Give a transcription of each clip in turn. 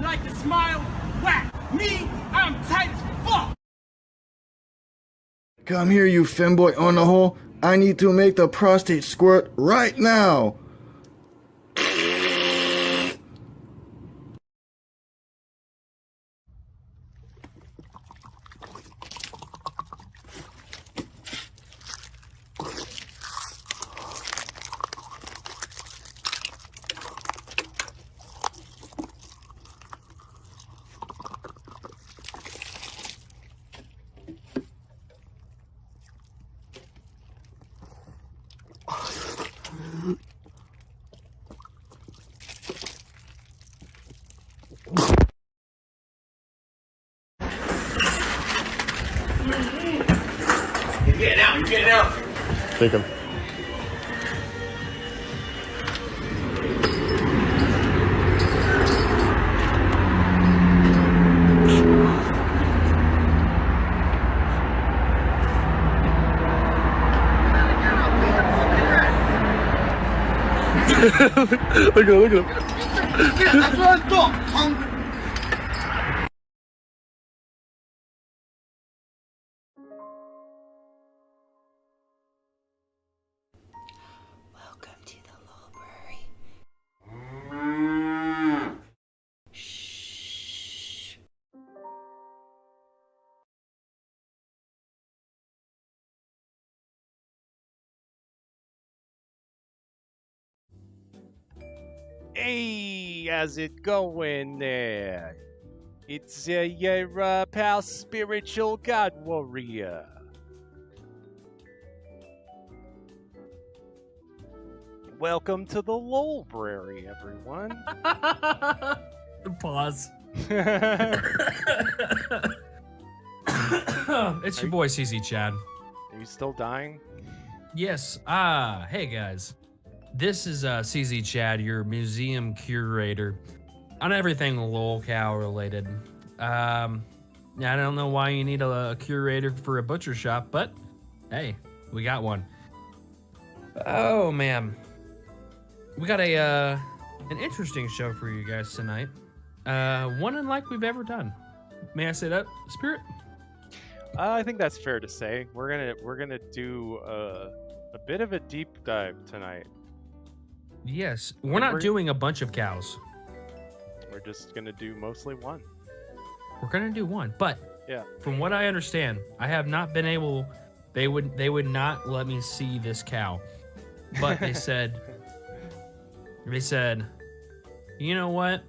You like to smile? Whack! Me, I'm tight as fuck! Come here, you femboy on the hole. I need to make the prostate squirt right now. You're getting out, you're getting out. Take him. Look at him, look at him. That's what I thought, hungry. Welcome to the Lolbrary. Shh. Hey, how's it going there? It's your pal Spiritual God Warrior. Welcome to the Lolbrary, everyone. Pause. It's your boy CZ Chad. Are you still dying? Yes. Hey guys. This is CZ Chad, your museum curator on everything lolcow related. I don't know why you need a curator for a butcher shop, but hey, we got one. Oh man. We got an interesting show for you guys tonight. One unlike we've ever done. May I say that, Spirit? I think that's fair to say. We're gonna do a bit of a deep dive tonight. Yes. We're not doing a bunch of cows. We're just gonna do mostly one. We're gonna do one, but Yeah. from what I understand, I have not been able. They would not let me see this cow, but they said, you know what?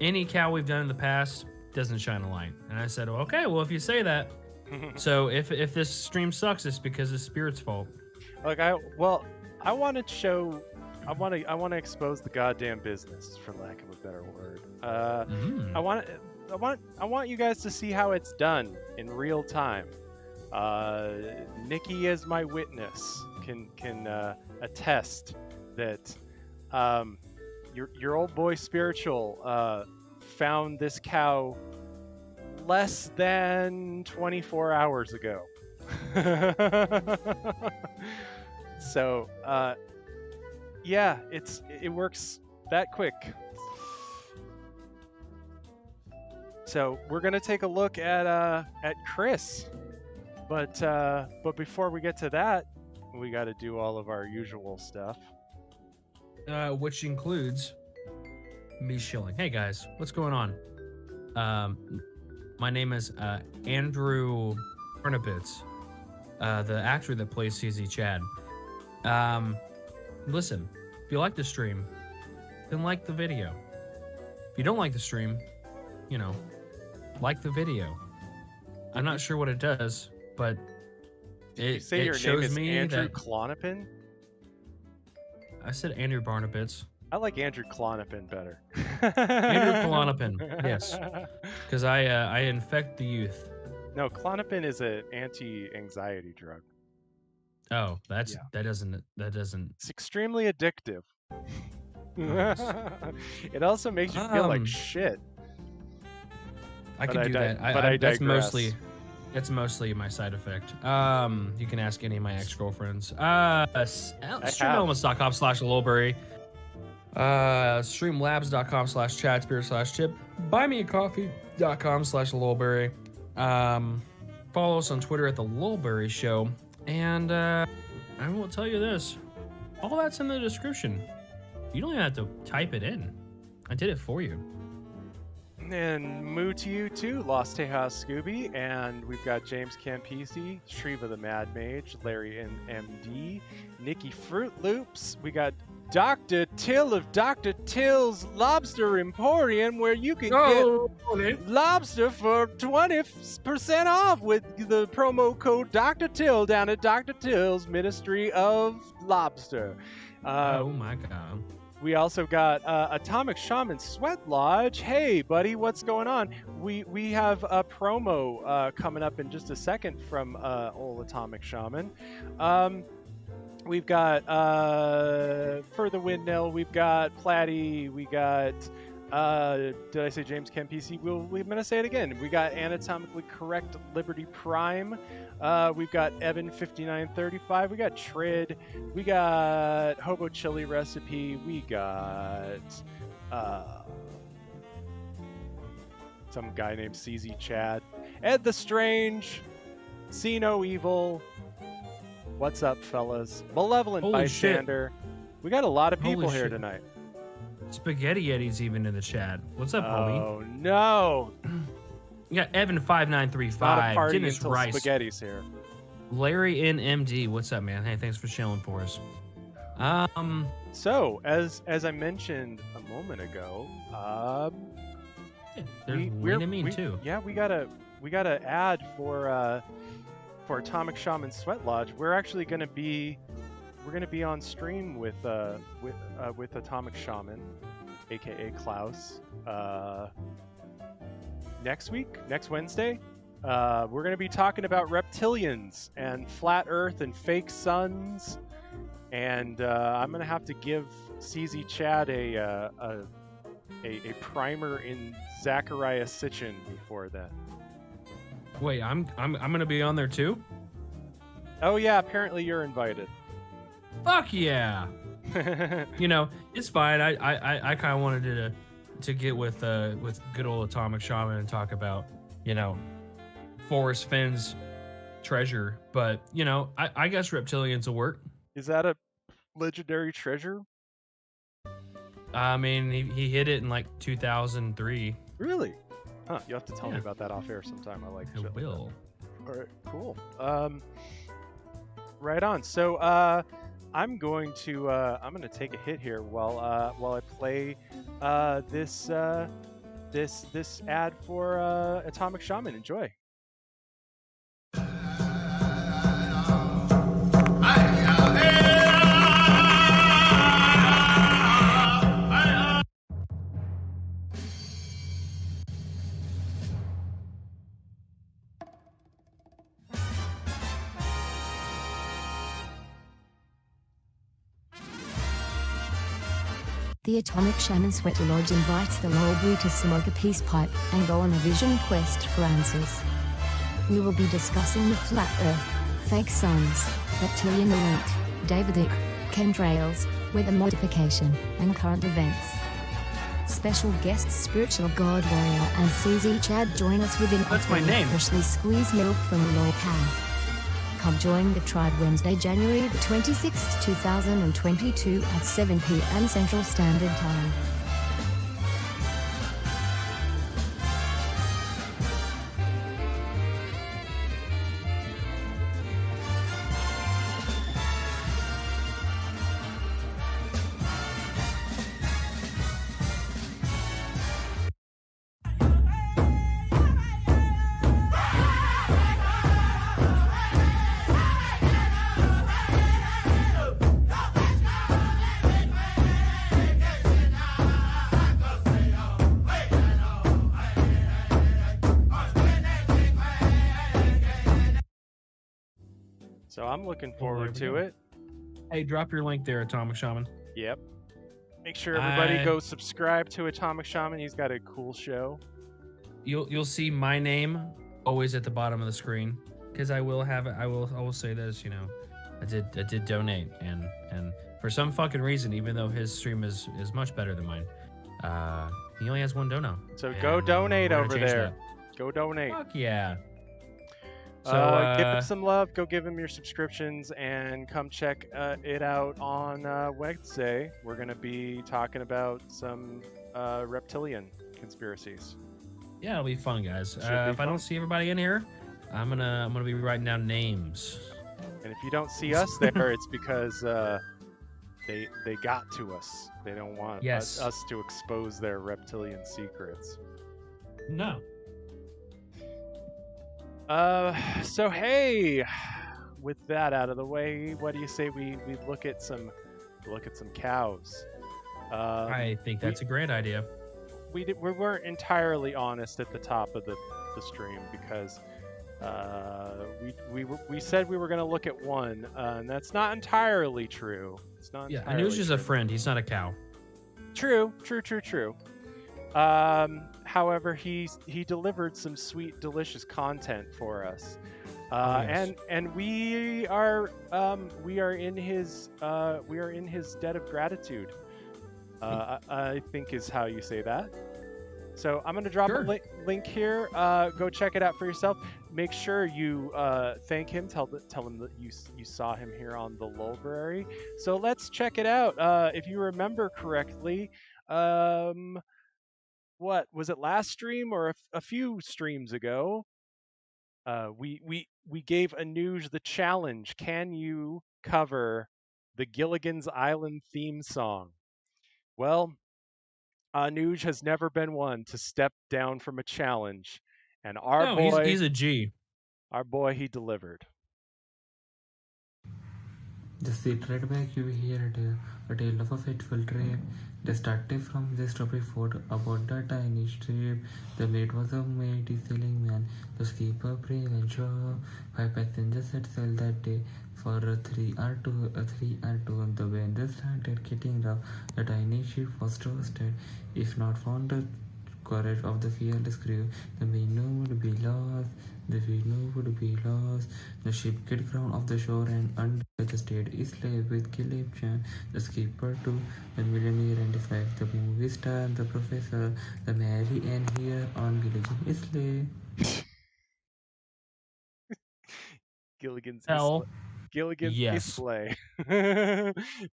Any cow we've done in the past doesn't shine a light. And I said, okay, well if you say that, so if this stream sucks, it's because it's Spirit's fault. Like I want to expose the goddamn business, for lack of a better word. I want you guys to see how it's done in real time. Nikki, as my witness, can attest that your old boy Spiritual found this cow less than 24 hours ago. So yeah, it works that quick. So we're gonna take a look at Chris, but before we get to that, we got to do all of our usual stuff. Which includes me shilling. Hey guys, what's going on? My name is Andrew Barnabitz, the actor that plays CZ Chad. Listen, if you like the stream, then like the video. If you don't like the stream, you know, like the video. I'm not sure what it does, but You say it your name shows is me Andrew that Clonopin? I said Andrew Barnabitz. I like Andrew Clonopin better. Andrew Klonopin, yes, because I infect the youth. No, Clonopin is an anti-anxiety drug. Oh, that doesn't. It's extremely addictive. Nice. It also makes you feel like shit. I But can I do di- that. but I that's digress. mostly my side effect. You can ask any of my ex-girlfriends. have. Streamelements.com/Lolbrary. Streamlabs.com/chatspirit/tip. Buymeacoffee.com/Lolbrary. Follow us on Twitter at the Lolbrary Show. And I will tell you this. All that's in the description. You don't even have to type it in. I did it for you. And moo to you too, Lost Tejas Scooby, and we've got James Campisi, Shriva the Mad Mage, Larry and MD, Nikki Fruit Loops. We got Dr. Till of Dr. Till's Lobster Emporium, where you can get lobster for 20% off with the promo code Dr. Till down at Dr. Till's Ministry of Lobster. Oh my god. We also got Atomic Shaman Sweat Lodge. Hey, buddy, what's going on? We have a promo coming up in just a second from old Atomic Shaman. We've got For the Windmill. We've got Platty. We got did I say James Campisi? I'm going to say it again. We got Anatomically Correct Liberty Prime. We've got Evan 5935. We got Trid. We got Hobo Chili Recipe. We got some guy named CZ Chad. Ed the Strange. See No Evil. What's up, fellas? Malevolent Holy Bystander. We got a lot of Holy people here shit. tonight. Spaghetti Eddie's even in the chat. What's up, homie? Oh no! You got Evan Not a 5935. party Dennis until Rice. Spaghetti's here. Larry NMD. What's up, man? Hey, thanks for chilling for us. So, as I mentioned a moment ago, There's Wayne Mean too. Yeah, we got a ad for Atomic Shaman Sweat Lodge. We're actually gonna be on stream with Atomic Shaman, aka Klaus, next Wednesday. We're going to be talking about reptilians and flat Earth and fake suns, and I'm going to have to give CZ Chad a primer in Zachariah Sitchin before that. Wait, I'm gonna be on there too. Oh yeah, apparently you're invited. Fuck yeah! You know, it's fine. I kind of wanted to get with good old Atomic Shaman and talk about, you know, Forrest Finn's treasure, but you know, I guess reptilians will work. Is that a legendary treasure? I mean, he hit it in like 2003. Really? Huh, you have to tell me about that off air sometime. I like I shit like will. that. All right, cool. Right on. So I'm going to take a hit here while I play this ad for Atomic Shaman. Enjoy. The Atomic Shaman Sweat Lodge invites the Lolbrary to smoke a peace pipe and go on a vision quest for answers. We will be discussing the flat earth, fake suns, reptilian elite, Davidic, chemtrails, weather modification, and current events. Special guests Spiritual God Warrior and CZ Chad join us with an That's my offering of name. freshly squeezed milk from Lol Cow. Come join the tribe Wednesday, January the 26th, 2022 at 7 p.m. Central Standard Time. So I'm looking forward to it. Hey, drop your link there, Atomic Shaman. Yep. Make sure everybody go subscribe to Atomic Shaman. He's got a cool show. You'll see my name always at the bottom of the screen, because I will say this, you know, I did donate, and for some fucking reason, even though his stream is much better than mine, he only has one dono. So go donate we're gonna over change there. that. Go donate. Fuck yeah. So Give him some love. Go give him your subscriptions and come check it out on Wednesday. We're gonna be talking about some reptilian conspiracies. yeah, it'll be fun, guys. Should be If I fun. don't see everybody in here, I'm gonna be writing down names. And if you don't see us there, it's because they got to us. They don't want Yes. us to expose their reptilian secrets. No. So hey, with that out of the way, what do you say we look at some cows? I think that's a great idea. We weren't entirely honest at the top of the stream because we said we were going to look at one, and that's not entirely true. It's not. Yeah, entirely Anuj is a true. friend. He's not a cow. True. However, he delivered some sweet, delicious content for us, Yes. and we are in his debt of gratitude. I think is how you say that. So I'm gonna drop Sure. a link here. Go check it out for yourself. Make sure you thank him. Tell him that you saw him here on the Lolbrary. So let's check it out. If you remember correctly, what was it, last stream or a few streams ago? We gave Anuj the challenge. Can you cover the Gilligan's Island theme song? Well, Anuj has never been one to step down from a challenge, and our No, boy, he's a G. he delivered. The seat right back you heard a tale of a fateful trip. They started from the strawberry fort about the tiny strip. The mate was a mighty sailing man, the skipper brave and sure. 5 passengers set sail that day for a 3 hour tour. The wind started getting rough. The tiny ship was toasted. If not for the courage of the fearless crew, the Mino would be lost. The ship get ground off the shore and under the state is slave with Caleb Chan, the skipper to the millionaire and his wife, the movie star, the professor, the Mary Ann here on Gilligan Islay. Gilligan's Hell, Gilligan's yes. Islay.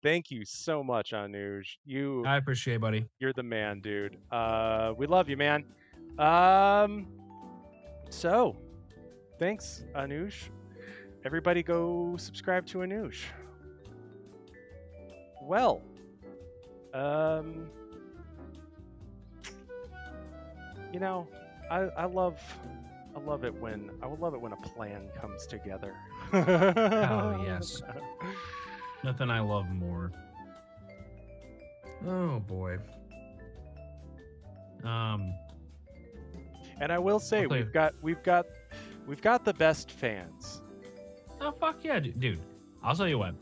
Thank you so much, Anuj. I appreciate it, buddy. You're the man, dude. We love you, man. So, thanks, Anuj. Everybody go subscribe to Anuj. Well, you know, I love it when a plan comes together. Oh, yes. Nothing I love more. Oh boy. And I will say Okay. we've got the best fans. Oh fuck yeah, dude. I'll tell you what.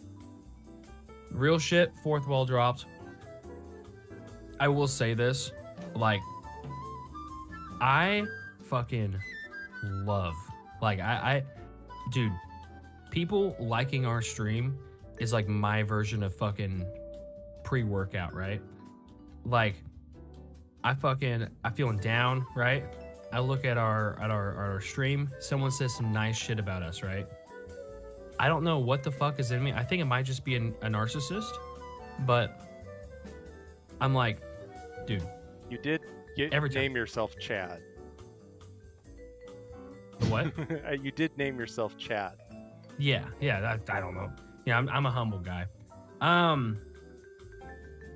Real shit, fourth wall drops. I will say this, like, I fucking love, like, dude, people liking our stream is like my version of fucking pre-workout, right? Like, I'm feeling down, right? I look at our stream, someone says some nice shit about us, right? I don't know what the fuck is in me. I think it might just be a narcissist, but I'm like, dude. You did Every time. name yourself Chad. The what? You did name yourself Chad. Yeah, I don't know. Yeah, I'm a humble guy.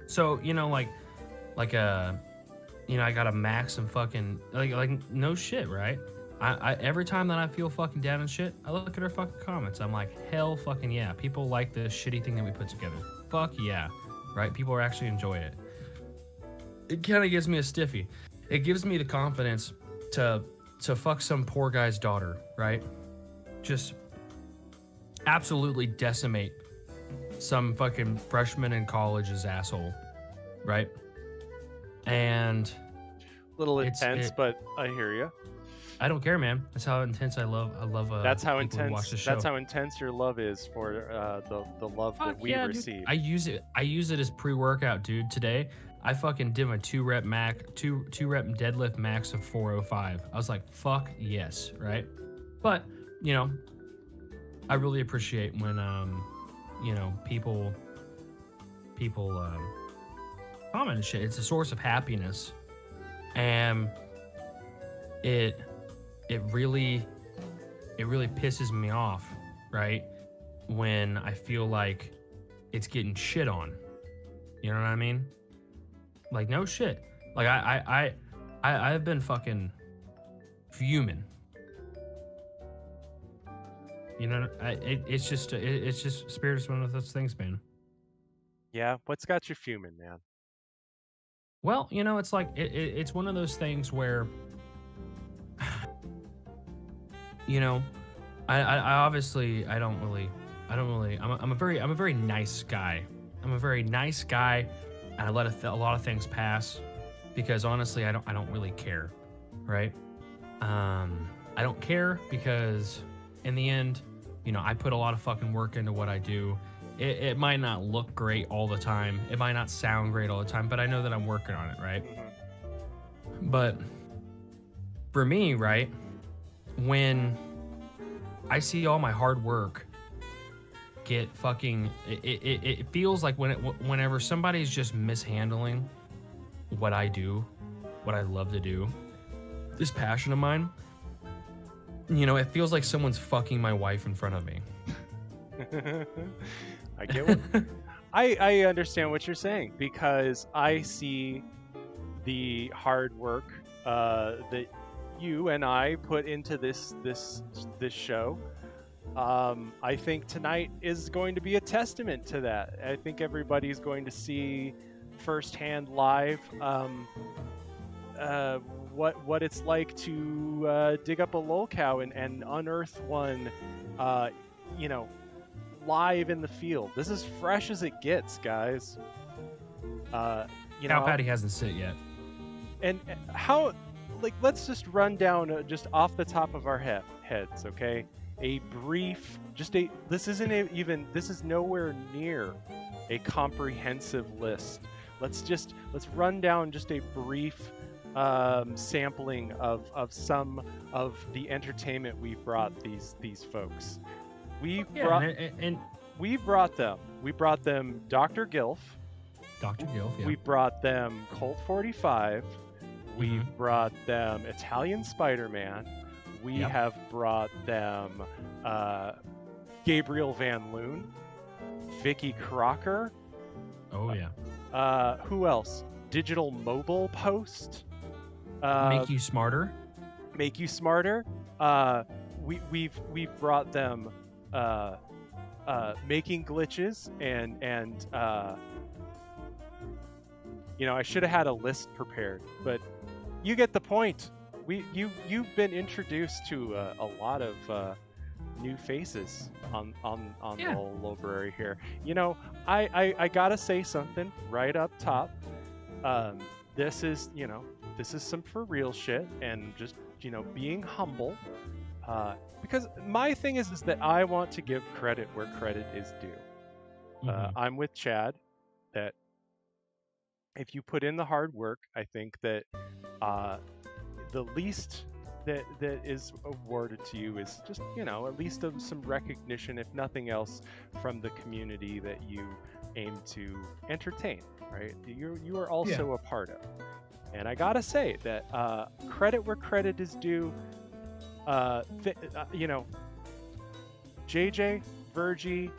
So, you know, like, you know, I gotta max some fucking, like no shit, right? I every time that I feel fucking down and shit, I look at her fucking comments. I'm like, hell fucking yeah. People like the shitty thing that we put together. Fuck yeah. Right? People are actually enjoying it. It kind of gives me a stiffy. It gives me the confidence to fuck some poor guy's daughter, right? Just absolutely decimate some fucking freshman in college's asshole, right? And Little It's- intense, it- but I hear you. I don't care, man. That's how intense I love. That's how people who watch intense. the show. That's how intense your love is for the love that we dude. receive. I use it as pre-workout, dude. Today, I fucking did my 2-rep deadlift max of 405. I was like, fuck yes, right? But you know, I really appreciate when you know, people comment and shit. It's a source of happiness, and it really pisses me off, right? When I feel like it's getting shit on. You know what I mean? Like, no shit. Like I've been fucking fuming. You know, it's just Spirit is one of those things, man. Yeah, what's got you fuming, man? Well, you know, it's like it's one of those things where, you know, I obviously I'm a very nice guy. I'm a very nice guy, and I let a lot of things pass because honestly, I don't really care, right? I don't care because in the end, you know, I put a lot of fucking work into what I do. It might not look great all the time. It might not sound great all the time, but I know that I'm working on it, right? But for me, right, when I see all my hard work get fucking, it feels like whenever somebody's just mishandling what I do, what I love to do, this passion of mine, you know, it feels like someone's fucking my wife in front of me. I get what I understand what you're saying because I see the hard work that you and I put into this show. I think tonight is going to be a testament to that. I think everybody's going to see firsthand live what it's like to dig up a lolcow and unearth one, you know, live in the field. This is fresh as it gets, guys. You know, Cow patty hasn't sit yet. And how, like, let's just run down just off the top of our heads, okay? A brief, this is nowhere near a comprehensive list. Let's run down just a brief sampling of some of the entertainment we've brought these folks. We brought them Dr. Gilf. Dr. Gilf, yeah. We brought them Colt 45. We brought them Italian Spider-Man. We have brought them Gabriel Van Loon, Vicky Crocker. Oh yeah. Who else? Digital Mobile Post. Make you smarter. Make you smarter. We've brought them making glitches and you know, I should have had a list prepared, but you get the point. You've been introduced to a lot of new faces on the whole Lolbrary here. You know, I gotta say something right up top. This is some for real shit, and just, you know, being humble. Because my thing is that I want to give credit where credit is due. I'm with Chad that if you put in the hard work, I think that the least that is awarded to you is just, you know, at least of some recognition, if nothing else, from the community that you aim to entertain, right? You are also a part of. And I gotta say that credit where credit is due. You know, JJ, Virgie,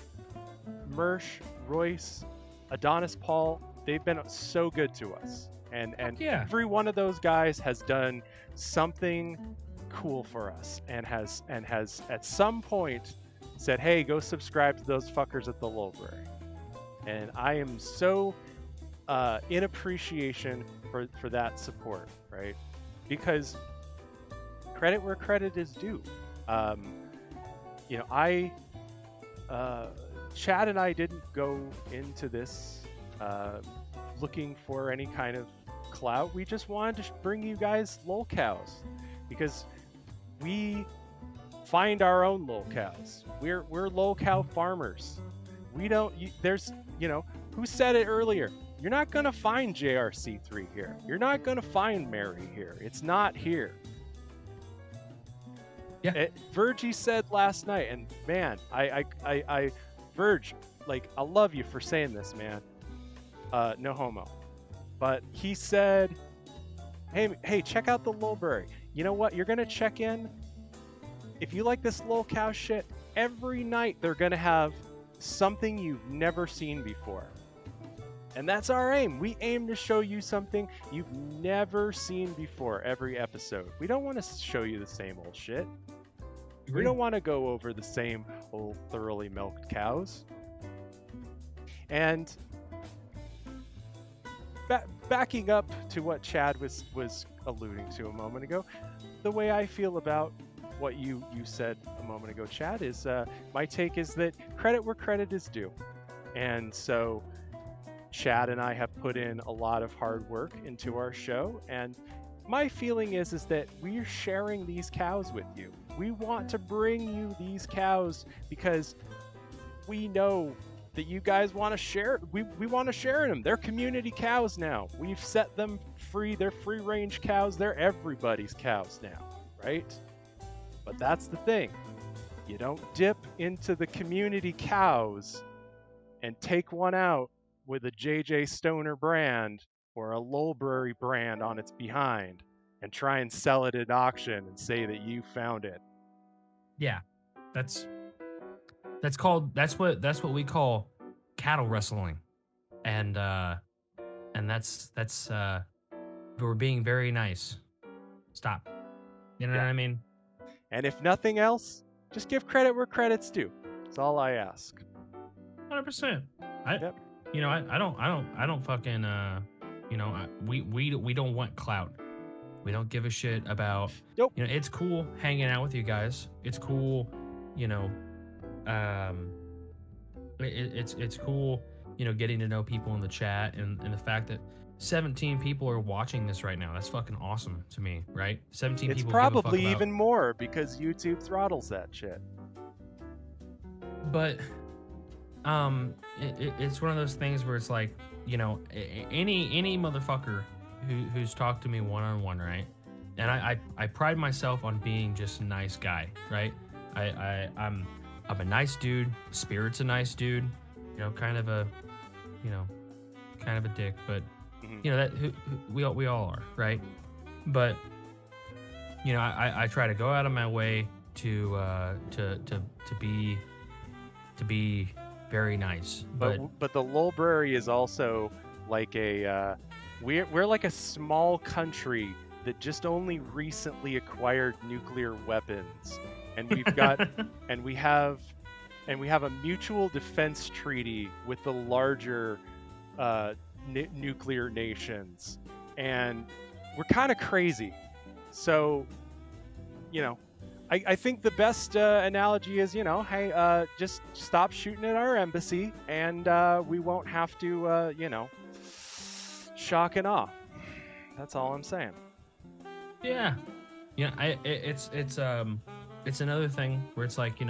Mersh, Royce, Adonis Paul, they've been so good to us. And every one of those guys has done something cool for us and has at some point said, hey, go subscribe to those fuckers at the Lolbrary. And I am so in appreciation for that support, right? Because credit where credit is due. You know, Chad and I didn't go into this looking for any kind of clout. We just wanted to bring you guys lolcows because we find our own lolcows. We're lolcow farmers. We don't. There's, who said it earlier? You're not gonna find JRC3 here. You're not gonna find Mary here. It's not here. Yeah. Virgie said last night, and man, I Virg, like, I love you for saying this, man. No homo. But he said, hey, check out the Lolbrary. You know what? You're gonna check in. If you like this lolcow shit, every night they're gonna have something you've never seen before. And that's our aim. We aim to show you something you've never seen before every episode. We don't want to show you the same old shit. We don't want to go over the same old thoroughly milked cows. And backing up to what Chad was alluding to a moment ago, the way I feel about what you said a moment ago, Chad, is my take is that credit where credit is due. And so Chad and I have put in a lot of hard work into our show, and my feeling is that we're sharing these cows with you. We want to bring you these cows because we know that you guys want to share. We want to share them. They're community cows now. We've set them free. They're free range cows. They're everybody's cows now, right? But that's the thing. You don't dip into the community cows and take one out with a JJ Stoner brand or a Lolbrary brand on its behind and try and sell it at auction and say that you found it. Yeah, that's what we call cattle wrestling, and that's we're being very nice. Stop. You know what I mean? And if nothing else, just give credit where credit's due. That's all I ask. 100%. Yep. I don't fucking we don't want clout. We don't give a shit about. Nope. It's cool hanging out with you guys. It's cool, it's cool, getting to know people in the chat, and the fact that 17 people are watching this right now. That's fucking awesome to me, right? 17 It's people. probably even more because YouTube throttles that shit. But it's one of those things where it's like, any motherfucker who's talked to me one-on-one, right? And I pride myself on being just a nice guy, right? I'm a nice dude. Spirit's a nice dude. Kind of a dick, but that we all are, right? But I try to go out of my way to be very nice. But the Lolbrary is also like we're like a small country that just only recently acquired nuclear weapons, and we've got and we have a mutual defense treaty with the larger nuclear nations, and we're kind of crazy. So I think the best analogy is, hey, just stop shooting at our embassy, and we won't have to shock and awe. That's all I'm saying. Yeah, it's another thing where it's like,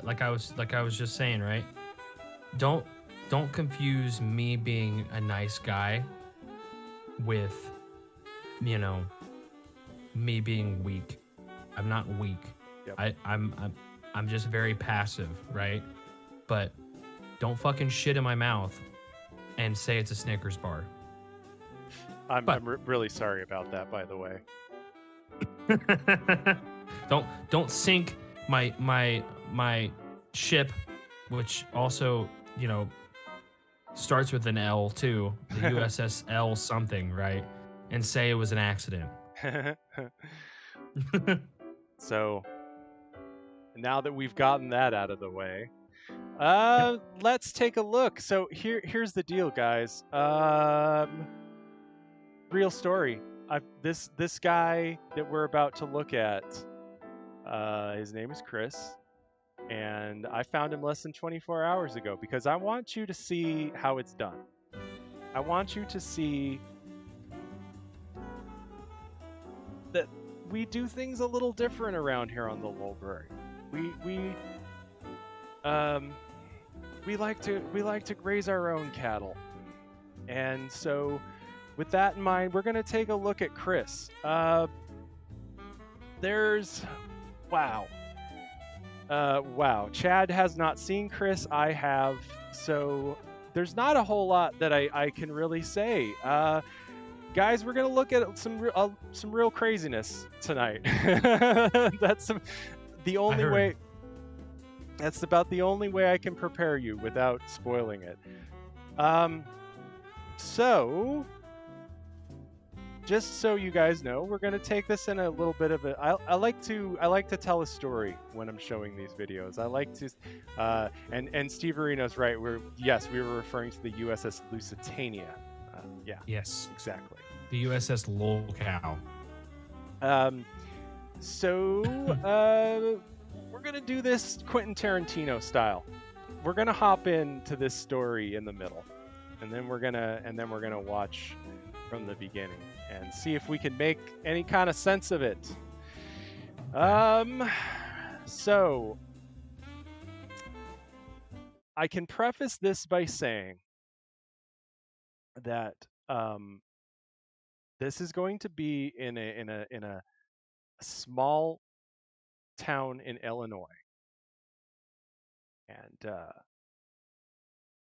like I was just saying, right? Don't confuse me being a nice guy with me being weak. I'm not weak. Yep. I'm just very passive, right? But don't fucking shit in my mouth and say it's a Snickers bar. I'm really sorry about that, by the way. Don't sink my ship, which also starts with an L too, the USS L something, right? And say it was an accident. So now that we've gotten that out of the way, let's take a look. So here's the deal, guys. Real story. This guy that we're about to look at, his name is Chris, and I found him less than 24 hours ago because I want you to see how it's done. I want you to see that we do things a little different around here on the Lolbrary. We like to graze our own cattle. And so with that in mind, we're going to take a look at Chris. Wow. Chad has not seen Chris. I have. So there's not a whole lot that I can really say. Guys, we're going to look at some real craziness tonight. That's the only way. That's about the only way I can prepare you without spoiling it. So, just so you guys know, we're going to take this in a little bit of a. I like to tell a story when I'm showing these videos. I like to, and Steve Areno's right. We were referring to the USS Lusitania. Yeah. Yes. Exactly. The USS Lolcow. We're gonna do this Quentin Tarantino style. We're gonna hop into this story in the middle, and then we're gonna watch from the beginning and see if we can make any kind of sense of it. So I can preface this by saying that this is going to be in a small town in Illinois. And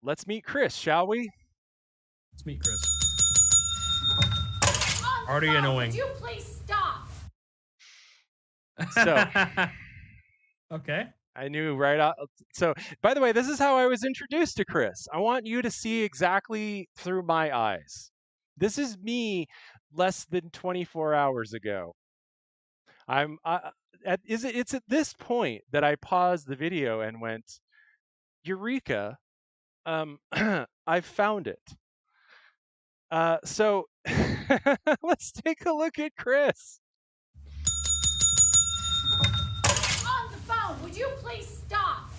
let's meet Chris, shall we? Let's meet Chris. Already annoying. Would you please stop? So, okay. I knew right out. So, by the way, this is how I was introduced to Chris. I want you to see exactly through my eyes. This is me less than 24 hours ago. It's at this point that I paused the video and went, Eureka, I found it. So let's take a look at Chris. On the phone, would you please stop?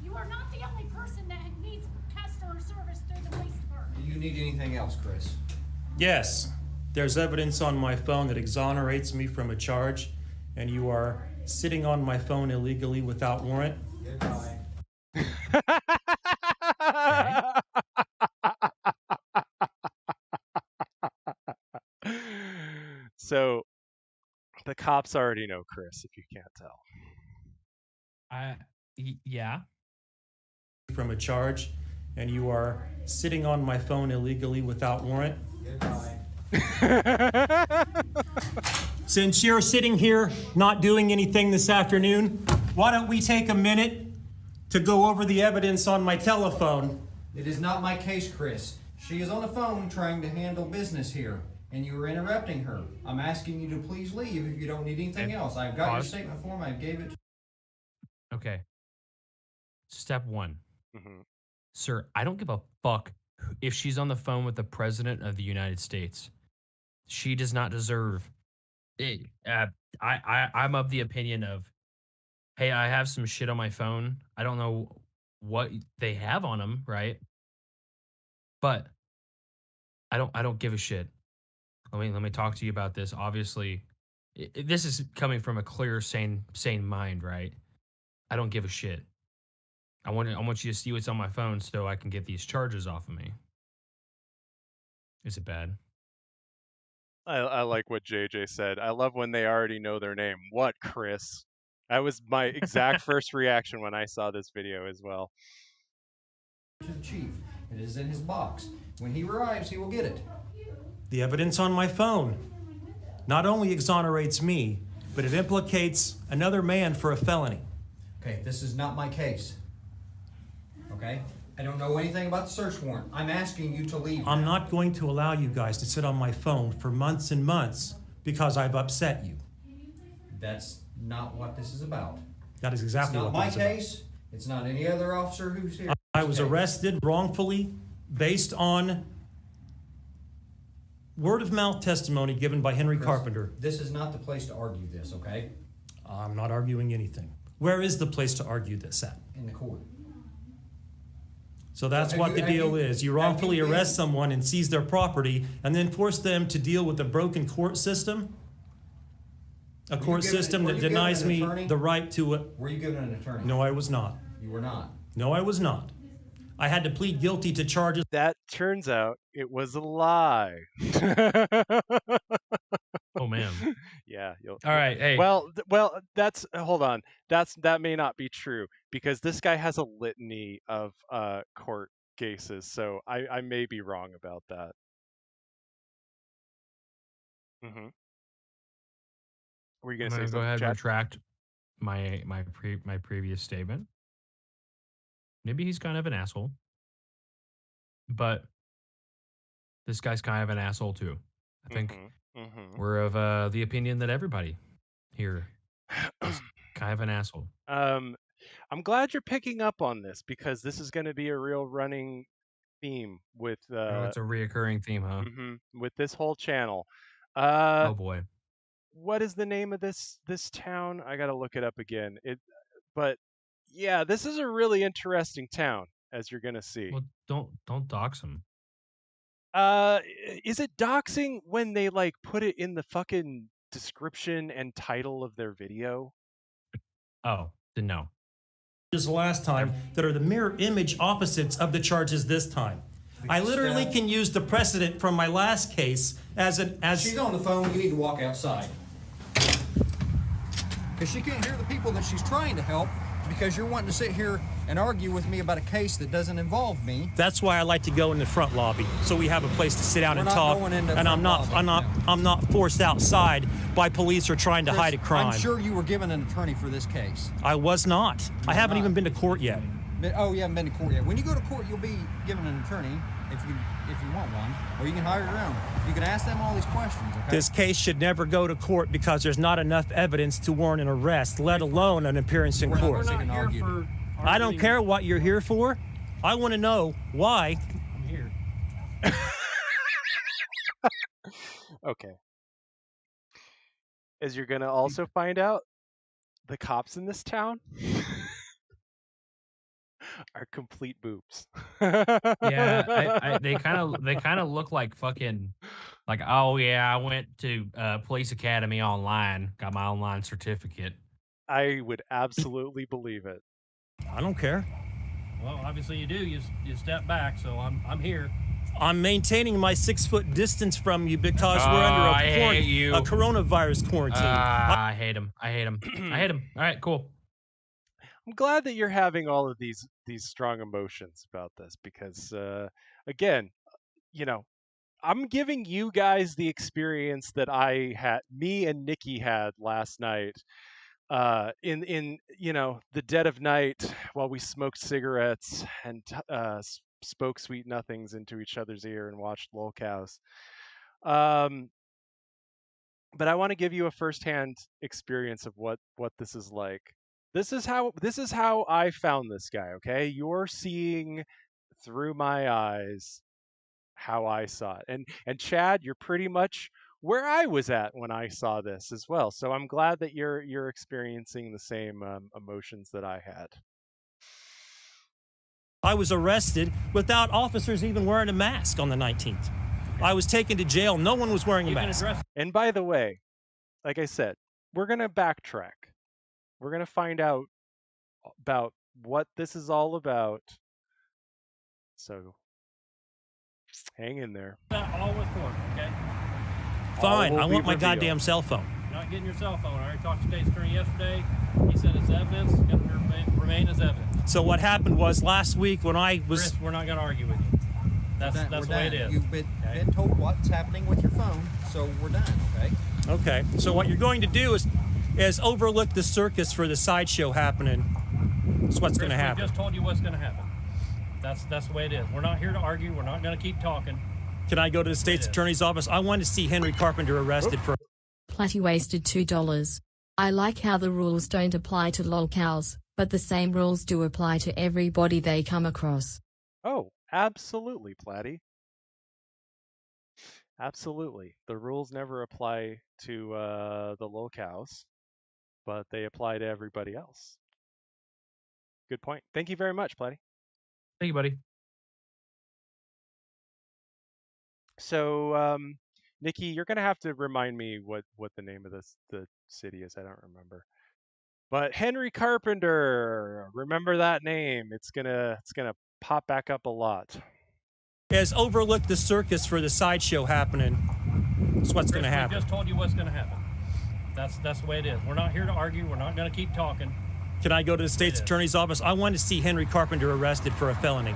You are not the only person that needs customer service through the police department. Do you need anything else, Chris? Yes. There's evidence on my phone that exonerates me from a charge, and you are sitting on my phone illegally without warrant. Goodbye. So the cops already know Chris, if you can't tell. Yeah. From a charge, and you are sitting on my phone illegally without warrant. Goodbye. Since you're sitting here not doing anything this afternoon, why don't we take a minute to go over the evidence on my telephone? It is not my case, Chris. She is on the phone trying to handle business here, and you were interrupting her. I'm asking you to please leave if you don't need anything else. I've got your statement form. I gave it. Okay. Step one. Mm-hmm. Sir, I don't give a fuck if she's on the phone with the President of the United States. She does not deserve it. I'm of the opinion of, hey, I have some shit on my phone. I don't know what they have on them, right? But I don't give a shit. Let me talk to you about this. Obviously, this is coming from a clear, sane mind, right? I don't give a shit. I want you to see what's on my phone so I can get these charges off of me. Is it bad? I like what JJ said. I love when they already know their name. What, Chris? That was my exact first reaction when I saw this video as well. To the chief. It is in his box. When he arrives, he will get it. The evidence on my phone not only exonerates me, but it implicates another man for a felony. Okay, this is not my case. Okay? I don't know anything about the search warrant. I'm asking you to leave. I'm not going to allow you guys to sit on my phone for months and months because I've upset you. That's not what this is about. That is exactly what this is about. It's not my case. It's not any other officer who's here. I was arrested wrongfully based on word of mouth testimony given by Henry Carpenter. This is not the place to argue this, okay? I'm not arguing anything. Where is the place to argue this at? In the court. So that's what the deal is. You wrongfully arrest someone and seize their property and then force them to deal with a broken court system? A court system that denies me the right to it. Were you given an attorney? No, I was not. You were not. No, I was not. I had to plead guilty to charges. That turns out it was a lie. Oh man. Yeah. All right. Hey. Well, that's hold on. That may not be true because this guy has a litany of court cases, so I may be wrong about that. Mm-hmm. Were you I'm gonna say gonna go something, ahead and Chad? retract my previous statement. Maybe he's kind of an asshole, but this guy's kind of an asshole too. I think we're of the opinion that everybody here is kind of an asshole. I'm glad you're picking up on this because this is going to be a real running theme with It's a reoccurring theme, huh? with this whole channel. Oh boy. What is the name of this town? I gotta look it up again. But yeah, this is a really interesting town, as you're gonna see. Well, don't dox him. Is it doxing when they like put it in the fucking description and title of their video? Oh, no. Charges last time that are the mirror image opposites of the charges this time. I literally can use the precedent from my last case as She's on the phone. You need to walk outside. Because she can't hear the people that she's trying to help because you're wanting to sit here and argue with me about a case that doesn't involve me. That's why I like to go in the front lobby, so we have a place to sit down We're and not talk. going into And front lobby. I'm not forced outside by police or trying to hide a crime. I'm sure you were given an attorney for this case. I was not. I haven't even been to court yet. Oh, you haven't been to court yet. When you go to court, you'll be given an attorney if you want one, or you can hire your own. You can ask them all these questions. Okay? This case should never go to court because there's not enough evidence to warrant an arrest, let alone an appearance in court. We're not here for I don't care what you're here for. I want to know why. I'm here. Okay. As you're gonna also find out, the cops in this town are complete boobs. Yeah, they kind of look like fucking like, oh yeah, I went to police academy online, got my online certificate. I would absolutely believe it. I don't care. Well, obviously you do. You step back, so I'm here. I'm maintaining my 6-foot distance from you because we're under a coronavirus quarantine. I hate him. I hate him. I hate him. All right, cool. I'm glad that you're having all of these strong emotions about this because, again, you know, I'm giving you guys the experience that me and Nikki had last night, in you know the dead of night while we smoked cigarettes and spoke sweet nothings into each other's ear and watched lolcows. But I want to give you a firsthand experience of what this is like. This is how I found this guy, okay? You're seeing through my eyes how I saw it. And Chad, you're pretty much where I was at when I saw this as well. So I'm glad that you're experiencing the same emotions that I had. I was arrested without officers even wearing a mask on the 19th. I was taken to jail. No one was wearing a mask. And by the way, like I said, we're going to backtrack. We're going to find out about what this is all about. So hang in there. All with court, okay? Fine. I want my goddamn cell phone. You're not getting your cell phone. I already talked to the state's attorney yesterday. He said it's evidence. It's going to remain as evidence. So what happened was last week when I was... Chris, we're not going to argue with you. That's the way it is. You've been told what's happening with your phone, so we're done, okay? Okay. So what you're going to do is overlook the circus for the sideshow happening. That's what's going to happen. We just told you what's going to happen. That's the way it is. We're not here to argue. We're not going to keep talking. Can I go to the state's attorney's office? I want to see Henry Carpenter arrested for... Platty wasted $2. I like how the rules don't apply to lolcows, but the same rules do apply to everybody they come across. Oh, absolutely, Platty. Absolutely. The rules never apply to the lolcows, but they apply to everybody else. Good point. Thank you very much, Platty. Thank you, buddy. So, Nikki, you're gonna have to remind me what the name of the city is. I don't remember. But Henry Carpenter, remember that name. It's gonna pop back up a lot. Has overlooked the circus for the sideshow happening. That's what's going to happen. We just told you what's going to happen. That's the way it is. We're not here to argue. We're not going to keep talking. Can I go to the state's attorney's office? I want to see Henry Carpenter arrested for a felony.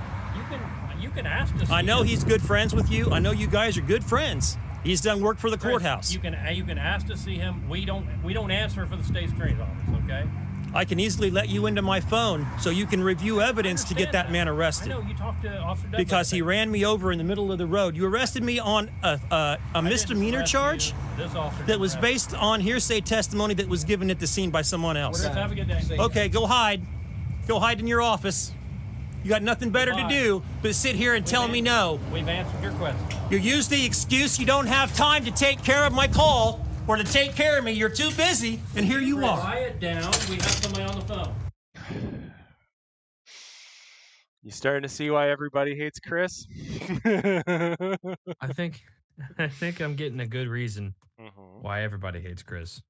You can ask to see I know him. he's good friends with you. I know you guys are good friends. He's done work for the Chris, courthouse. You can ask to see him. We don't answer for the state's attorney's office, okay? I can easily let you into my phone so you can review evidence to get that man arrested. I know you talked to Officer Douglas. Because he ran me over in the middle of the road. You arrested me on a misdemeanor charge that was based on hearsay testimony that was given at the scene by someone else. Have a good day. Okay, go hide. Go hide in your office. You got nothing better to do but sit here and tell me no. We've answered your question. You use the excuse you don't have time to take care of my call or to take care of me. You're too busy, and here you are. Quiet down. We have somebody on the phone. You starting to see why everybody hates Chris? I think I'm getting a good reason why everybody hates Chris.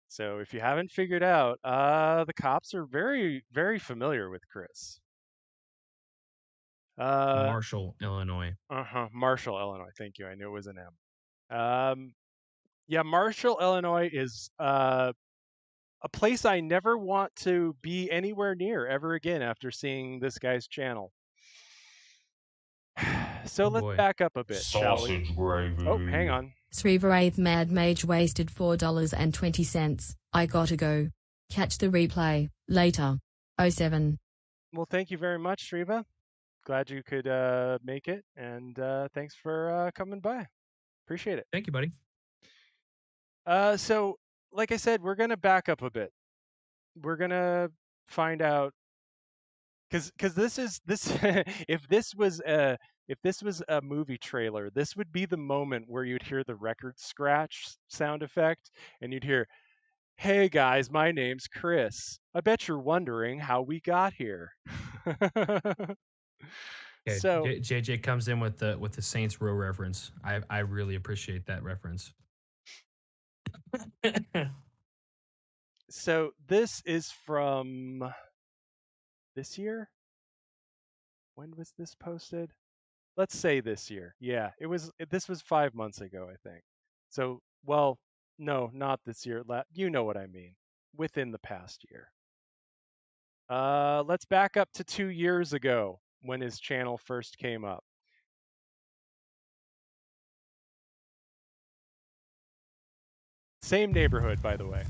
So if you haven't figured out, the cops are very, very familiar with Chris. Marshall, Illinois. Marshall, Illinois. Thank you. I knew it was an M. Yeah, Marshall, Illinois is a place I never want to be anywhere near ever again after seeing this guy's channel. So let's back up a bit, shall we? Gravy. Oh, hang on. Sriva Mad Mage wasted $4.20. I gotta go. Catch the replay later. 07. Well, thank you very much, Sriva. Glad you could make it, and thanks for coming by. Appreciate it. Thank you, buddy. So, like I said, we're gonna back up a bit. We're gonna find out, because this if this was a movie trailer, this would be the moment where you'd hear the record scratch sound effect, and you'd hear, "Hey guys, my name's Chris. I bet you're wondering how we got here." Okay, So JJ comes in with the Saints Row reference. I really appreciate that reference. So this is from this year. When was this posted? Let's say this year. Yeah, this was 5 months ago, I think. So, well, no, not this year. You know what I mean. Within the past year. Let's back up to 2 years ago when his channel first came up. Same neighborhood, by the way.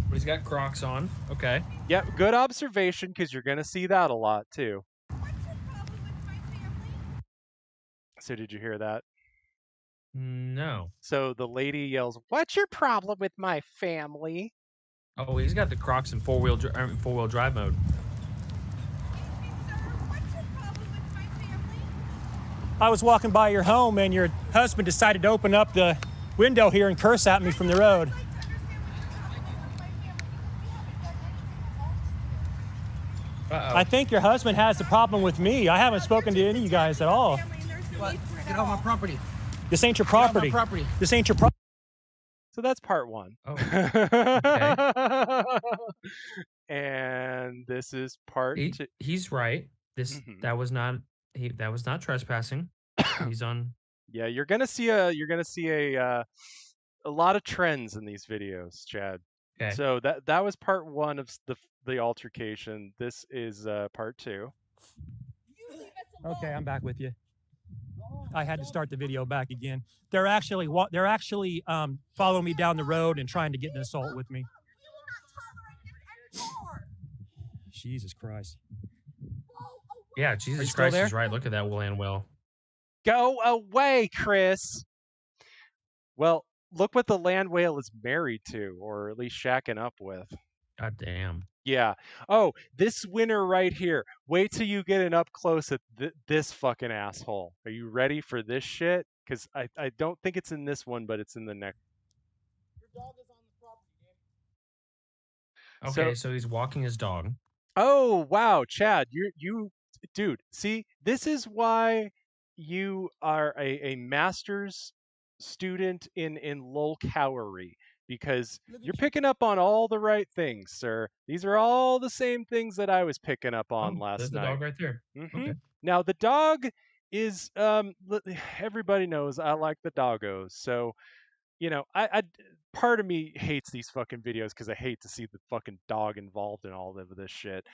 But he's got Crocs on. Okay. Yep, good observation, because you're going to see that a lot, too. So did you hear that? No. So the lady yells, "What's your problem with my family?" Oh, he's got the Crocs in four-wheel drive mode. I was walking by your home, and your husband decided to open up the window here and curse at me from the road. Uh-oh. I think your husband has a problem with me. I haven't spoken to any of you guys at all. What? Get off my property. This ain't your property. Get off my property. This ain't your property. So that's part one. Oh. Okay. And this is part two. He's right. That was not trespassing. He's on. Yeah, you're gonna see a lot of trends in these videos, Chad. Okay. So that was part one of the altercation. This is part two. Okay, I'm back with you. I had to start the video back again. They're actually following me down the road and trying to get an assault with me. Jesus Christ. Yeah, Jesus Christ is right. Look at that land well. Go away, Chris. Well, look what the land whale is married to, or at least shacking up with. God damn. Yeah. Oh, this winner right here. Wait till you get an up close at this fucking asshole. Are you ready for this shit? Because I don't think it's in this one, but it's in the next. Your dog is on the property, Okay, so he's walking his dog. Oh, wow, Chad, you dude, see, this is why you are a master's student in Lolbrary, because you're picking up on all the right things, sir. These are all the same things that I was picking up on last There's the night. dog right there. Okay. Now the dog is everybody knows I like the doggos, so I part of me hates these fucking videos because I hate to see the fucking dog involved in all of this shit.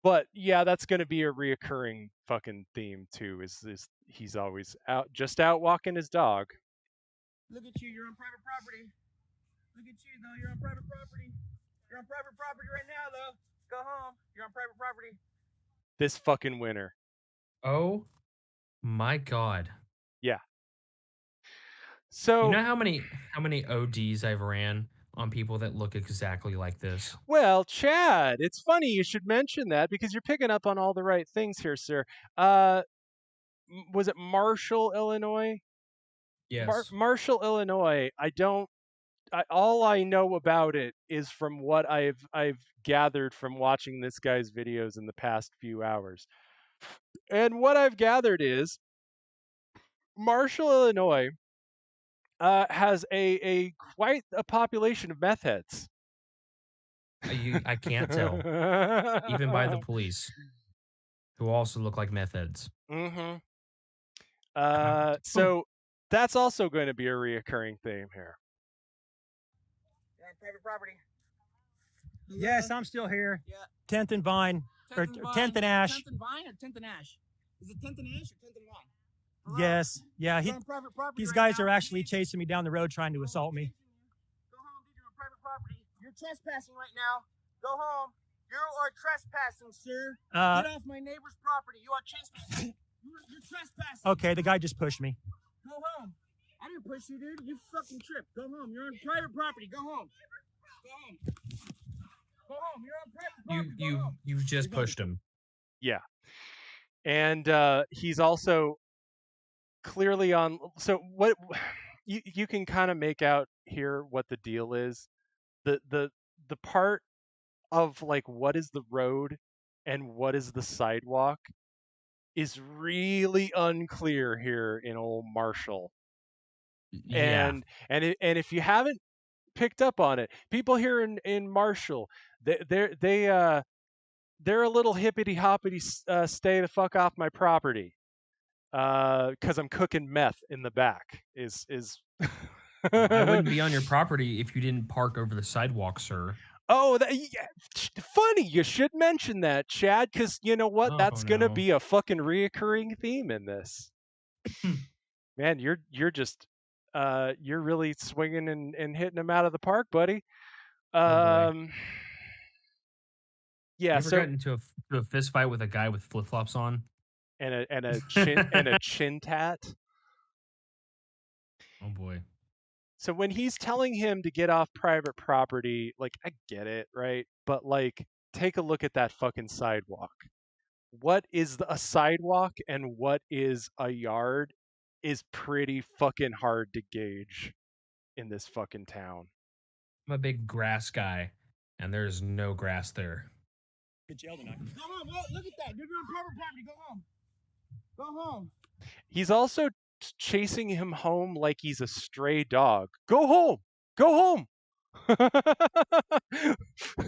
But yeah, that's gonna be a reoccurring fucking theme too. Is he's always out walking his dog. Look at you, you're on private property. Look at you, though, you're on private property. You're on private property right now, though. Go home. You're on private property. This fucking winter. Oh my god. Yeah. So you know how many ODs I've ran on people that look exactly like this? Well, Chad, it's funny you should mention that because you're picking up on all the right things here, sir. Was it Marshall, Illinois? Yes. Marshall, Illinois. All I know about it is from what I've gathered from watching this guy's videos in the past few hours. And what I've gathered is Marshall, Illinois has a quite a population of meth heads. I can't tell, even by the police, who also look like meth heads. Mm-hmm. So that's also going to be a reoccurring theme here. You're on private property. Yes, I'm still here. Yeah. 10th and Vine, or 10th and Ash. 10th and Vine or 10th and Ash? Is it 10th and Ash or 10th and Vine? Yes, yeah. You're on private property These right guys now. are actually chasing me down the road trying to assault me. Go home, dude. You're on private property. You're trespassing right now. Go home. You are trespassing, sir. Get off my neighbor's property. You are trespassing. You're trespassing. Okay, the guy just pushed me. Go home. I didn't push you, dude. You fucking tripped. Go home. You're on private property. Go home. Go home. Go home. You're on private property. You just pushed him. Yeah. And he's also clearly on. So what you can kind of make out here what the deal is. The part of like what is the road and what is the sidewalk is really unclear here in old Marshall. Yeah. And if you haven't picked up on it, people here in Marshall, they're a little hippity hoppity, stay the fuck off my property, because I'm cooking meth in the back. Is I wouldn't be on your property if you didn't park over the sidewalk, sir. Oh, funny. You should mention that, Chad, because you know what? That's gonna be a fucking reoccurring theme in this. Man, you're just you're really swinging and hitting them out of the park, buddy. Yeah. You ever So got into a fist fight with a guy with flip flops on? and a chin and a chin tat. Oh boy. So when he's telling him to get off private property, like I get it, right? But like take a look at that fucking sidewalk. What is a sidewalk and what is a yard is pretty fucking hard to gauge in this fucking town. I'm a big grass guy, and there's no grass there. Good jail tonight. Go home. Oh, look at that. You're on private property. Go home. Go home. He's also chasing him home like he's a stray dog. Go home. Go home.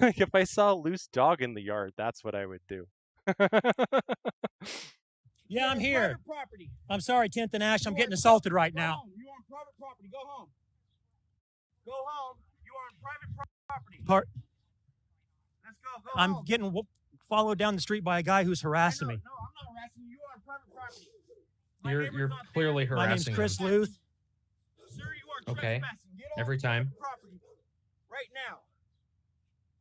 If I saw a loose dog in the yard, that's what I would do. Yeah, I'm here. Private property. I'm sorry, 10th and Ash. I'm getting assaulted right Go now. home. You're on private property. Go home. Go home. You are on private property. Let's go. Go I'm home. getting followed down the street by a guy who's harassing me. No, I'm not harassing you. You are on private property. You're clearly My harassing name's Chris him. Luth. Sir, you are Okay. trespassing. Get off Every time. private property right now.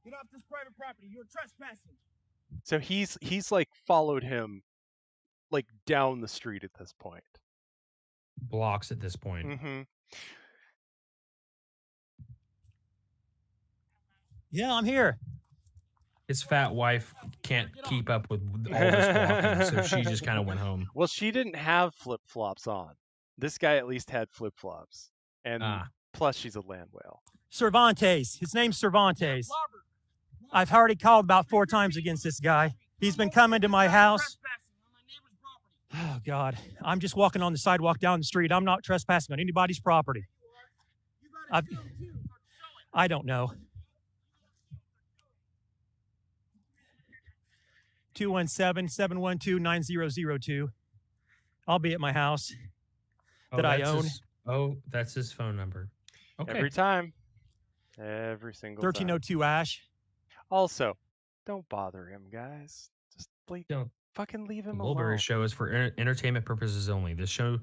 Get off this private property. You're trespassing. So he's like followed him like down the street at this point. Blocks at this point. Mm-hmm. Yeah, I'm here. His fat wife can't keep up with all this walking, so she just kind of went home. Well, she didn't have flip-flops on. This guy at least had flip-flops. And plus she's a land whale. Cervantes. His name's Cervantes. I've already called about 4 times against this guy. He's been coming to my house. Oh, God. I'm just walking on the sidewalk down the street. I'm not trespassing on anybody's property. I don't know. 217-712-9002. I'll be at my house that I own. That's his phone number. Okay. Every time. Every single 1302 Ash. Also, don't bother him, guys. Just fucking leave him alone. Lolbrary Show is for entertainment purposes only. This channel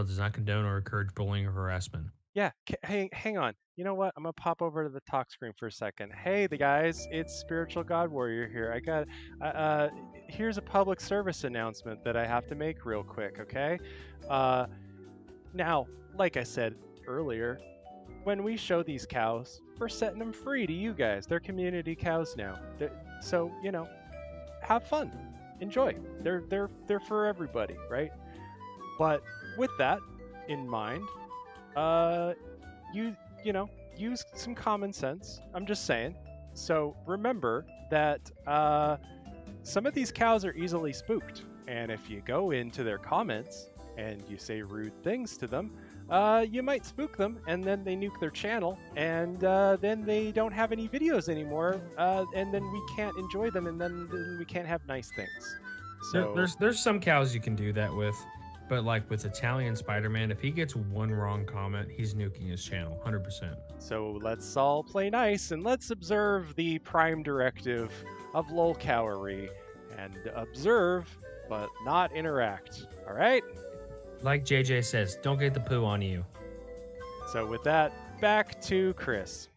does not condone or encourage bullying or harassment. Yeah, hang on. You know what? I'm gonna pop over to the talk screen for a second. Hey, the guys, it's Spiritual God Warrior here. Here's a public service announcement that I have to make real quick, okay? Now, like I said earlier, when we show these cows, we're setting them free to you guys. They're community cows now. So, you know, have fun. Enjoy. They're for everybody, right? But with that in mind, you know, use some common sense. I'm just saying. So remember that some of these cows are easily spooked, and if you go into their comments and you say rude things to them, you might spook them, and then they nuke their channel, and then they don't have any videos anymore, and then we can't enjoy them, and then we can't have nice things. So there's some cows you can do that with. But like with Italian Spider-Man, if he gets one wrong comment, he's nuking his channel, 100%. So let's all play nice and let's observe the prime directive of lolcowery and observe, but not interact. All right? Like JJ says, don't get the poo on you. So with that, back to Chris.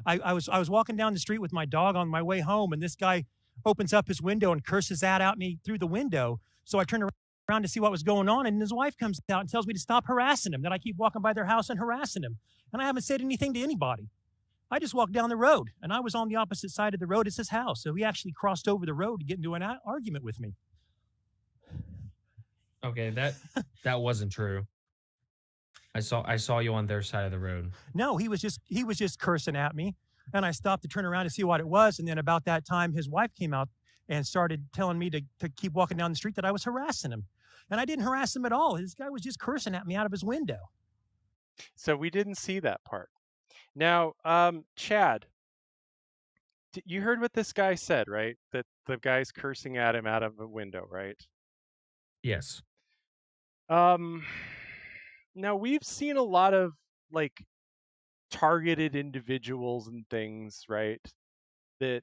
I was walking down the street with my dog on my way home, and this guy opens up his window and curses that at me through the window. So I turn around to see what was going on, and his wife comes out and tells me to stop harassing him, that I keep walking by their house and harassing him. And I haven't said anything to anybody. I just walked down the road, and I was on the opposite side of the road as his house. So he actually crossed over the road to get into an argument with me. Okay, that wasn't true. I saw you on their side of the road. No, he was just cursing at me. And I stopped to turn around to see what it was. And then about that time, his wife came out and started telling me to keep walking down the street, that I was harassing him. And I didn't harass him at all. This guy was just cursing at me out of his window. So we didn't see that part. Now, Chad, you heard what this guy said, right? That the guy's cursing at him out of a window, right? Yes. Now we've seen a lot of like targeted individuals and things, right? That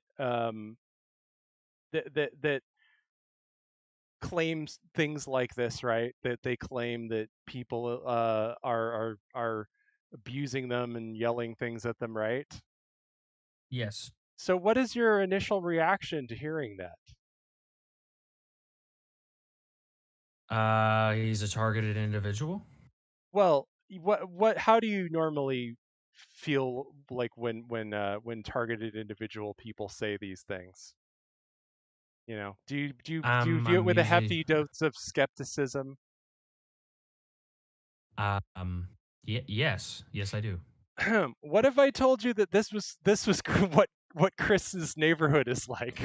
that claims things like this, right? That they claim that people are abusing them and yelling things at them, right? Yes. So what is your initial reaction to hearing that? He's a targeted individual? Well, how do you normally feel like when targeted individual people say these things? You know, do you view it with a hefty dose of skepticism? Yes, I do. What if I told you that this was what Chris's neighborhood is like?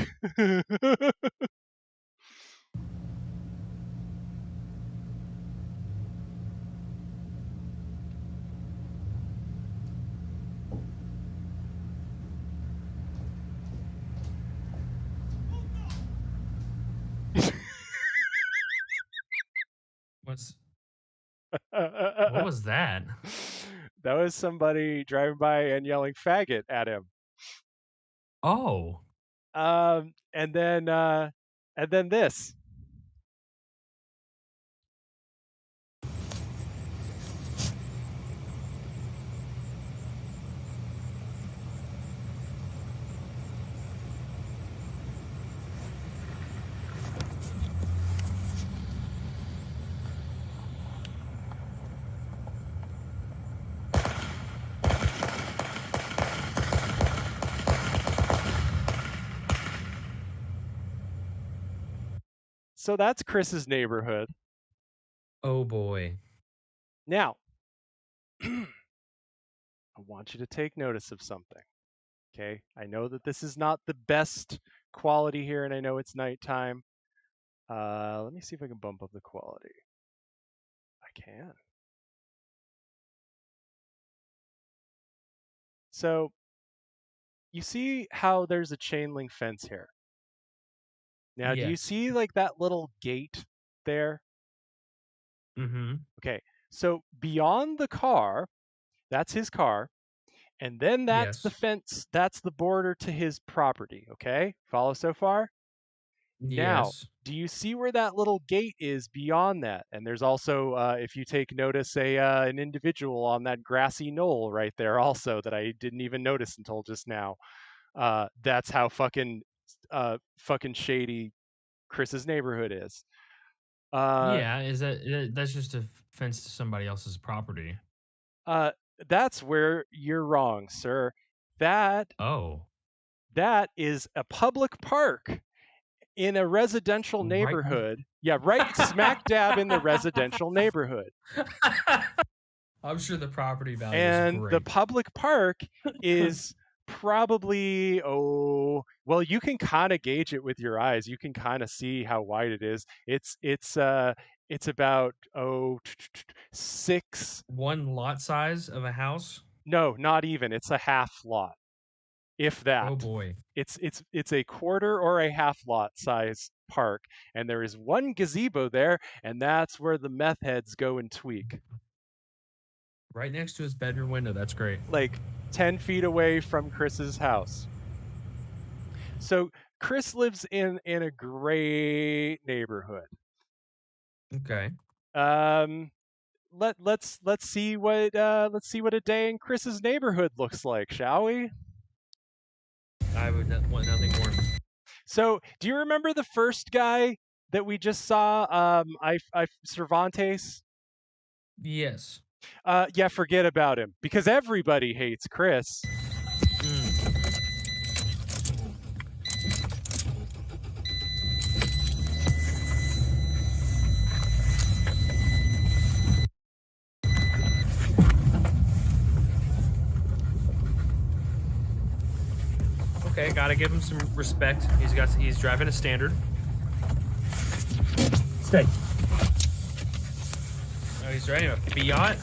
What was that? That was somebody driving by and yelling faggot at him. Oh. And then this. So that's Chris's neighborhood. Oh boy. Now, I want you to take notice of something. Okay? I know that this is not the best quality here, and I know it's nighttime. Let me see if I can bump up the quality. I can. So you see how there's a chain link fence here. Now, do you Yes. see like that little gate there? Mm-hmm. Okay, so beyond the car, that's his car, and then that's the Yes. fence, that's the border to his property, okay? Follow so far? Now, Yes. do you see where that little gate is beyond that? And there's also, if you take notice, an individual on that grassy knoll right there also that I didn't even notice until just now. That's how fucking shady Chris's neighborhood is. Yeah, that's just a fence to somebody else's property? That's where you're wrong, sir. That is a public park in a residential neighborhood. Yeah, right smack dab in the residential neighborhood. I'm sure the property value And is great. the public park is probably, well, you can kind of gauge it with your eyes. You can kind of see how wide it is. It's about 6. One lot size of a house? No, not even. It's a half lot, if that. Oh boy. It's a quarter or a half lot size park, and there is one gazebo there, and that's where the meth heads go and tweak. Right next to his bedroom window. That's great. Like 10 feet away from Chris's house. So Chris lives in a great neighborhood. Okay. Let's see what a day in Chris's neighborhood looks like, shall we? I would want nothing more. So, do you remember the first guy that we just saw? Cervantes? Yes. Yeah, forget about him because everybody hates Chris. Okay, gotta give him some respect. He's driving a standard. Stay. Oh, he's driving a Fiat.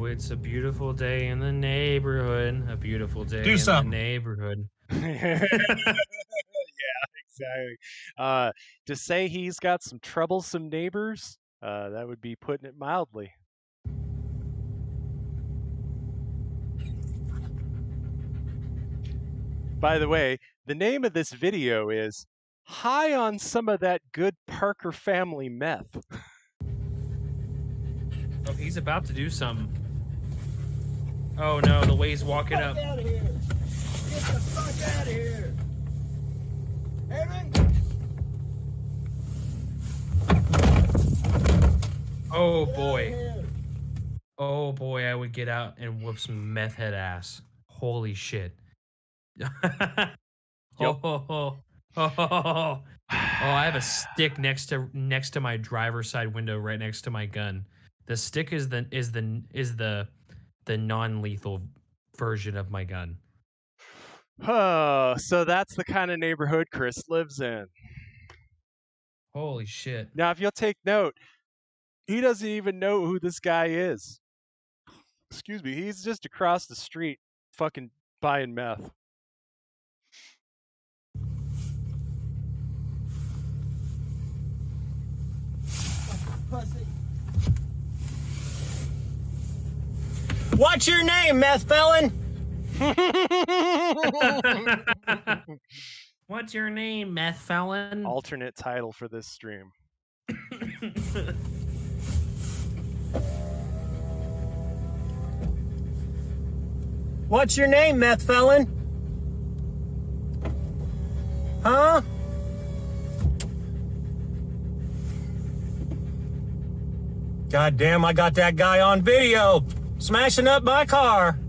It's a beautiful day in the neighborhood. A beautiful day in the neighborhood. Yeah, exactly. To say he's got some troublesome neighbors, that would be putting it mildly. By the way, the name of this video is High on Some of That Good Parker Family Meth. Oh, he's about to do something. Oh no, the way he's walking up. Get out of here! Get the fuck out of here! Aaron! Oh boy. Oh boy, I would get out and whoop some meth head ass. Holy shit. Oh, I have a stick next to my driver's side window, right next to my gun. The stick is the non-lethal version of my gun. Oh, so that's the kind of neighborhood Chris lives in. Holy shit. Now, if you'll take note, he doesn't even know who this guy is. Excuse me, he's just across the street fucking buying meth. Pussy. What's your name, meth felon? What's your name, meth felon? Alternate title for this stream. What's your name, meth felon? Huh? God damn, I got that guy on video smashing up my car.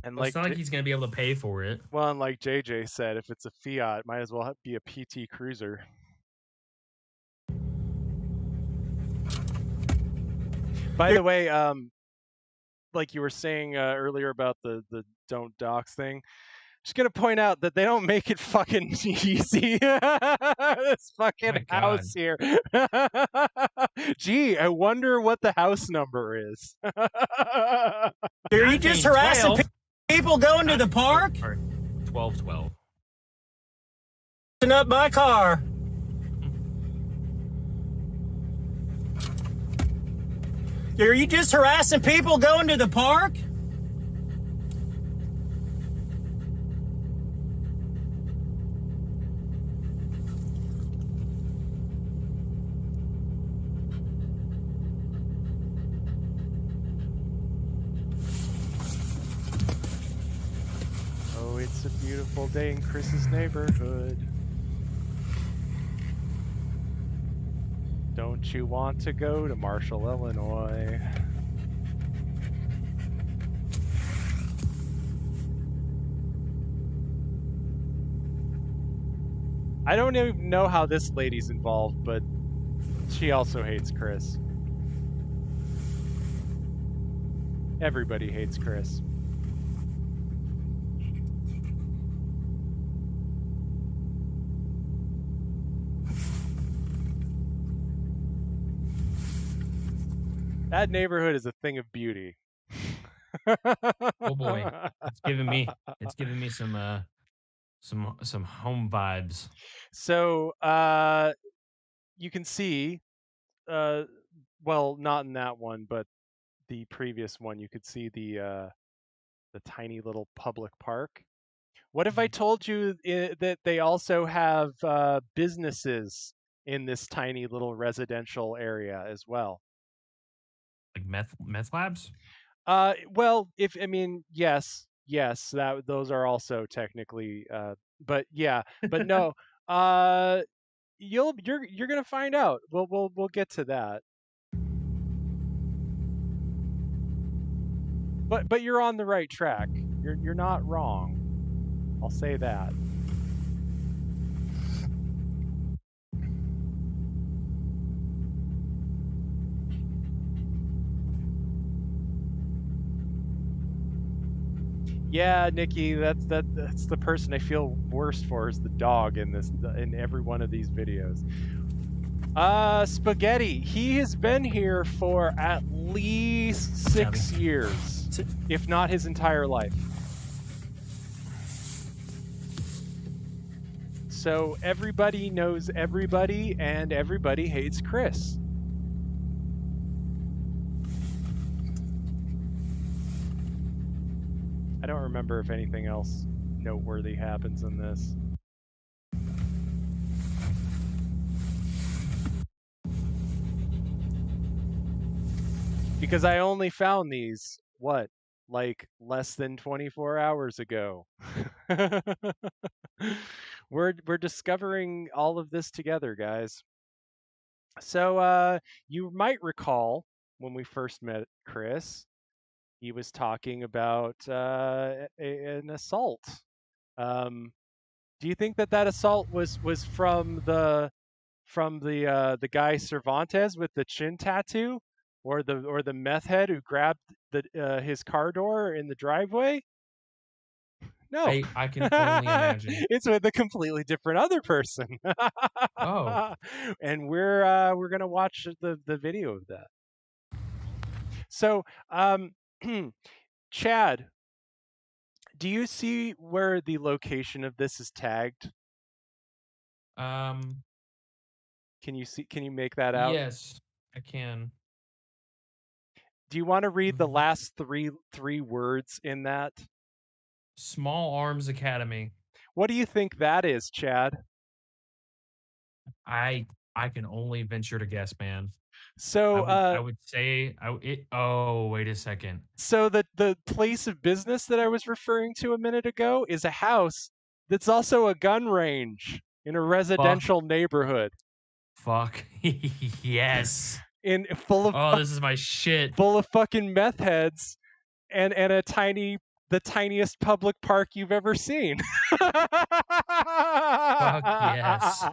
And Well, it's not like he's going to be able to pay for it. Well, and like JJ said, if it's a Fiat, it might as well be a PT Cruiser. By the way, like you were saying earlier about the don't dox thing, just gonna point out that they don't make it fucking easy. This fucking house here. Gee, I wonder what the house number is. Are you just harassing people going to the park? 1212. Up my car. Are you just harassing people going to the park? Oh, it's a beautiful day in Chris's neighborhood. Don't you want to go to Marshall, Illinois? I don't even know how this lady's involved, but she also hates Chris. Everybody hates Chris. That neighborhood is a thing of beauty. Oh boy, it's giving me some home vibes. So you can see, well, not in that one, but the previous one, you could see the tiny little public park. What if I told you that they also have businesses in this tiny little residential area as well? Like meth labs? Well, yes, those are also technically, but yeah, but no, you're gonna find out. We'll get to that. But you're on the right track. You're not wrong. I'll say that. Yeah, Nikki, that's the person I feel worst for is the dog in every one of these videos. Spaghetti, he has been here for at least 6 years, if not his entire life. So everybody knows everybody, and everybody hates Chris. I don't remember if anything else noteworthy happens in this. Because I only found these, like less than 24 hours ago. We're discovering all of this together, guys. So you might recall when we first met Chris, he was talking about an assault. Do you think that assault was from the guy Cervantes with the chin tattoo, or the meth head who grabbed his car door in the driveway? No, I can only imagine. It's with a completely different other person. Oh, and we're gonna watch the video of that. So, Chad, do you see where the location of this is tagged? Can you make that out? Yes, I can. Do you want to read the last three words in that? Small Arms Academy. What do you think that is, Chad? I can only venture to guess, man. So I would say oh, wait a second. So the place of business that I was referring to a minute ago is a house that's also a gun range in a residential neighborhood. Fuck. Yes. in full of Oh, this is my shit. full of fucking meth heads and the tiniest public park you've ever seen. Fuck yes.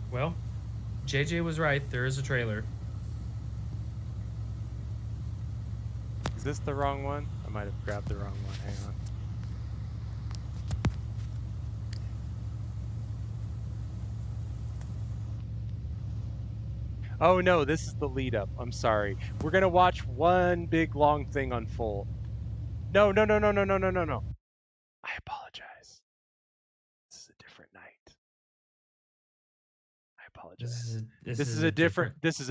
Well, JJ was right. There is a trailer. Is this the wrong one? I might have grabbed the wrong one. Hang on. Oh no, this is the lead up. I'm sorry. We're gonna watch one big long thing unfold. No. I apologize. This is a different night. I apologize. This is a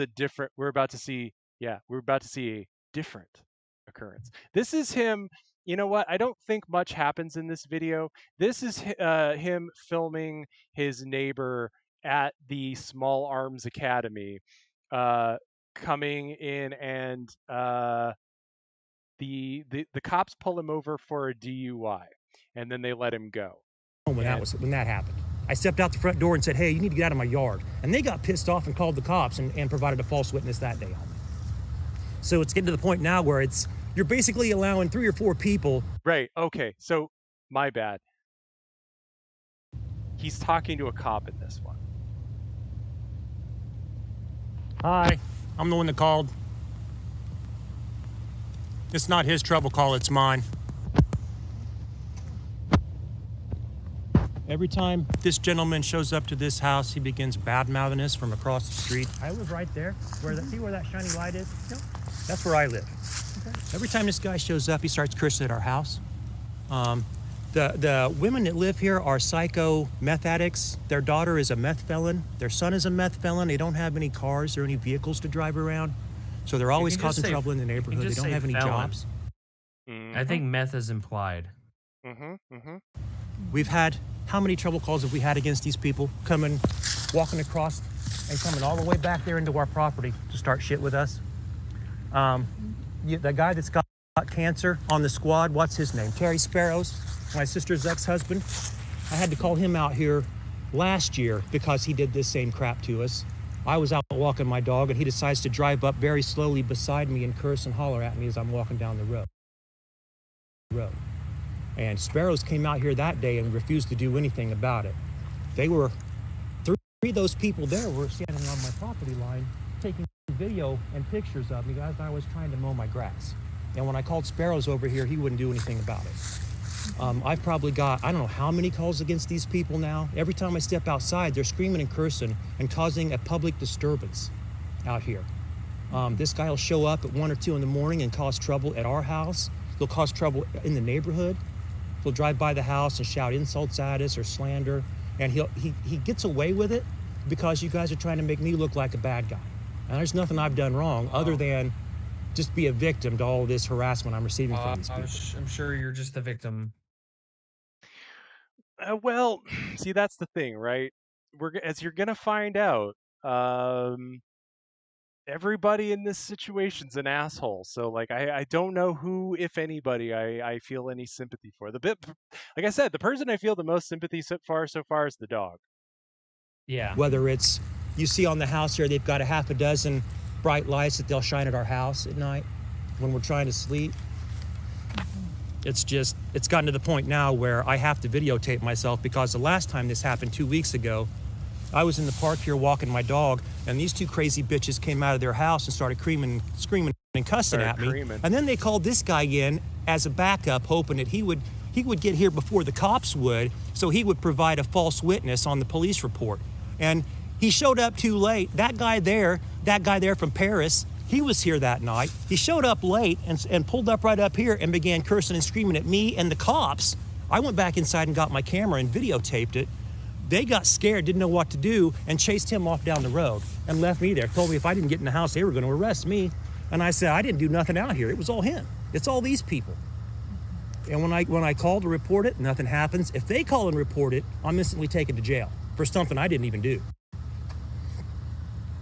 different. We're about to see a different occurrence. This is him. You know what? I don't think much happens in this video. This is him filming his neighbor at the Small Arms Academy, coming in, and the cops pull him over for a DUI, and then they let him go. When that happened, I stepped out the front door and said, "Hey, you need to get out of my yard." And they got pissed off and called the cops and provided a false witness that day on me. So it's getting to the point now where you're basically allowing 3 or 4 people. Right. Okay. So my bad. He's talking to a cop in this one. Hi, I'm the one that called. It's not his trouble call, it's mine. Every time this gentleman shows up to this house, he begins bad-mouthing us from across the street. I live right there. See where that shiny light is? Yep. That's where I live. Okay. Every time this guy shows up, he starts cursing at our house. The women that live here are psycho meth addicts. Their daughter is a meth felon. Their son is a meth felon. They don't have any cars or any vehicles to drive around. So they're always causing trouble in the neighborhood. They don't have any jobs. I think meth is implied. We've had, how many trouble calls have we had against these people walking across and coming all the way back there into our property to start shit with us? The guy that's got cancer on the squad, what's his name? Terry Sparrows, my sister's ex-husband. I had to call him out here last year because he did this same crap to us. I was out walking my dog and he decides to drive up very slowly beside me and curse and holler at me as I'm walking down the road. And Sparrows came out here that day and refused to do anything about it. Three of those people there were standing on my property line taking video and pictures of me as I was trying to mow my grass. And when I called Sparrows over here, he wouldn't do anything about it. I've probably got, I don't know how many calls against these people now. Every time I step outside, they're screaming and cursing and causing a public disturbance out here. This guy will show up at 1 or 2 in the morning and cause trouble at our house. He'll cause trouble in the neighborhood. He'll drive by the house and shout insults at us or slander. And he gets away with it because you guys are trying to make me look like a bad guy. And there's nothing I've done wrong other than just be a victim to all this harassment I'm receiving from these people. I'm sure you're just the victim. Well, see, that's the thing, right? As you're gonna find out, everybody in this situation's an asshole. So, like, I don't know who, if anybody, I feel any sympathy for. Like I said, the person I feel the most sympathy so far is the dog. Yeah. Whether it's, you see on the house here, they've got a half a dozen bright lights that they'll shine at our house at night when we're trying to sleep. It's gotten to the point now where I have to videotape myself because the last time this happened 2 weeks ago, I was in the park here walking my dog, and these 2 crazy bitches came out of their house and started screaming and cussing at me. And then they called this guy in as a backup, hoping that he would get here before the cops would, so he would provide a false witness on the police report. And he showed up too late. That guy there from Paris, he was here that night. He showed up late and pulled up right up here and began cursing and screaming at me and the cops. I went back inside and got my camera and videotaped it. They got scared, didn't know what to do, and chased him off down the road and left me there. Told me if I didn't get in the house, they were going to arrest me. And I said, I didn't do nothing out here. It was all him. It's all these people. And when I call to report it, nothing happens. If they call and report it, I'm instantly taken to jail for something I didn't even do.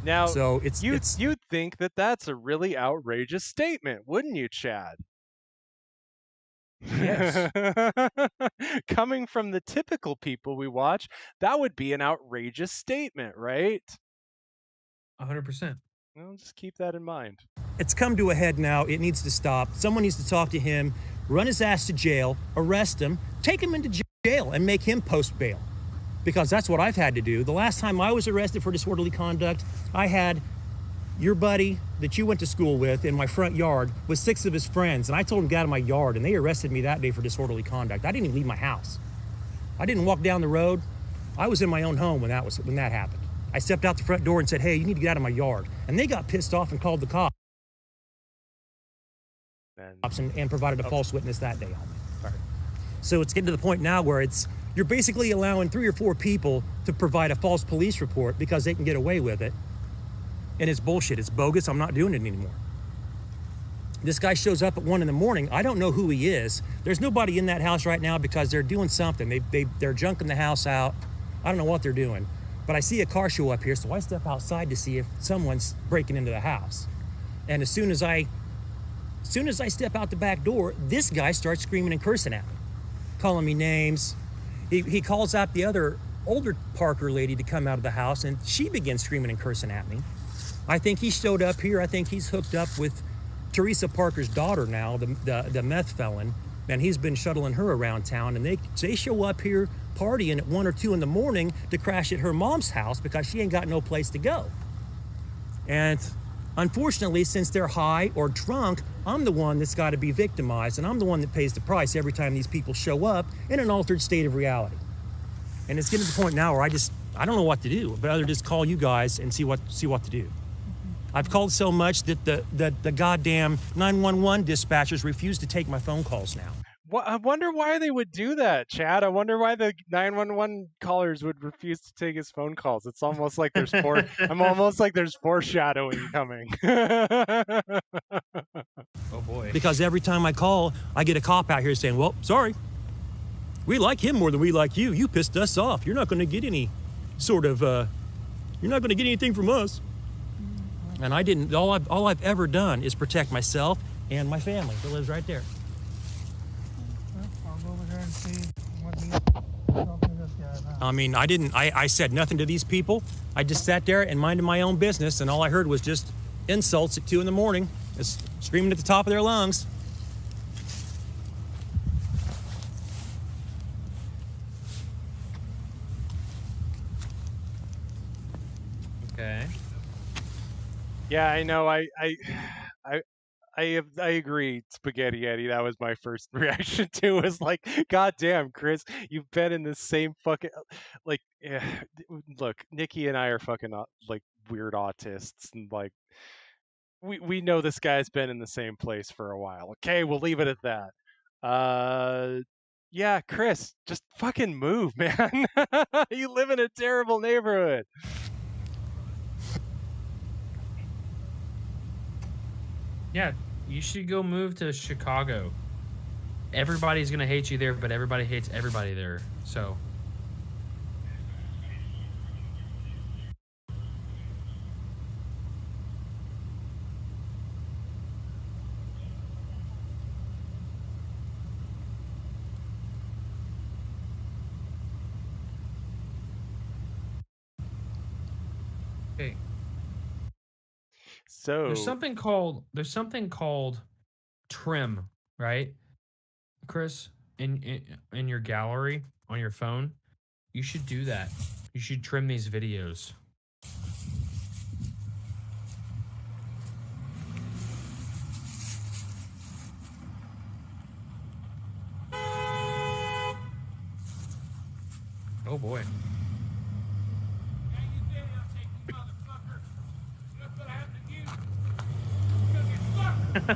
Now, so you'd think that that's a really outrageous statement, wouldn't you, Chad? Yes. Coming from the typical people we watch, that would be an outrageous statement, right? 100%. Well, just keep that in mind. It's come to a head now. It needs to stop. Someone needs to talk to him, run his ass to jail, arrest him, take him into jail, and make him post bail. Because that's what I've had to do. The last time I was arrested for disorderly conduct, I had your buddy that you went to school with in my front yard with 6 of his friends, and I told him to get out of my yard, and they arrested me that day for disorderly conduct. I didn't even leave my house. I didn't walk down the road. I was in my own home when that happened. I stepped out the front door and said, hey, you need to get out of my yard. And they got pissed off and called the cops and provided a false witness that day on me. Right. So it's getting to the point now where you're basically allowing 3 or 4 people to provide a false police report because they can get away with it. And it's bullshit. It's bogus. I'm not doing it anymore. This guy shows up at 1 a.m. I don't know who he is. There's nobody in that house right now because they're doing something. They're junking the house out. I don't know what they're doing. But I see a car show up here, so I step outside to see if someone's breaking into the house. And as soon as I step out the back door, this guy starts screaming and cursing at me, calling me names. He calls out the other older Parker lady to come out of the house, and she begins screaming and cursing at me. I think he showed up here. I think he's hooked up with Teresa Parker's daughter now, the meth felon, and he's been shuttling her around town. And they show up here partying at 1 or 2 in the morning to crash at her mom's house because she ain't got no place to go. And unfortunately, since they're high or drunk, I'm the one that's got to be victimized, and I'm the one that pays the price every time these people show up in an altered state of reality. And it's getting to the point now where I don't know what to do, but other just call you guys and see what to do. I've called so much that the goddamn 911 dispatchers refuse to take my phone calls now. Well, I wonder why they would do that, Chad. I wonder why the 911 callers would refuse to take his phone calls. It's almost like there's I'm almost like there's foreshadowing coming. Oh boy. Because every time I call, I get a cop out here saying, well, sorry. We like him more than we like you. You pissed us off. You're not going to get any sort of, you're not going to get anything from us. And I didn't, all I've ever done is protect myself and my family that lives right there. I'll go over there and see what he's talking to this guy about. I mean, I said nothing to these people. I just sat there and minded my own business, and all I heard was just insults at 2 a.m, just screaming at the top of their lungs. Okay. Yeah, I know. I agree, Spaghetti Eddie. That was my first reaction to was like, God damn, Chris, you've been in this same fucking like. Look, Nikki and I are fucking like weird autists, and like we know this guy's been in the same place for a while. Okay, we'll leave it at that. Yeah, Chris, just fucking move, man. You live in a terrible neighborhood. Yeah, you should go move to Chicago. Everybody's gonna hate you there, but everybody hates everybody there. So. Okay. So there's something called trim, right? Chris, in your gallery on your phone, you should do that. You should trim these videos. Oh boy. Did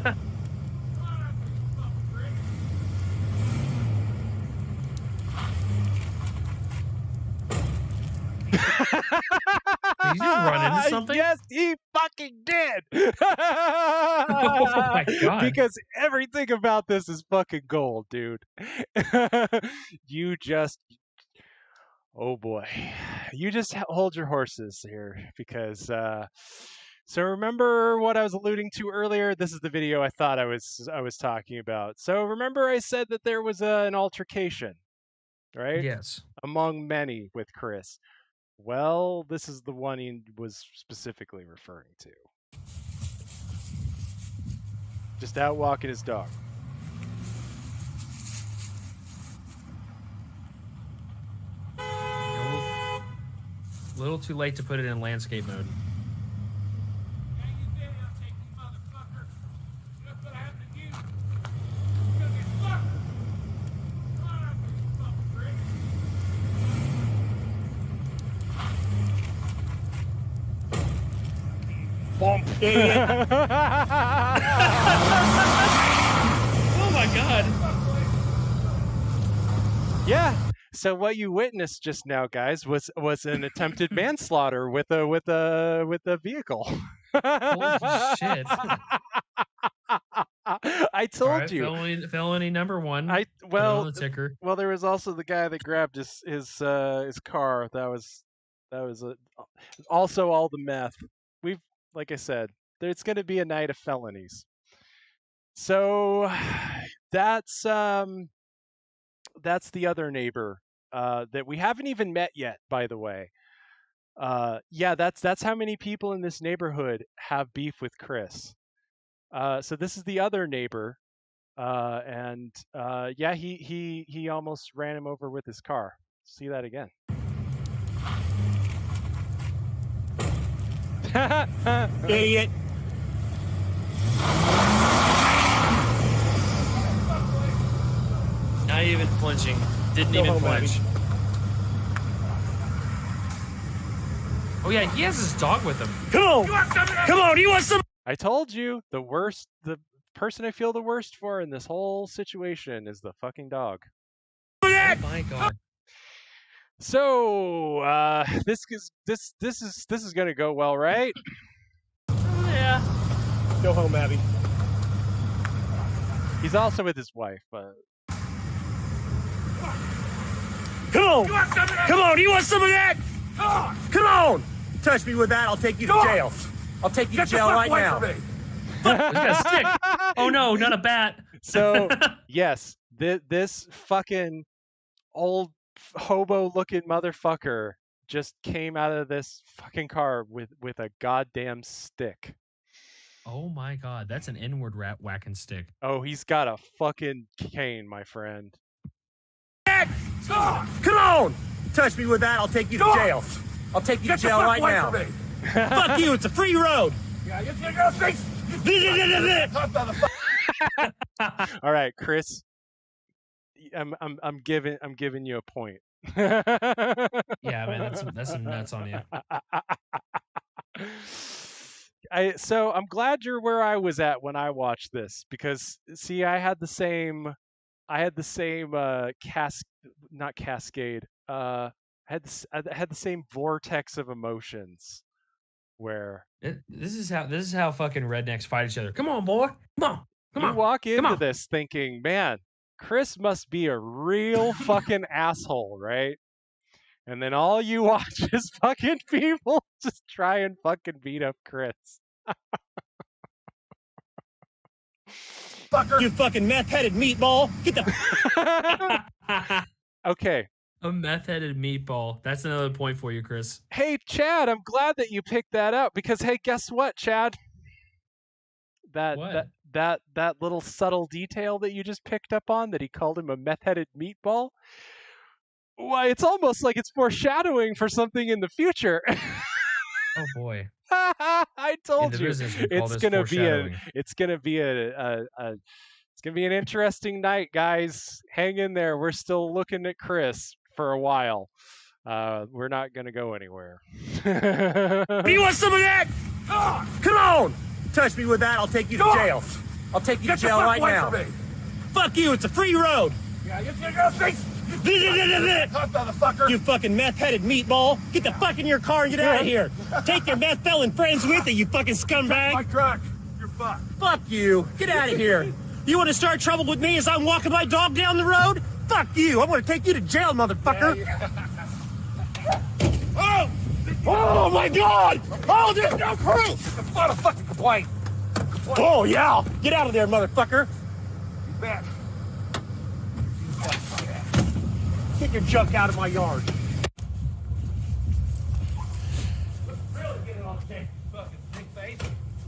he just run into something? Yes, he fucking did. Oh my God. Because everything about this is fucking gold, dude. You just, oh boy, you just hold your horses here, because so remember what I was alluding to earlier? This is the video I thought I was talking about. So remember I said that there was an altercation, right? Yes. Among many with Chris. Well, this is the one he was specifically referring to. Just out walking his dog. A little too late to put it in landscape mode. Bump. Oh my God. Yeah. So what you witnessed just now, guys, was an attempted manslaughter with a vehicle. Holy shit. I told you. Felony number 1. On the ticker. Well, there was also the guy that grabbed his car. That was also all the meth. Like I said, there's going to be a night of felonies. So that's the other neighbor that we haven't even met yet, by the way. Yeah, that's how many people in this neighborhood have beef with Chris. So this is the other neighbor, and yeah, he almost ran him over with his car. See that again. Idiot. Not even flinching. Didn't even flinch. Oh yeah, he has his dog with him. Come on! Come on, you want some? I told you, the person I feel the worst for in this whole situation is the fucking dog. Oh my God. So this is gonna go well, right? Yeah. Go home, Abby. He's also with his wife, but come on! Come on! You want some of that? Come on! Touch me with that, I'll take you to jail. I'll take you to jail right now. He's got a stick. Oh no, not a bat. So yes, this fucking old hobo-looking motherfucker just came out of this fucking car with a goddamn stick. Oh my God, that's an inward whacking stick. Oh, he's got a fucking cane, my friend. Come on! Touch me with that, I'll take you to jail. I'll take you to jail right now. Fuck you, it's a free road. Yeah, you're gonna fix. All right, Chris. I'm giving you a point. Yeah, man, that's some nuts on you. So I'm glad you're where I was at when I watched this, because see, I had the same not cascade. I had the same vortex of emotions where this is how fucking rednecks fight each other. Come on, boy. Come on. You walk into this thinking, man, Chris must be a real fucking asshole, right? And then all you watch is fucking people just try and fucking beat up Chris. Fucker. You fucking meth-headed meatball. Get the... Okay. A meth-headed meatball. That's another point for you, Chris. Hey, Chad, I'm glad that you picked that up, because, hey, guess what, Chad? That little subtle detail that you just picked up on, that he called him a meth-headed meatball, why, it's almost like it's foreshadowing for something in the future. Oh boy. I told you it's gonna be an interesting night, guys. Hang in there. We're still looking at Chris for a while. We're not gonna go anywhere. You want some of that? Come on! Touch me with that, I'll take you to jail. I'll take you to jail right now. Fuck you, it's a free road. Yeah, you're gonna fix. motherfucker! You fucking meth-headed meatball! Get the fuck in your car and get out of here! Take your meth felon friends with you, you fucking scumbag! My truck. You're fucked. Fuck you! Get out of here! You want to start trouble with me as I'm walking my dog down the road? Fuck you! I'm gonna take you to jail, motherfucker! Oh! Oh my God! Oh, there's no proof! File a fucking complaint. Oh yeah! Get out of there, motherfucker! You bet. Get your junk out of my yard! Really get it on tape, fucking big face.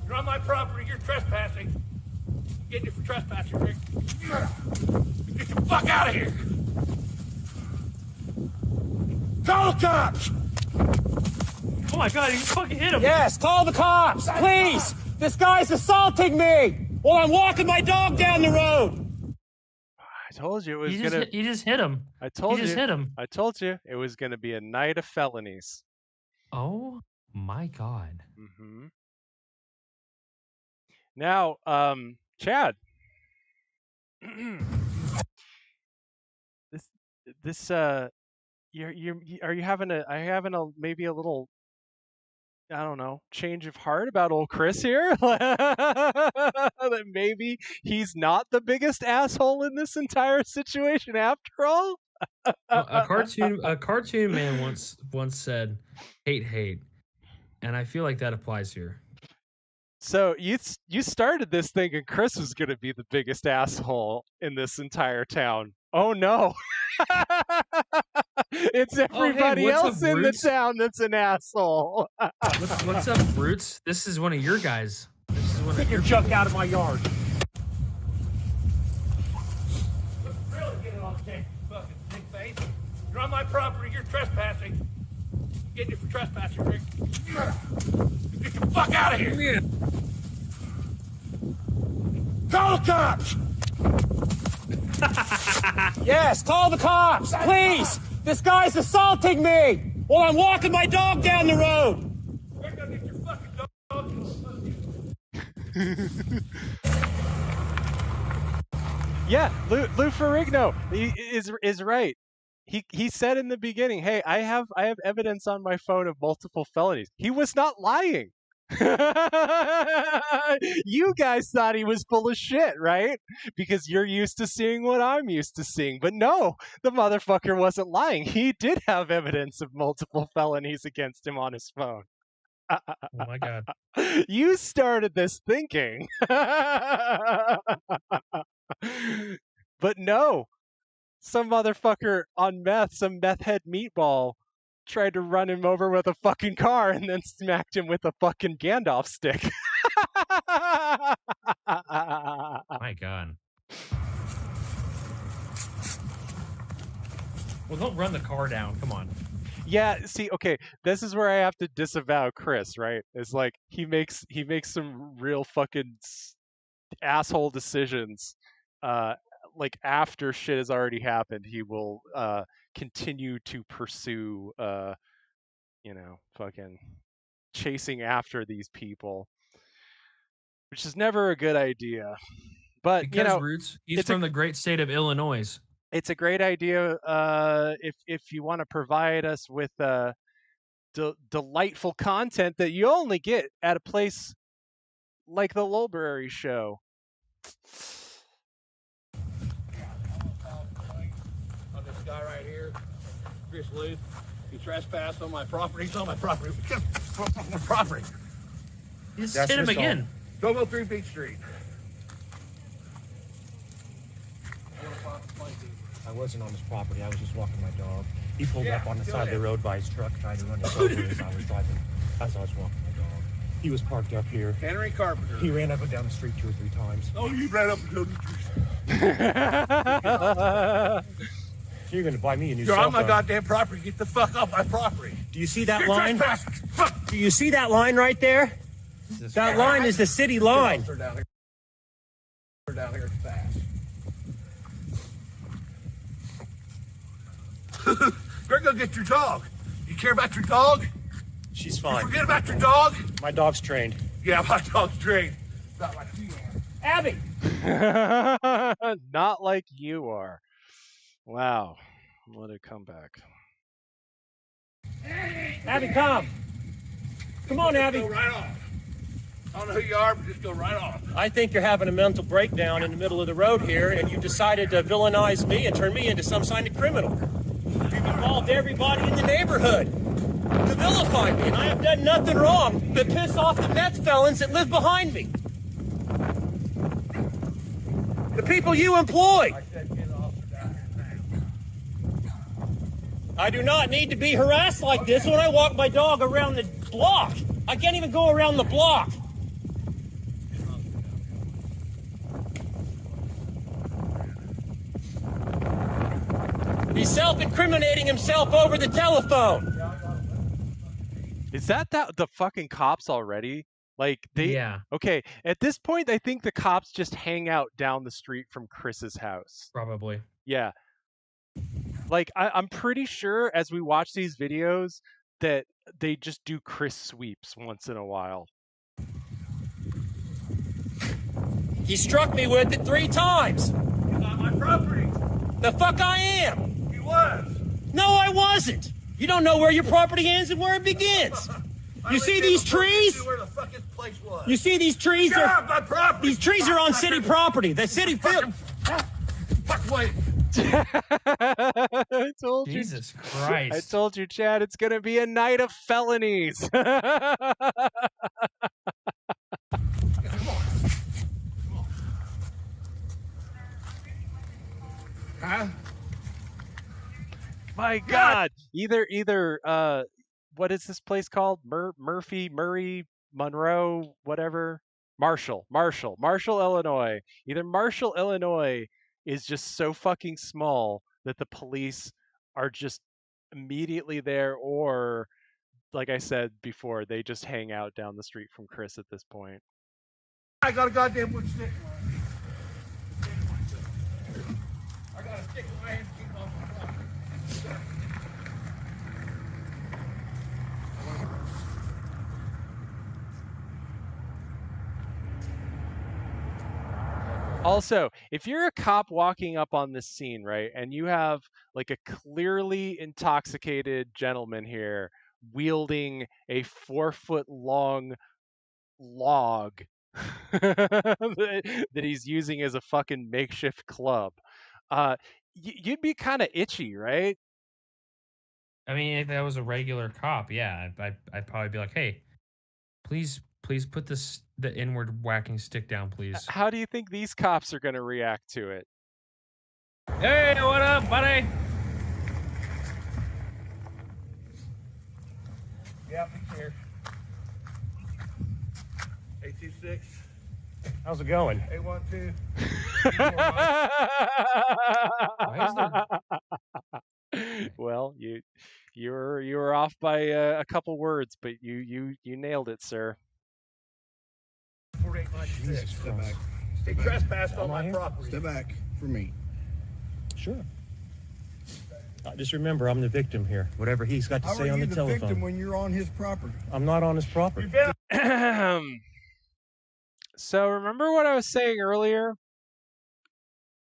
You're on my property. You're trespassing. Getting you for trespassing, Rick. Get the fuck out of here! Call the cops! Oh my God, you fucking hit him. Yes, call the cops, please! This guy's assaulting me while I'm walking my dog down the road! I told you it was You just hit him. I told you. Just hit him. I told you it was gonna be a night of felonies. Oh my God. Mm-hmm. Now, Chad. Are you having a maybe a little, I don't know, change of heart about old Chris here? That maybe he's not the biggest asshole in this entire situation after all? A cartoon man once said, hate, and I feel like that applies here. So you started this thinking Chris was going to be the biggest asshole in this entire town. Oh no. It's everybody else in the town that's an asshole. What's up, Brutes? This is one of your guys. Get your junk out of my yard. Really get it on tape, fucking big face. You're on my property. You're trespassing. Getting you for trespassing, Rick. Get the fuck out of here! Call the cops! Yes, call the cops, please! This guy's assaulting me while I'm walking my dog down the road! We're gonna get your fucking dog. Yeah, Lou Ferrigno is right. He said in the beginning, "Hey, I have evidence on my phone of multiple felonies." He was not lying. You guys thought he was full of shit, right? Because you're used to seeing what I'm used to seeing. But no, the motherfucker wasn't lying. He did have evidence of multiple felonies against him on his phone. Oh my God. You started this thinking. But no, some motherfucker on meth, some meth head meatball, tried to run him over with a fucking car and then smacked him with a fucking Gandalf stick. My God. Well, don't run the car down. Come on. Yeah, see, okay, this is where I have to disavow Chris, right? It's like he makes some real fucking asshole decisions. Like after shit has already happened, he will continue to pursue fucking chasing after these people, which is never a good idea. But because Roots, he's from the great state of Illinois. It's a great idea if you want to provide us with delightful content that you only get at a place like the Lolbrary Show. On this guy right here, Chris Luth, he trespassed on my property. He's on my property. On my property. You just hit him again. 1203 Beach Street. I wasn't on his property. I was just walking my dog. He pulled up on the side of the road by his truck, tried to run us over as I was walking my dog. He was parked up here. Henry Carpenter. He ran up and down the street 2 or 3 times. Oh, you ran up and down the street. So you're going to buy me a new You're cell on my phone. goddamn property. Get the fuck off my property. Do you see that You're line? trespassing. Do you see that line right there? That line is the city line. We're down here fast. You're gonna get your dog. You care about your dog? She's fine. You forget about your dog? My dog's trained. Yeah, my dog's trained. Not like you are. Abby! Not like you are. Wow. Let it come back. Abby, come. Come on, Abby. Go right off. I don't know who you are, but just go right off. I think you're having a mental breakdown in the middle of the road here, and you decided to villainize me and turn me into some kind of criminal. You've involved everybody in the neighborhood to vilify me, and I have done nothing wrong but piss off the meth felons that live behind me. The people you employ. I do not need to be harassed like this when I walk my dog around the block. I can't even go around the block. He's self-incriminating himself over the telephone. Is that the fucking cops already? Like they? Yeah. Okay. At this point, I think the cops just hang out down the street from Chris's house. Probably. Yeah. Like I'm pretty sure as we watch these videos that they just do Chris sweeps once in a while. He struck me with it 3 times. You're on my property. The fuck I am. You was. No, I wasn't. You don't know where your property ends and where it begins. You see these trees? Where the fuck this place was. You see these trees? Get off my property. These trees are on city property. The city field. Fuck away. I told Jesus you. Christ. I told you, Chad, it's going to be a night of felonies. Huh? My God. Either what is this place called? Murray, Monroe, whatever. Marshall, Illinois. Either Marshall, Illinois is just so fucking small that the police are just immediately there, or like I said before, they just hang out down the street from Chris at this point. I got a goddamn wood stick. I got a stick in my hand to keep off my property. Also, if you're a cop walking up on this scene, right, and you have like a clearly intoxicated gentleman here wielding a 4-foot-long log that he's using as a fucking makeshift club, you'd be kind of itchy, right? I mean, if that was a regular cop, yeah, I'd probably be like, hey, please put the inward whacking stick down, please. How do you think these cops are going to react to it? Hey, what up, buddy? Yeah, be here. 826. How's it going? 812. Well, you were off by a couple words, but you nailed it, sir. 4896. Step back. He trespassed on my property. Step back for me. Sure. Just remember, I'm the victim here. Whatever he's got to say on the telephone. How are you the victim when you're on his property? I'm not on his property. So remember what I was saying earlier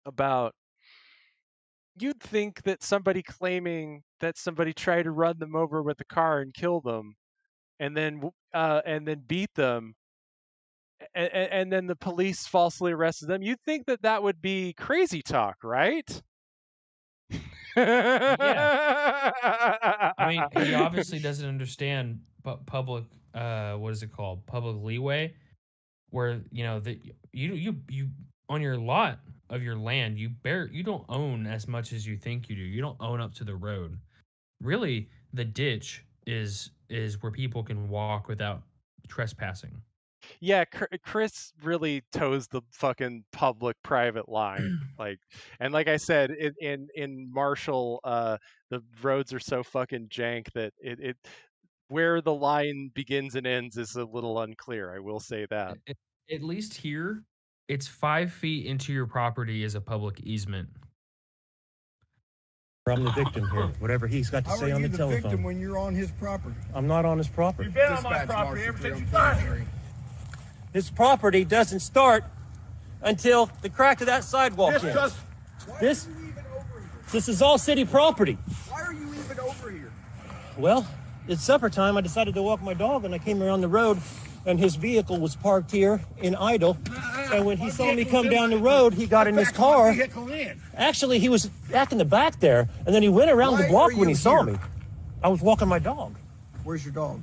about you'd think that somebody claiming that somebody tried to run them over with a car and kill them, and then beat them, and then the police falsely arrested them. You'd think that would be crazy talk, right? Yeah. I mean, he obviously doesn't understand public what is it called? Public leeway, where that you on your lot of your land, you don't own as much as you think you do. You don't own up to the road. Really, the ditch is where people can walk without trespassing. Yeah, Chris really toes the fucking public-private line. Like I said, in Marshall, the roads are so fucking jank that it where the line begins and ends is a little unclear. I will say that. At least here, it's 5 feet into your property is a public easement. I'm the victim here. Whatever he's got to say on the telephone. How are you the victim when you're on his property? I'm not on his property. You've been on my property ever since you got here. His property doesn't start until the crack of that sidewalk ends. This is all city property. Why are you even over here? Well, it's supper time. I decided to walk my dog, and I came around the road, and his vehicle was parked here in idle. And when he saw me come down the road, he got in his car. Actually, he was back in the back there, and then he went around the block when he saw me. I was walking my dog. Where's your dog?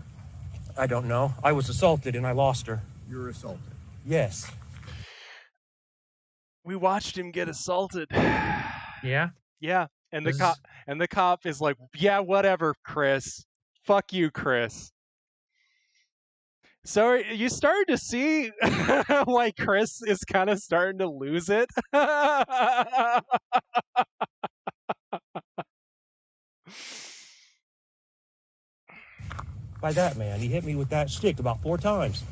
I don't know. I was assaulted, and I lost her. You were assaulted. Yes. We watched him get assaulted. Yeah. Yeah, and the cop is like, yeah, whatever, Chris. Fuck you, Chris. So you started to see why Chris is kind of starting to lose it. By that man, he hit me with that stick about 4 times.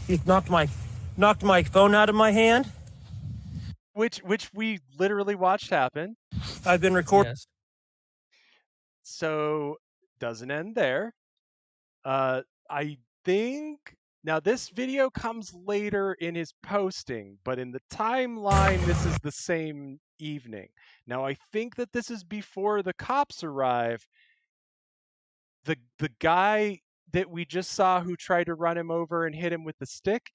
He knocked my phone out of my hand. Which we literally watched happen. I've been recording. Yes. So doesn't end there. I think now this video comes later in his posting, but in the timeline this is the same evening. Now I think that this is before the cops arrive. The guy that we just saw who tried to run him over and hit him with the stick,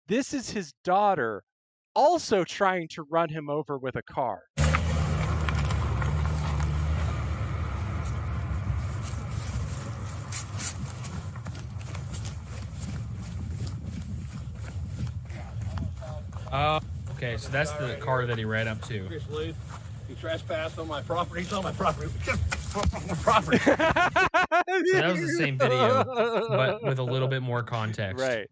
this is his daughter also trying to run him over with a car. Okay, so that's the car that he ran up to. Chris Lee, he trespassed on my property. He's on my property. My property. So that was the same video, but with a little bit more context. Right.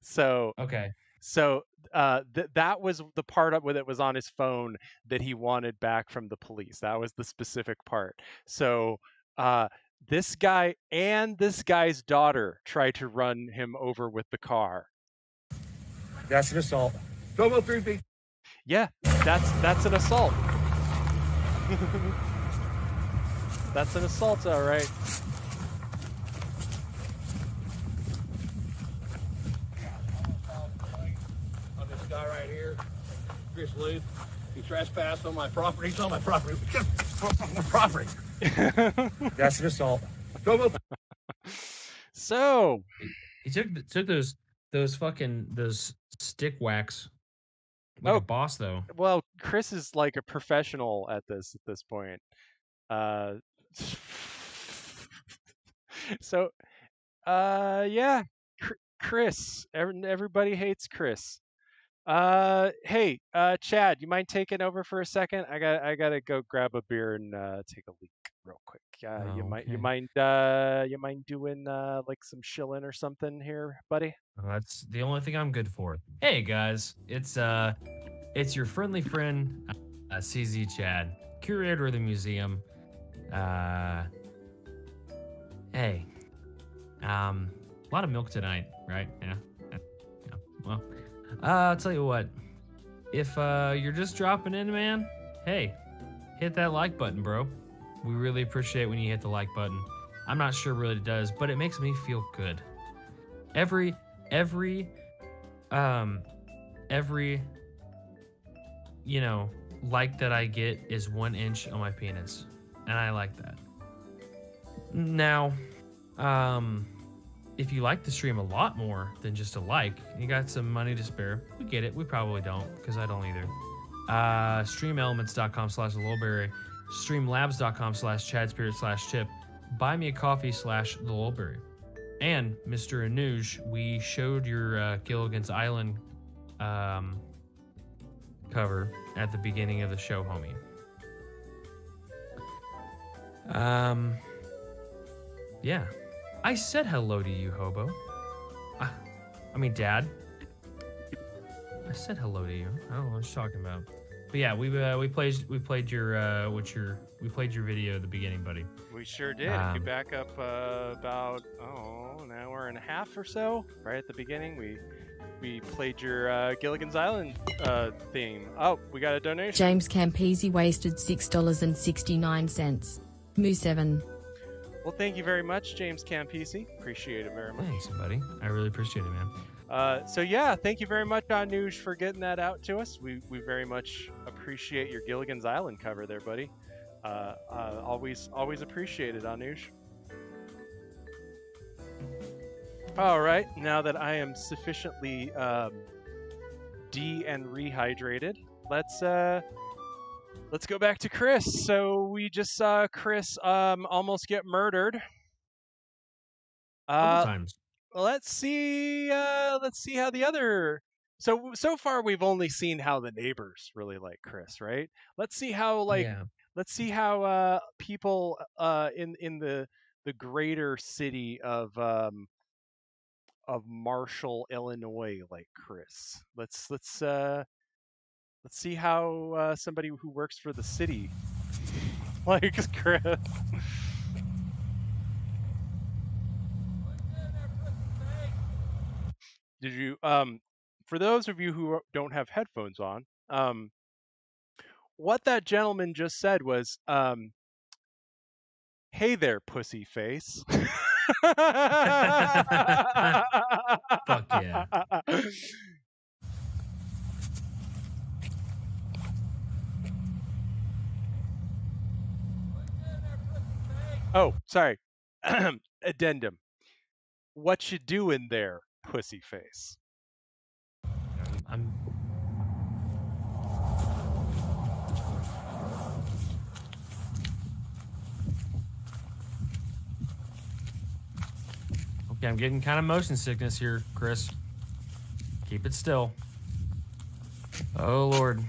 So okay. So that was the part of it was on his phone that he wanted back from the police. That was the specific part. So this guy and this guy's daughter tried to run him over with the car. That's an assault. Don't go 3 feet. Yeah, that's an assault. That's an assault, all right. On this guy right here, Chris Lee, he trespassed on my property. He's on my property. My property. That's an assault. Don't go. So he took those stick whacks like a boss though. Well, Chris is like a professional at this point. So yeah, Chris. Everybody hates Chris. Hey, Chad, you mind taking over for a second? I gotta go grab a beer and take a leak real quick. You mind doing like some shilling or something here, buddy? Well, that's the only thing I'm good for. Hey guys, it's your friendly friend CZ Chad, curator of the museum. Hey, a lot of milk tonight, right? Yeah. Well, I'll tell you what. If you're just dropping in, man, hey, hit that like button, bro. We really appreciate when you hit the like button. I'm not sure really it does, but it makes me feel good. Every like that I get is 1 inch on my penis, and I like that. Now, if you like the stream a lot more than just a like, you got some money to spare, we get it. We probably don't, because I don't either. Streamelements.com/Lolbrary, streamlabs.com/ChadSpirit/Chip, buymeacoffee/The Lolbrary. And Mr. Anuj, we showed your Gilligan's Island cover at the beginning of the show, homie. Yeah. I said hello to you, hobo. I mean, Dad. I said hello to you. I don't know what you're talking about. But yeah, we played your video at the beginning, buddy. We sure did. If you back up about an hour and a half or so, right at the beginning, we played your Gilligan's Island theme. Oh, we got a donation. James Campese wasted $6.69. Moo7. Well, thank you very much, James Campese. Appreciate it very much. Thanks, buddy. I really appreciate it, man. So yeah, thank you very much, Anuj, for getting that out to us. We very much appreciate your Gilligan's Island cover there, buddy. Always appreciated, Anush. All right, now that I am sufficiently and rehydrated, let's go back to Chris. So we just saw Chris almost get murdered. Times. Let's see how the other. So far we've only seen how the neighbors really like Chris, right? Let's see how people in the greater city of Marshall, Illinois, like Chris. Let's see how somebody who works for the city likes Chris. Did you for those of you who don't have headphones on, what that gentleman just said was, "Hey there, pussy face." Fuck yeah. Oh, sorry. Addendum. What you doing there, pussy face? I'm Okay, I'm getting kind of motion sickness here, Chris. Keep it still. Oh, Lord.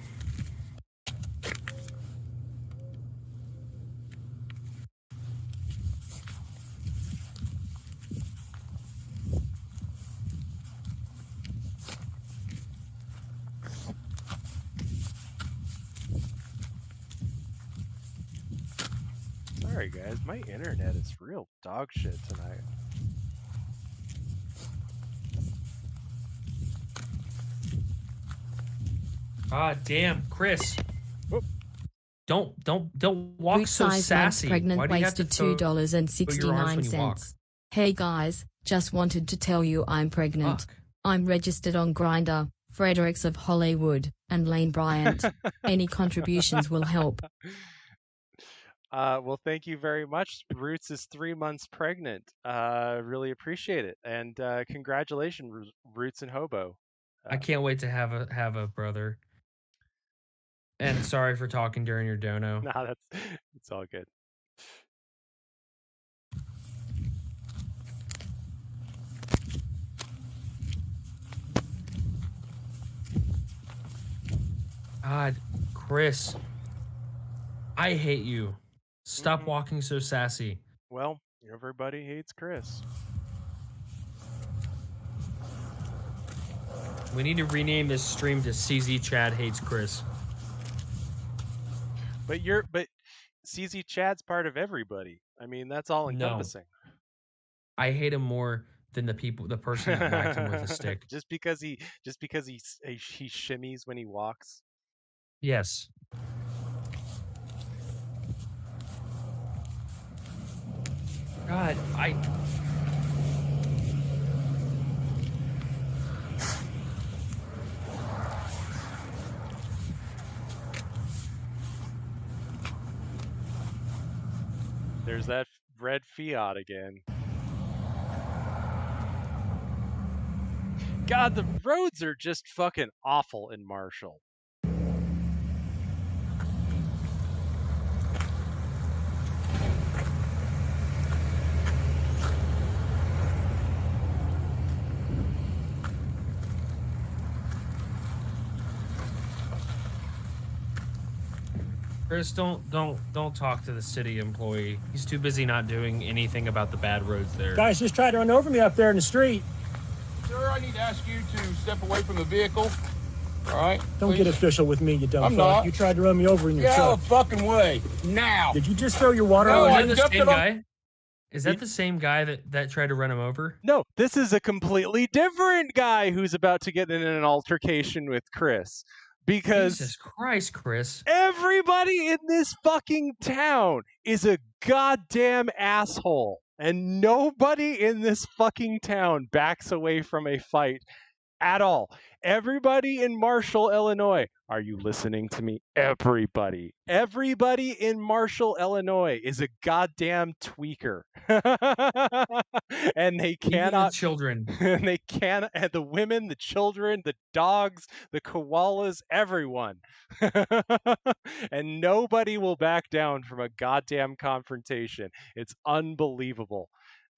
Sorry, guys. My internet is real dog shit tonight. God damn, Chris. Don't walk Boot so size sassy. pregnant Why do you have wasted to throw your arms when you walk? $2.69. Hey guys, just wanted to tell you I'm pregnant. Fuck. I'm registered on Grindr, Fredericks of Hollywood, and Lane Bryant. Any contributions will help. Well, thank you very much. Roots is 3 months pregnant. Really appreciate it, and congratulations, Roots and Hobo. I can't wait to have a brother. And sorry for talking during your dono. Nah, it's all good. God, Chris, I hate you. Stop walking so sassy. Well, everybody hates Chris. We need to rename this stream to CZ Chad Hates Chris. But CZ Chad's part of everybody. I mean, that's all encompassing. I hate him more than the person that whacked him with a stick. Just because he shimmies when he walks. Yes. God, There's that red Fiat again. God, the roads are just fucking awful in Marshall. Chris, don't talk to the city employee. He's too busy not doing anything about the bad roads there. Guys just tried to run over me up there in the street. Sir, I need to ask you to step away from the vehicle. All right? Don't please. get official with me, you dumb I'm fuck. not. You tried to run me over in your Get out truck. of the fucking way. Now. Did you just throw your water No, on I me? Is that the jumped same it on- guy? Is that the same guy that tried to run him over? No, this is a completely different guy who's about to get in an altercation with Chris. Because Jesus Christ, Chris. everybody in this fucking town is a goddamn asshole. And nobody in this fucking town backs away from a fight at all. Everybody in Marshall, Illinois, are you listening to me? Everybody in Marshall, Illinois is a goddamn tweaker. And they cannot, the children. and they can, and the women, the children, the dogs, the koalas, everyone. And nobody will back down from a goddamn confrontation. It's unbelievable.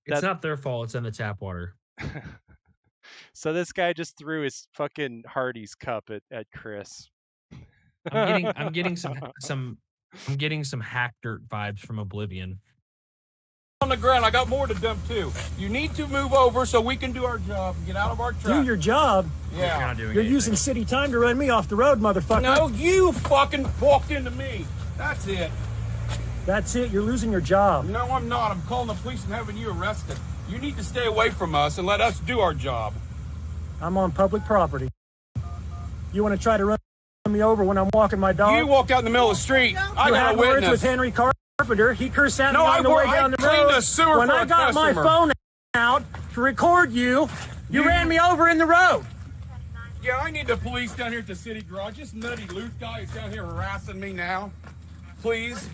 It's not their fault. It's in the tap water. So this guy just threw his fucking Hardee's cup at Chris. I'm getting some hack dirt vibes from Oblivion. On the ground, I got more to dump too. You need to move over so we can do our job and get out of our trap. Do your job? Yeah. You're using city time to run me off the road, motherfucker. No, you fucking walked into me. That's it. That's it. You're losing your job. No, I'm not. I'm calling the police and having you arrested. You need to stay away from us and let us do our job. I'm on public property. You want to try to run me over when I'm walking my dog? You walked out in the middle of the street. I got a words witness. with Henry Carpenter. He cursed at me No, on the way I down the cleaned road. a sewer When for I a got my customer. phone out to record you, you ran me over in the road. Yeah, I need the police down here at the city garage. This nutty loose guy is down here harassing me now. Please.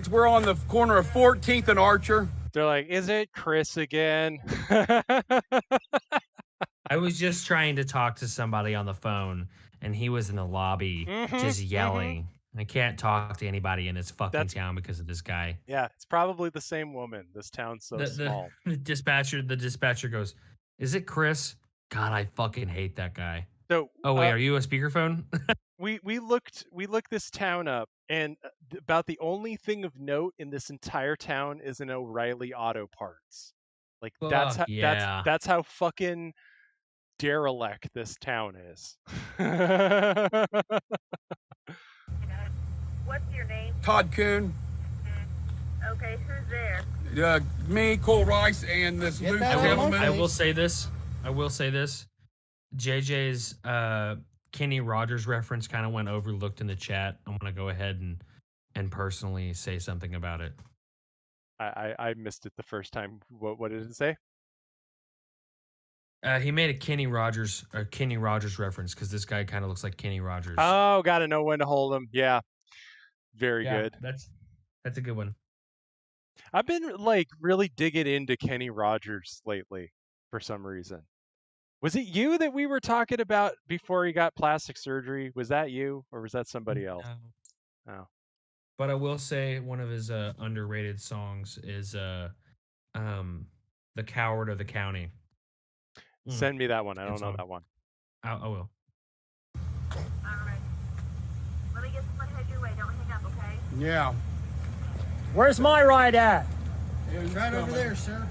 We're on the corner of 14th and Archer. They're like, is it Chris again? I was just trying to talk to somebody on the phone, and he was in the lobby just yelling. I can't talk to anybody in this fucking town because of this guy. Yeah, it's probably the same woman. This town's so small. The dispatcher goes, "Is it Chris?" God, I fucking hate that guy. So, oh wait, are you a speakerphone? we looked this town up, and about the only thing of note in this entire town is an O'Reilly Auto Parts. Like that's how fucking derelict this town is. What's your name? Todd Kuhn. Okay, who's there? Me, Cole Rice, and this loose gentleman. I will say this. JJ's Kenny Rogers reference kind of went overlooked in the chat. I want to go ahead and personally say something about it. I missed it the first time. What did it say? He made a Kenny Rogers reference because this guy kind of looks like Kenny Rogers. Oh, gotta know when to hold him. Yeah, very good. That's a good one. I've been like really digging into Kenny Rogers lately for some reason. Was it you that we were talking about before he got plastic surgery? Was that you, or was that somebody else? No. Oh. But I will say one of his underrated songs is "The Coward of the County." Send me that one. I don't know that one. I will. All right. Let me get someone head your way. Don't hang up, okay? Yeah. Where's my ride at? Right over there, sir.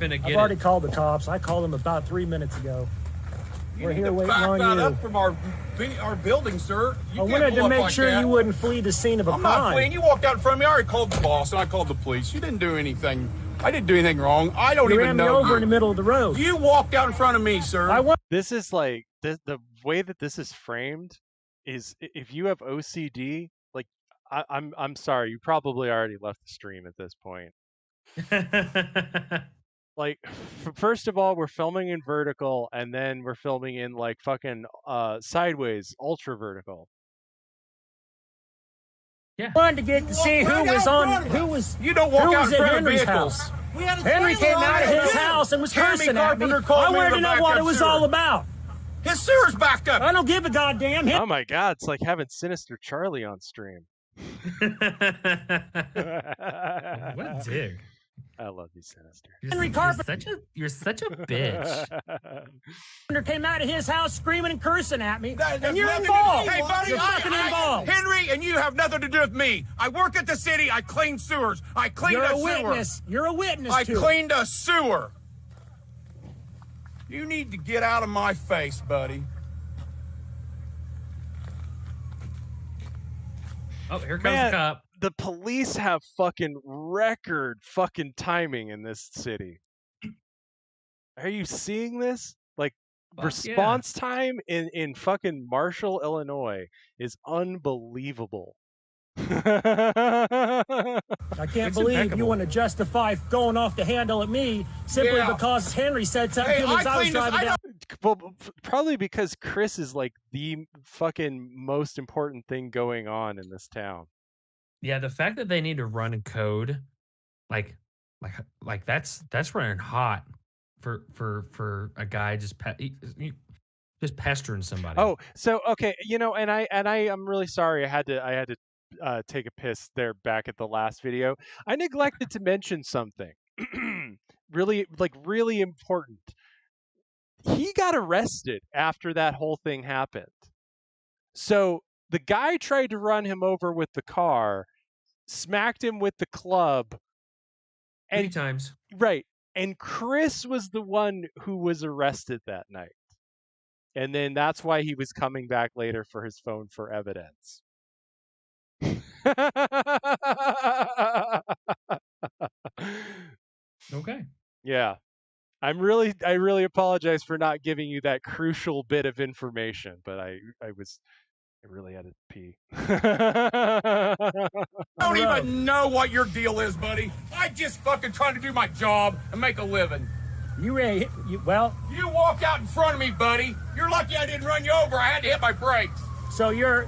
I've already called the cops. I called them about 3 minutes ago. We're here waiting on you. Back that up from our building, sir. I wanted to make sure you wouldn't flee the scene of a crime. I'm not fleeing. You walked out in front of me. I already called the boss and I called the police. You didn't do anything. I didn't do anything wrong. I don't even know. You ran me over in the middle of the road. You walked out in front of me, sir. This is like the way that this is framed is if you have OCD, like I'm sorry, you probably already left the stream at this point. Like, first of all, we're filming in vertical, and then we're filming in like fucking sideways, ultra vertical. Yeah. Wanted to get to see who was You don't walk out in front of Henry's vehicles. house. Henry came out of his house and was cursing at me. I wanted to know what it was all about. His sewer's backed up. I don't give a goddamn. Oh my god, it's like having Sinister Charlie on stream. What a dig. I love you, Sinister. Henry Carpenter. You're such a bitch. Came out of his house screaming and cursing at me, and you're nothing involved. Hey, buddy, You're fucking involved. Henry, and you have nothing to do with me. I work at the city. I clean sewers. I cleaned You're a a sewer. witness. You're a witness. I to cleaned a sewer. You need to get out of my face, buddy. Oh, here comes the cop. The police have fucking record fucking timing in this city. Are you seeing this? Like, response time in fucking Marshall, Illinois is unbelievable. I can't believe you want to justify going off the handle at me simply because Henry said something to me as I was driving down. probably because Chris is like the fucking most important thing going on in this town. Yeah, the fact that they need to run code, like, like that's running hot for a guy just pestering somebody. Oh, so okay, and I am really sorry. I had to take a piss there back at the last video. I neglected to mention something, really important. He got arrested after that whole thing happened. So the guy tried to run him over with the car, smacked him with the club. 3 times. Right. And Chris was the one who was arrested that night. And then that's why he was coming back later for his phone for evidence. Okay. Yeah. I really apologize for not giving you that crucial bit of information, but I really had to pee. I don't even know what your deal is, buddy. I just fucking trying to do my job and make a living. You walked out in front of me, buddy. You're lucky I didn't run you over. I had to hit my brakes. So you're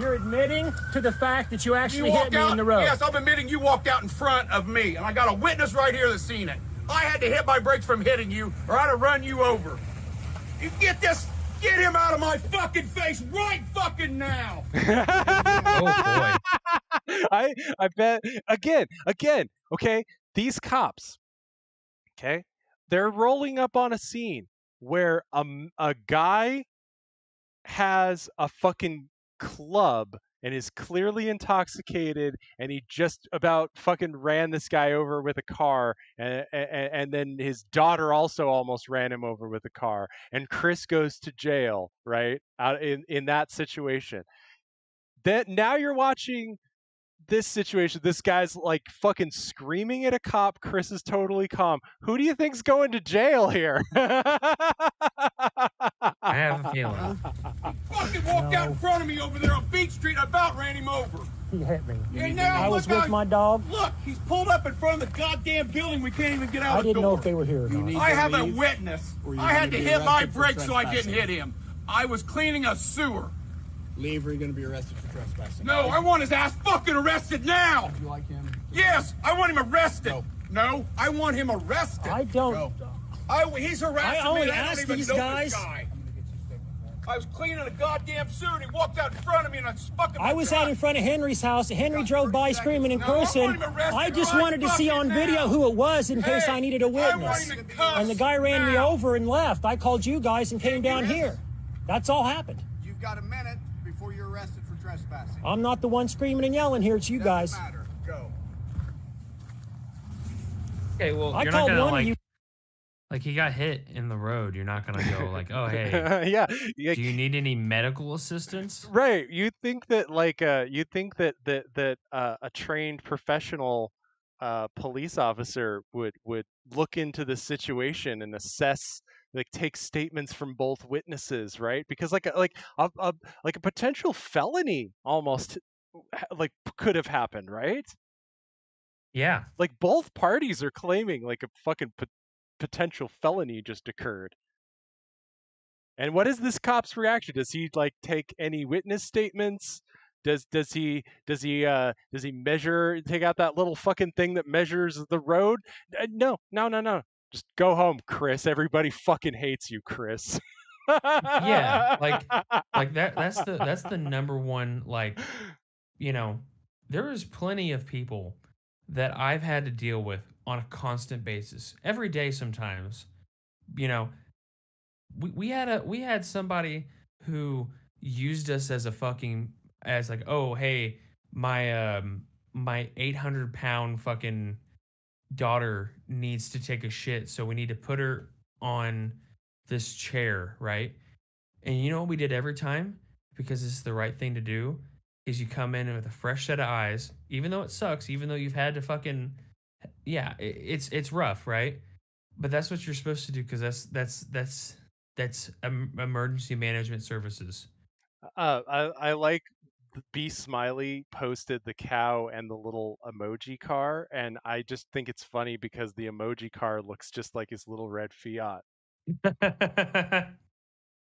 admitting to the fact that you actually hit me in the road? Yes, I'm admitting you walked out in front of me, and I got a witness right here that's seen it. I had to hit my brakes from hitting you, or I'd have run you over. You get him out of my fucking face right fucking now. Oh boy. I bet again, okay, these cops, okay, they're rolling up on a scene where a guy has a fucking club and is clearly intoxicated, and he just about fucking ran this guy over with a car, and then his daughter also almost ran him over with a car, and Chris goes to jail, right? Out in that situation. Then now you're watching this situation. This guy's like fucking screaming at a cop. Chris is totally calm. Who do you think's going to jail here? I have a feeling. Fucking walked out in front of me over there on Beach Street. I about ran him over. He hit me. And now I was with my dog. Look, he's pulled up in front of the goddamn building. We can't even get out I of the door. didn't know if they were here or not. I have a witness. I had to hit my brakes so I didn't hit him. I was cleaning a sewer. Leave or you're going to be arrested for trespassing. No, I want his ass fucking arrested now. You like him? Yes, I want him arrested. No, I want him arrested. I don't. He's harassing I only me. And I asked don't even these know guys. This guy. I was cleaning a goddamn sewer and he walked out in front of me and I fucking. I was out in front of Henry's house. Henry drove by screaming and cursing. I just wanted to see on video who it was in case I needed a witness. And the guy ran me over and left. I called you guys and came down here. That's all happened. You've got a minute before you're arrested for trespassing. I'm not the one screaming and yelling here. It's you guys. Matter. Go. Okay, well, I you're not called gonna one of you. like he got hit in the road. You're not gonna go like, oh hey, yeah. Do you need any medical assistance? Right. You think that a trained professional police officer would look into the situation and assess, like, take statements from both witnesses, right? Because like a potential felony almost like could have happened, right? Yeah. Like both parties are claiming like a fucking potential felony just occurred. And what is this cop's reaction? Does he like take any witness statements? Does he measure, take out that little fucking thing that measures the road? No. Just go home, Chris. Everybody fucking hates you, Chris. Yeah, like that's the number one, like, there is plenty of people that I've had to deal with on a constant basis, every day sometimes. We had somebody who used us as like, oh hey, my 800-pound fucking daughter needs to take a shit, so we need to put her on this chair, right? And you know what we did every time, because it's the right thing to do, is you come in with a fresh set of eyes, even though it sucks, even though you've had to fucking, yeah, it's rough, right? But that's what you're supposed to do, because that's emergency management services. I like B Smiley posted the cow and the little emoji car, and I just think it's funny because the emoji car looks just like his little red Fiat.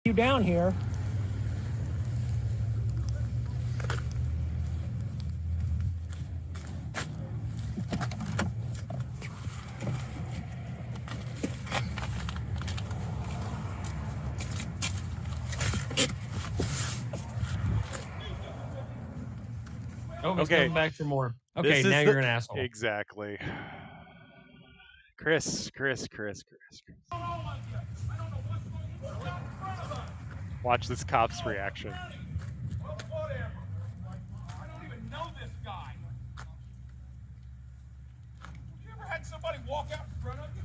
You down here. Oh, he's Okay. coming back for more. Okay, This now is you're an asshole. Exactly. Chris. Watch this cop's reaction. Somebody walk out in front of you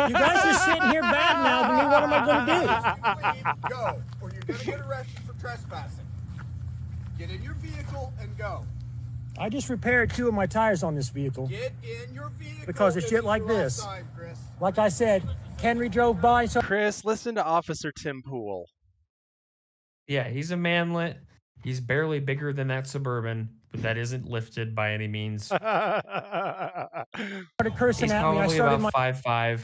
You guys are sitting here bad mouthing me. What am I going to do? Go, or you're going to get arrested for trespassing. Get in your vehicle and go. I just repaired 2 of my tires on this vehicle. Get in your vehicle. Because of shit like this. Time, Chris. Like I said, Henry drove by. So Chris, listen to Officer Tim Pool. Yeah, he's a manlet. He's barely bigger than that Suburban, but that isn't lifted by any means. started cursing He's at me. I probably started about my 5'5".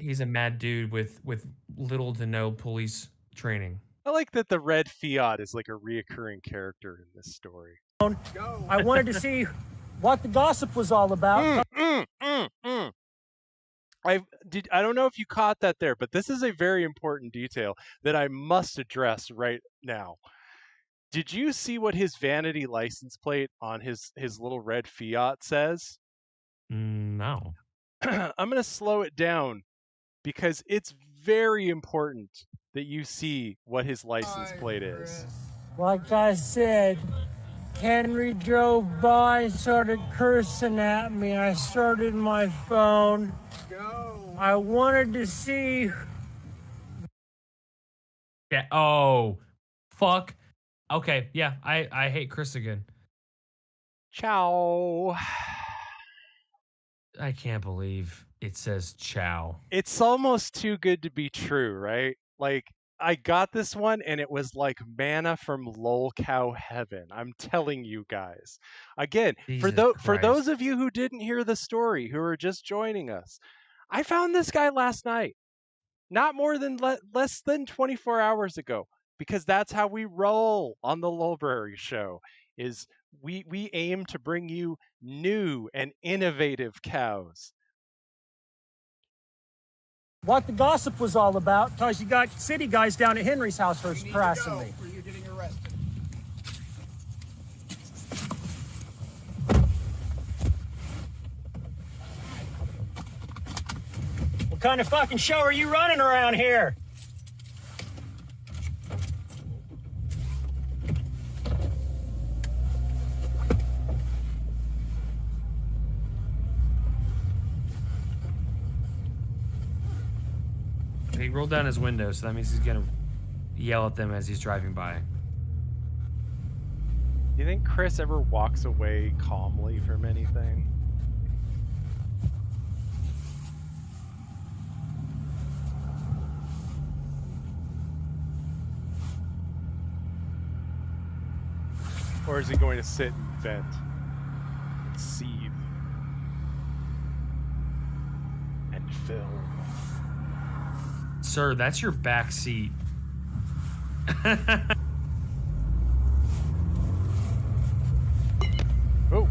He's a mad dude with little to no police training. I like that the red Fiat is like a reoccurring character in this story. I wanted to see what the gossip was all about. I don't know if you caught that there, but this is a very important detail that I must address right now. Did you see what his vanity license plate on his little red Fiat says? No. I'm going to slow it down because it's very important that you see what his license plate is. Like I said, Henry drove by, started cursing at me. I started my phone. I wanted to see. Yeah. Oh, fuck. Okay. Yeah. I hate Chris again. Ciao. I can't believe it says ciao. It's almost too good to be true, right? Like, I got this one and it was like manna from lolcow heaven. I'm telling you guys. Again, for those of you who didn't hear the story, who are just joining us, I found this guy last night. Not more than less than 24 hours ago, because that's how we roll on the Lolbrary Show. Is we aim to bring you new and innovative cows. What the gossip was all about, because you got city guys down at Henry's house for harassing me. Or you're getting arrested. What kind of fucking show are you running around here? He rolled down his window, so that means he's gonna yell at them as he's driving by. Do you think Chris ever walks away calmly from anything? Or is he going to sit and vent and seethe and film? Sir, that's your back seat. Oh.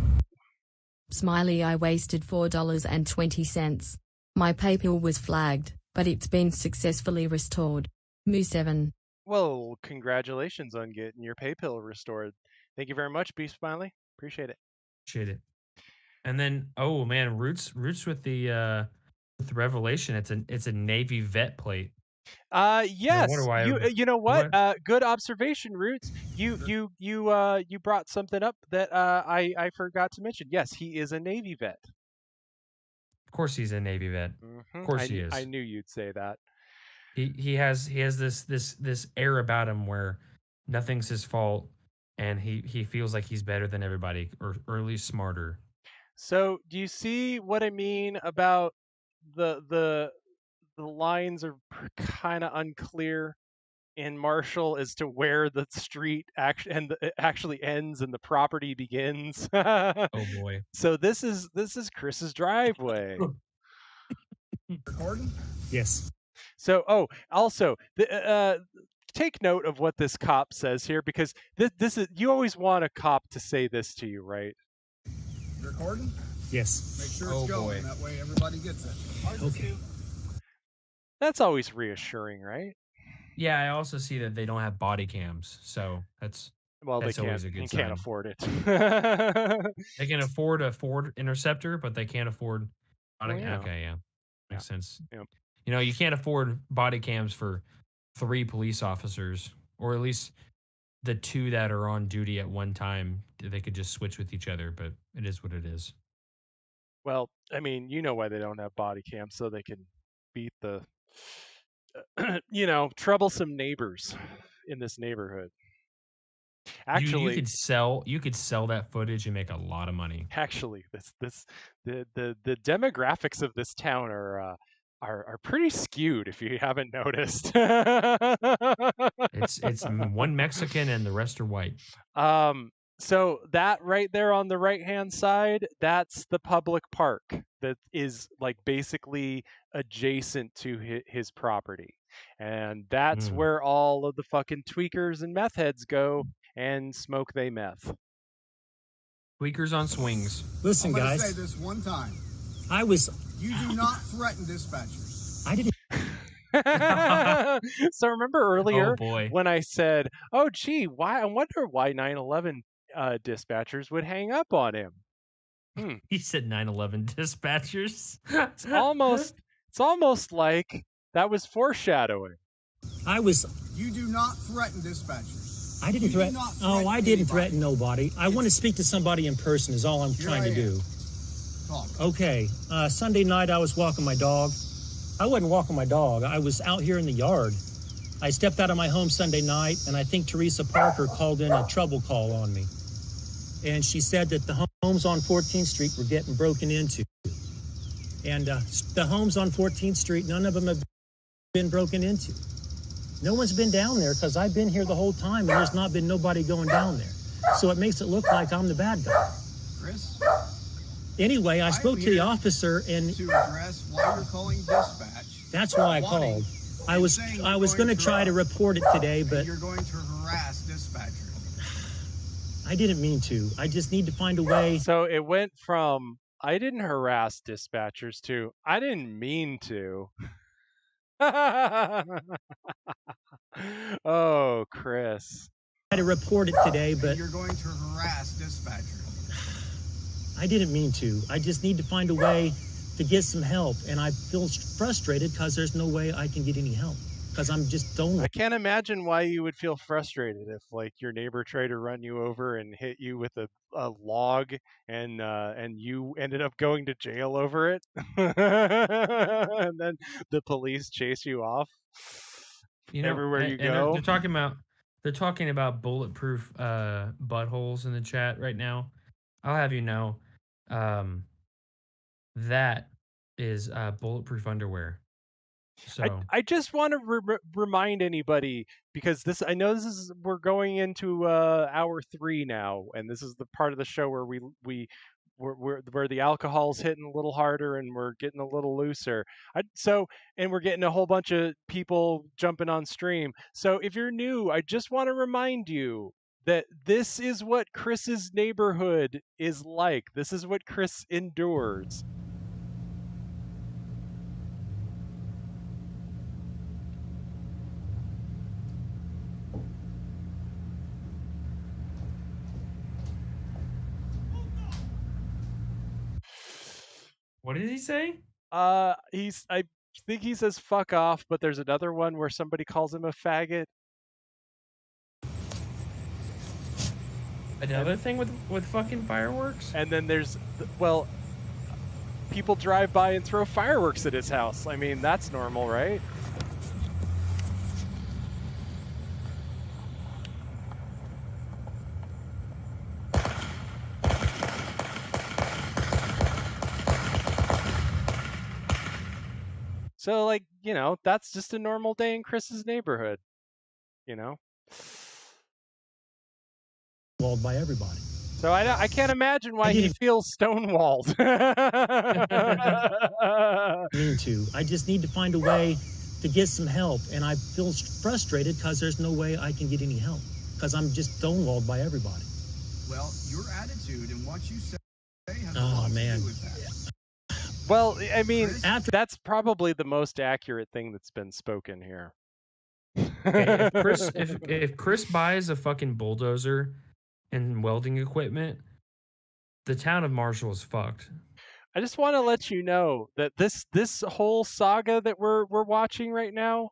Smiley, I wasted $4.20. My PayPal was flagged, but it's been successfully restored. Moo 7. Well, congratulations on getting your PayPal restored. Thank you very much, Beef Smiley. Appreciate it. Appreciate it. And then, oh man, Roots with the Revelation. It's a Navy vet plate. Yes. You know what? What? Good observation, Roots. You brought something up that I forgot to mention. Yes, he is a Navy vet. Of course he's a Navy vet. Of course he is. I knew you'd say that. He has this air about him where nothing's his fault, and he feels like he's better than everybody, or at least smarter. So, do you see what I mean about the lines are kind of unclear in Marshall as to where the street actually ends and the property begins? Oh boy. So this is Chris's driveway. Recording? Yes. So, also, take note of what this cop says here, because this is, you always want a cop to say this to you, right? Recording? Yes. Make sure it's going. That way everybody gets it. Okay. That's always reassuring, right? Yeah, I also see that they don't have body cams, so that's always a good sign. Can't afford it. They can afford a Ford Interceptor, but they can't afford body. Well, yeah. Okay, yeah, makes sense. Yeah. You know, you can't afford body cams for 3 police officers, or at least the 2 that are on duty at one time. They could just switch with each other, but it is what it is. Well, I mean, you know why they don't have body cams, so they can beat the, troublesome neighbors in this neighborhood. Actually, you could sell that footage and make a lot of money. Actually, the demographics of this town are pretty skewed, if you haven't noticed. It's one Mexican and the rest are white. So that right there on the right-hand side, that's the public park that is like basically adjacent to his property. And that's where all of the fucking tweakers and meth heads go and smoke they meth. Tweakers on swings. Listen, I'm gonna guys. say this one time. You do not threaten dispatchers. I didn't. So remember earlier boy. when I said, "Oh, gee, I wonder why 911 dispatchers would hang up on him." He said 911 dispatchers. It's almost like that was foreshadowing. You do not threaten dispatchers. I didn't threaten. Oh, I didn't threaten nobody. I want to speak to somebody in person. Is all I'm trying to do. Talk. Okay. Sunday night, I was walking my dog. I wasn't walking my dog. I was out here in the yard. I stepped out of my home Sunday night, and I think Teresa Parker called in a trouble call on me. And she said that the homes on 14th Street were getting broken into. And the homes on 14th Street, none of them have been broken into. No one's been down there because I've been here the whole time, and there's not been nobody going down there. So it makes it look like I'm the bad guy. Chris? Anyway, I spoke to the officer, and to address why you're calling dispatch. That's why I called. I was going to try to report it today, but you're going to harass dispatchers. I didn't mean to. I just need to find a way. So it went from I didn't harass dispatchers to I didn't mean to. Oh, Chris. I had to report it today, but you're going to harass dispatchers. I didn't mean to. I just need to find a way to get some help, and I feel frustrated because there's no way I can get any help because I'm just don't. I can't imagine why you would feel frustrated if, like, your neighbor tried to run you over and hit you with a log, and you ended up going to jail over it, and then the police chase you off. Everywhere you go. They're talking about bulletproof buttholes in the chat right now. I'll have you know, that is bulletproof underwear. So I just want to remind anybody, because I know we're going into hour 3 now, and this is the part of the show where where the alcohol's hitting a little harder and we're getting a little looser. And we're getting a whole bunch of people jumping on stream. So if you're new, I just want to remind you that this is what Chris's neighborhood is like. This is what Chris endures. what did he say? I think he says fuck off, but there's another one where somebody calls him a faggot. Another thing with fucking fireworks? And then there's, people drive by and throw fireworks at his house. I mean, that's normal, right? So, like, that's just a normal day in Chris's neighborhood, Walled by everybody. So I can't imagine why he feels stonewalled. Mean to. I just need to find a way to get some help, and I feel frustrated because there's no way I can get any help because I'm just stonewalled by everybody. Well, your attitude and what you say has a Oh lot to man. do with that. Well, I mean, that's probably the most accurate thing that's been spoken here. Okay, if Chris buys a fucking bulldozer and welding equipment, the town of Marshall is fucked. I just want to let you know that this whole saga that we're watching right now,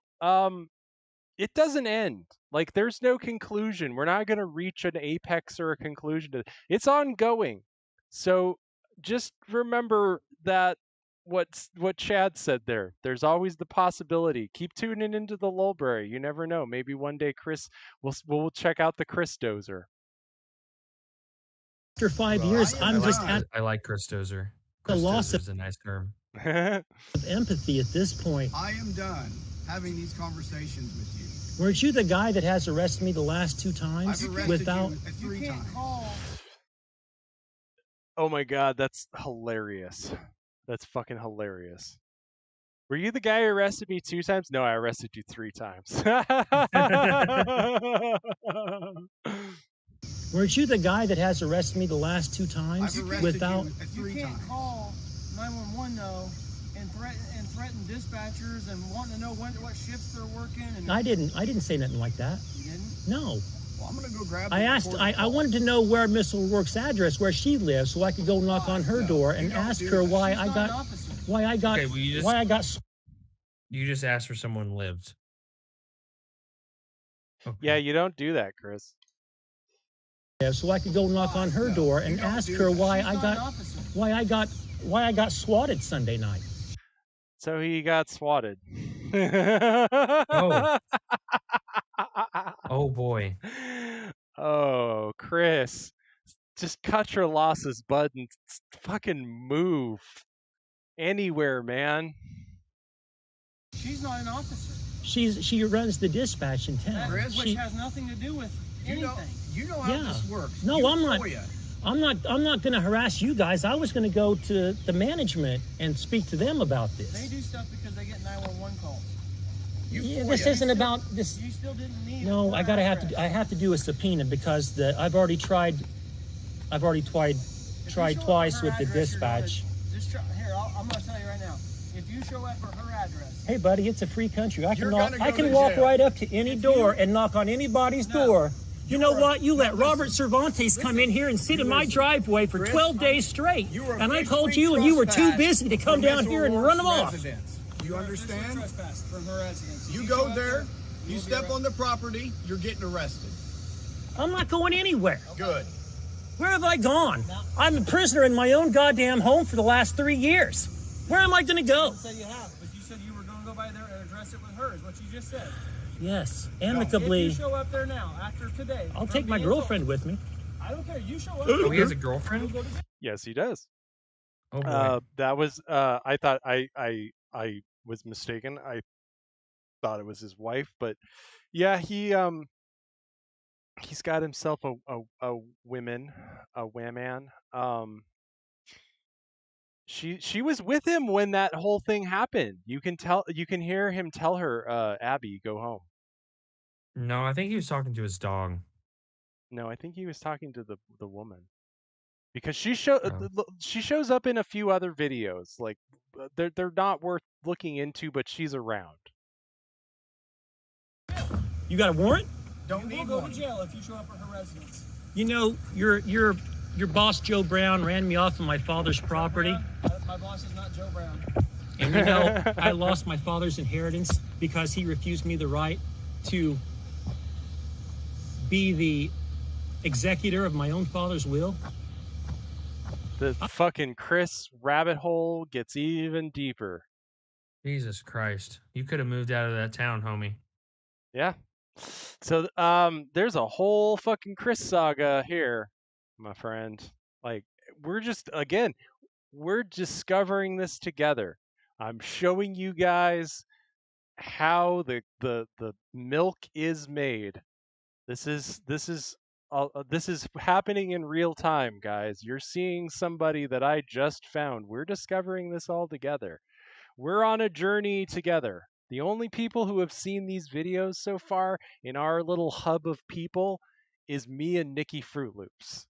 it doesn't end. Like, there's no conclusion. We're not going to reach an apex or a conclusion to it. It's ongoing. So just remember that what Chad said there. There's always the possibility. Keep tuning into the Lolbrary. You never know. Maybe one day Chris we'll check out the Chris Dozer. After 5 years, I'm just at I like Chris Dozer. the loss is a nice term. of empathy at this point. I am done having these conversations with you. Weren't you the guy that has arrested me the last 2 times I've arrested without? you 3 times. Oh my god, that's hilarious. That's fucking hilarious. Were you the guy who arrested me 2 times? No, I arrested you 3 times. Weren't you the guy that has arrested me the last 2 times I've arrested without? you 3 You can't times. call 911 though and threaten dispatchers and wanting to know what shifts they're working. And I didn't say nothing like that. You didn't? No. Well, I'm gonna go grab. I asked. I wanted to know where Miss O'Rourke's address, where she lives, so I could go knock on her door and ask her why I got, Okay, well, you just- why I got. You just asked where someone lived. Yeah, you don't do that, Chris. So I could go knock on her door and ask her why I got swatted Sunday night. So he got swatted. Oh. Oh boy. Oh, Chris. Just cut your losses, bud, and fucking move. Anywhere, man. She's not an officer. She runs the dispatch in town. Which has nothing to do with anything. You know how this works. No, You're I'm not. FOIA. I'm not going to harass you guys. I was going to go to the management and speak to them about this. They do stuff because they get 911 calls. Yeah, this isn't about this. You still didn't need. No, I have to do a subpoena because I've already tried twice with the dispatch. Here, I'm going to tell you right now. If you show up at her address. Hey, buddy, it's a free country. I You're can gonna go to walk jail. right up to any door and knock on anybody's door. You know what? You let Robert Cervantes come in here and sit in my driveway for 12 days straight. And I called you and you were too busy to come down here and run them off. You understand? Trespass from her residence. You go there, you step on the property, you're getting arrested. I'm not going anywhere. Good. Where have I gone? I'm a prisoner in my own goddamn home for the last 3 years. Where am I going to go? You said you have, but you said you were going to go by there and address it with her, is what you just said. Yes, amicably. If you show up there now, after today. I'll take my girlfriend with me. I don't care. You show up. Oh, he has a girlfriend? Yes, he does. Oh boy. That was I thought I was mistaken. I thought it was his wife, but yeah, he's got himself a whaman. She was with him when that whole thing happened. You can hear him tell her, Abby, go home. No, I think he was talking to his dog. No, I think he was talking to the woman. Because she shows up in a few other videos. Like they're not worth looking into, but she's around. You got a warrant? Don't need go to jail if you show up at her residence. You know, your boss Joe Brown ran me off of my father's property. My boss is not Joe Brown. And you know, I lost my father's inheritance because he refused me the right to be the executor of my own father's will. The fucking Chris rabbit hole gets even deeper. Jesus Christ. You could have moved out of that town, homie. Yeah. So there's a whole fucking Chris saga here, my friend. Like we're discovering this together. I'm showing you guys how the milk is made. This is this is happening in real time, guys. You're seeing somebody that I just found. We're discovering this all together. We're on a journey together. The only people who have seen these videos so far in our little hub of people is me and Nikki Fruit Loops.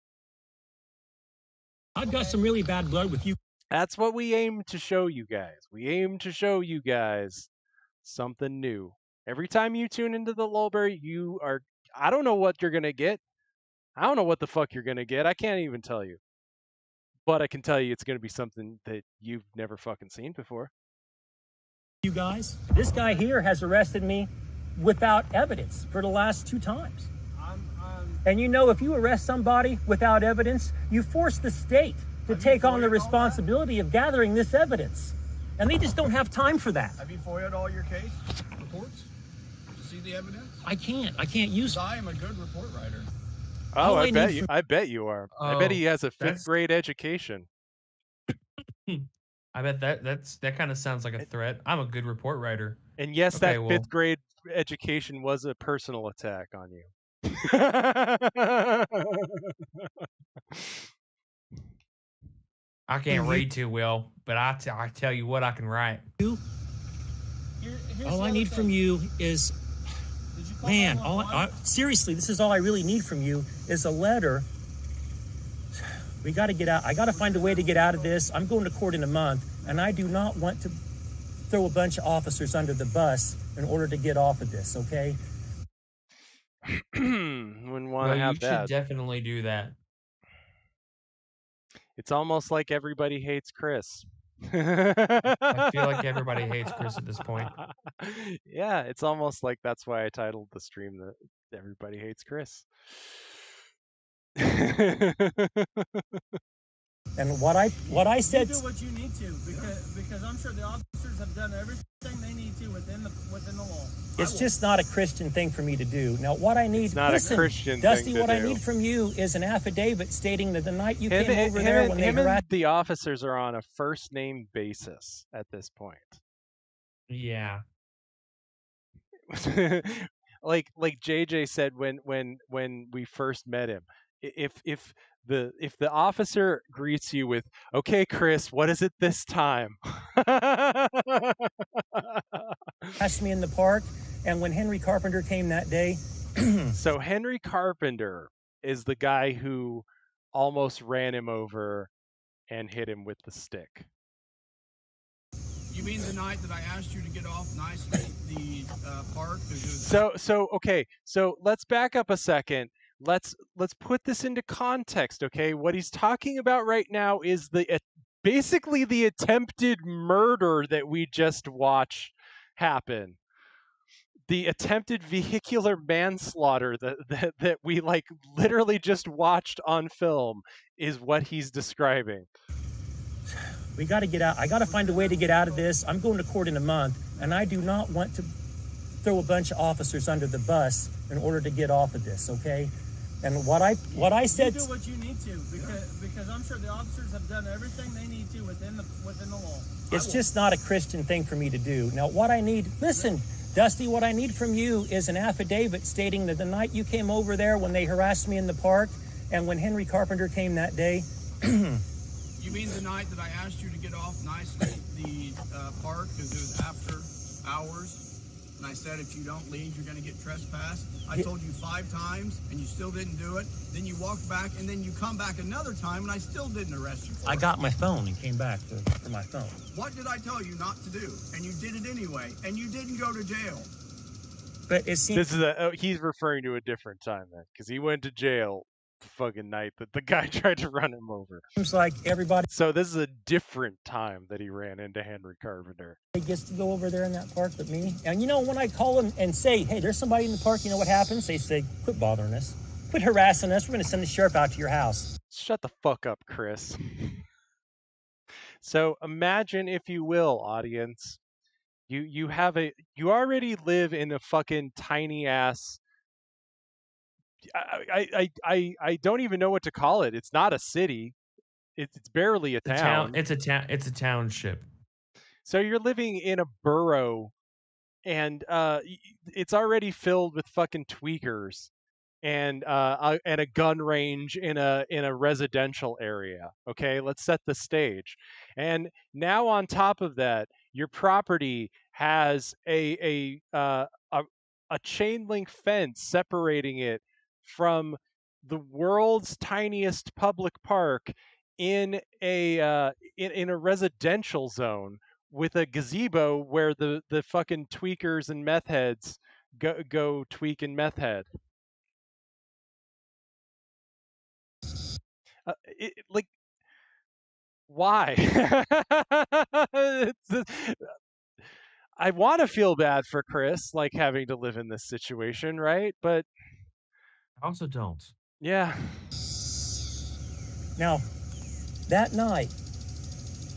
I've got some really bad blood with you. That's what we aim to show you guys. We aim to show you guys something new. Every time you tune into the Lolbrary, I don't know what you're going to get. I don't know what the fuck you're going to get. I can't even tell you. But I can tell you it's going to be something that you've never fucking seen before. You guys, this guy here has arrested me without evidence for the last 2 times. And you know, if you arrest somebody without evidence, you force the state to take on the responsibility of gathering this evidence. And they just don't have time for that. Have you FOIA'd all your case reports to see the evidence? I can't use. I am a good report writer. Oh, I bet you are. I bet he has a 5th grade education. I bet that kind of sounds like a threat. I'm a good report writer. And yes, that 5th grade education was a personal attack on you. I can't read too well, but I tell you what, I can write. All I need from you is, man, seriously, this is all I really need from you is a letter. We got to get out. I got to find a way to get out of this. I'm going to court in a month, and I do not want to throw a bunch of officers under the bus in order to get off of this, okay? Wouldn't want to have that. You should definitely do that. It's almost like everybody hates Chris. I feel like everybody hates Chris at this point. Yeah, it's almost like that's why I titled the stream that Everybody Hates Chris. And what I said. You do what you need to, because I'm sure the officers have done everything they need to within the law. It's just not a Christian thing for me to do. Now, what I need, it's not listen, a Christian Dusty, thing to what do. I need from you is an affidavit stating that the night you came over there when they harassed. The officers are on a first name basis at this point. Yeah. like JJ said when we first met him, if the officer greets you with, "Okay, Chris, what is it this time?" Asked me in the park, and when Henry Carpenter came that day. So Henry Carpenter is the guy who almost ran him over and hit him with the stick. You mean the night that I asked you to get off nicely the park? Okay, so let's back up a second. Let's put this into context, okay? What he's talking about right now is basically the attempted murder that we just watched happen. The attempted vehicular manslaughter that we like literally just watched on film is what he's describing. We got to get out. I got to find a way to get out of this. I'm going to court in a month, and I do not want to throw a bunch of officers under the bus in order to get off of this, okay? And what I said. You do what you need to, because I'm sure the officers have done everything they need to within the law. It's just not a Christian thing for me to do. Now, what I need, listen, Dusty, what I need from you is an affidavit stating that the night you came over there when they harassed me in the park, and when Henry Carpenter came that day. You mean the night that I asked you to get off nicely the park because it was after hours? And I said, if you don't leave, you're going to get trespassed. I told you 5 times, and you still didn't do it. Then you walked back, and then you come back another time, and I still didn't arrest you for it. I got my phone and came back for my phone. What did I tell you not to do? And you did it anyway, and you didn't go to jail. But it seems... This is he's referring to a different time then, because he went to jail the fucking night that the guy tried to run him over. Seems like everybody... So this is a different time that he ran into Henry Carpenter. He gets to go over there in that park with me. And you know, when I call him and say, hey, there's somebody in the park, you know what happens? They say, quit bothering us. Quit harassing us. We're going to send the sheriff out to your house. Shut the fuck up, Chris. So imagine, if you will, audience, you already live in a fucking tiny ass... I don't even know what to call it. It's not a city. It's barely a town. It's a township. So you're living in a borough, and it's already filled with fucking tweakers. and a gun range in a residential area. Okay, let's set the stage. And now on top of that, your property has a chain link fence separating it from the world's tiniest public park in in a residential zone with a gazebo where the fucking tweakers and meth heads go tweak and meth head. Like, why? I want to feel bad for Chris, like having to live in this situation, right? But I also don't. Yeah. Now, that night,